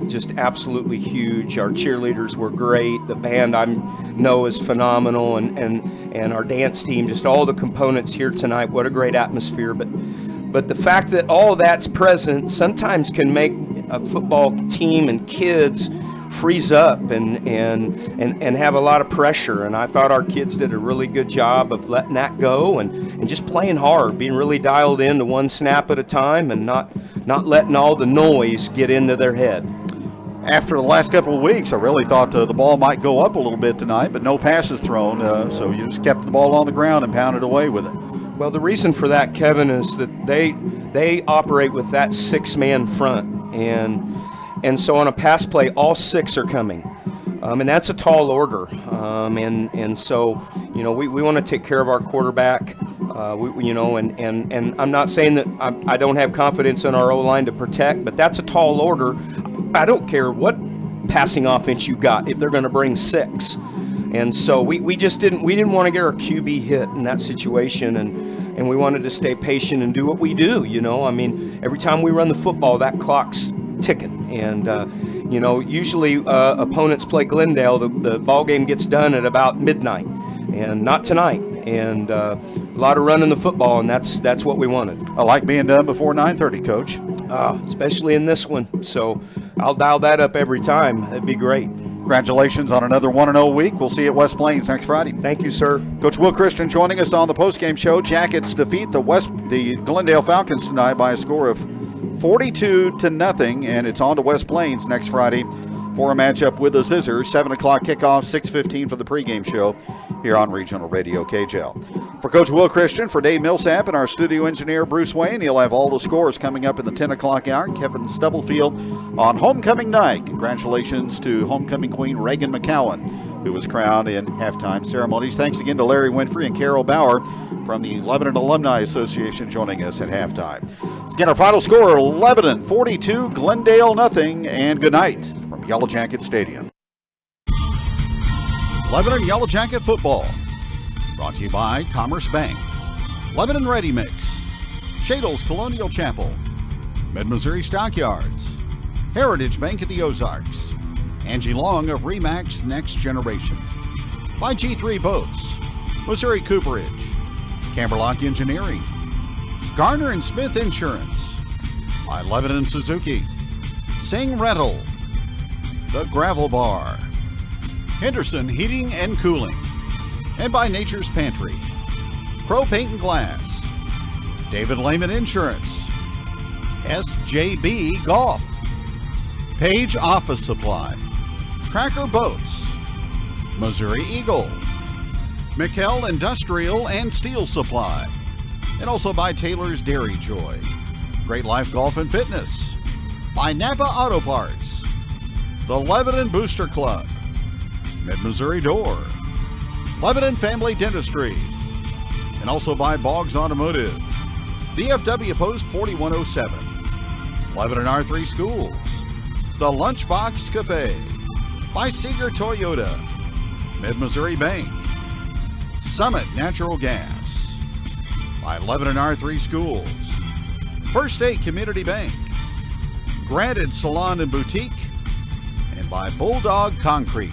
Just absolutely huge. Our cheerleaders were great. The band I know is phenomenal, and our dance team, just all the components here tonight. What a great atmosphere. But the fact that all that's present sometimes can make a football team and kids freeze up and have a lot of pressure. And I thought our kids did a really good job of letting that go and just playing hard, being really dialed in to one snap at a time, and not letting all the noise get into their head. After the last couple of weeks, I really thought the ball might go up a little bit tonight, but no passes thrown, so you just kept the ball on the ground and pounded away with it. Well, the reason for that, Kevin, is that they operate with that 6-man front, and so on a pass play, all 6 are coming. And that's a tall order. And so, we want to take care of our quarterback. And I'm not saying that I don't have confidence in our O-line to protect, but that's a tall order. I don't care what passing offense you got if they're going to bring 6. And so we didn't want to get our QB hit in that situation, and we wanted to stay patient and do what we do. Every time we run the football, that clock's ticking, and usually opponents play Glendale. The ball game gets done at about midnight, and not tonight. and a lot of running the football, and that's what we wanted. I like being done before 9:30, Coach. Especially in this one. So I'll dial that up every time. It'd be great. Congratulations on another 1-0 week. We'll see you at West Plains next Friday. Thank you, sir. Coach Will Christian joining us on the postgame show. Jackets defeat the Glendale Falcons tonight by a score of 42-0, and it's on to West Plains next Friday for a matchup with the Scissors. 7 o'clock kickoff, 6:15 for the pregame show here on Regional Radio KJL. For Coach Will Christian, for Dave Millsap and our studio engineer Bruce Wayne, he'll have all the scores coming up in the 10 o'clock hour. Kevin Stubblefield on homecoming night. Congratulations to homecoming queen Reagan McCowan, who was crowned in halftime ceremonies. Thanks again to Larry Winfrey and Carol Bauer from the Lebanon Alumni Association joining us at halftime. Again, our final score, Lebanon 42, Glendale nothing, and good night from Yellow Jacket Stadium. Lebanon Yellow Jacket football, brought to you by Commerce Bank, Lebanon Ready Mix, Shadle's Colonial Chapel, Mid-Missouri Stockyards, Heritage Bank of the Ozarks, Angie Long of RE/MAX Next Generation, by G3 Boats, Missouri Cooperage, Camberlock Engineering, Garner and Smith Insurance, by Lebanon Suzuki, Sing Rental, The Gravel Bar, Henderson Heating and Cooling, and by Nature's Pantry, Pro Paint and Glass, David Lehman Insurance, SJB Golf, Page Office Supply, Tracker Boats, Missouri Eagle, McKell Industrial and Steel Supply, and also by Taylor's Dairy Joy, Great Life Golf and Fitness, by Napa Auto Parts, the Lebanon Booster Club, Mid-Missouri Door, Lebanon Family Dentistry, and also by Boggs Automotive, VFW Post 4107, Lebanon R3 Schools, the Lunchbox Cafe, by Seeger Toyota, Mid-Missouri Bank, Summit Natural Gas, by Lebanon R3 Schools, First State Community Bank, Granted Salon and Boutique, and by Bulldog Concrete.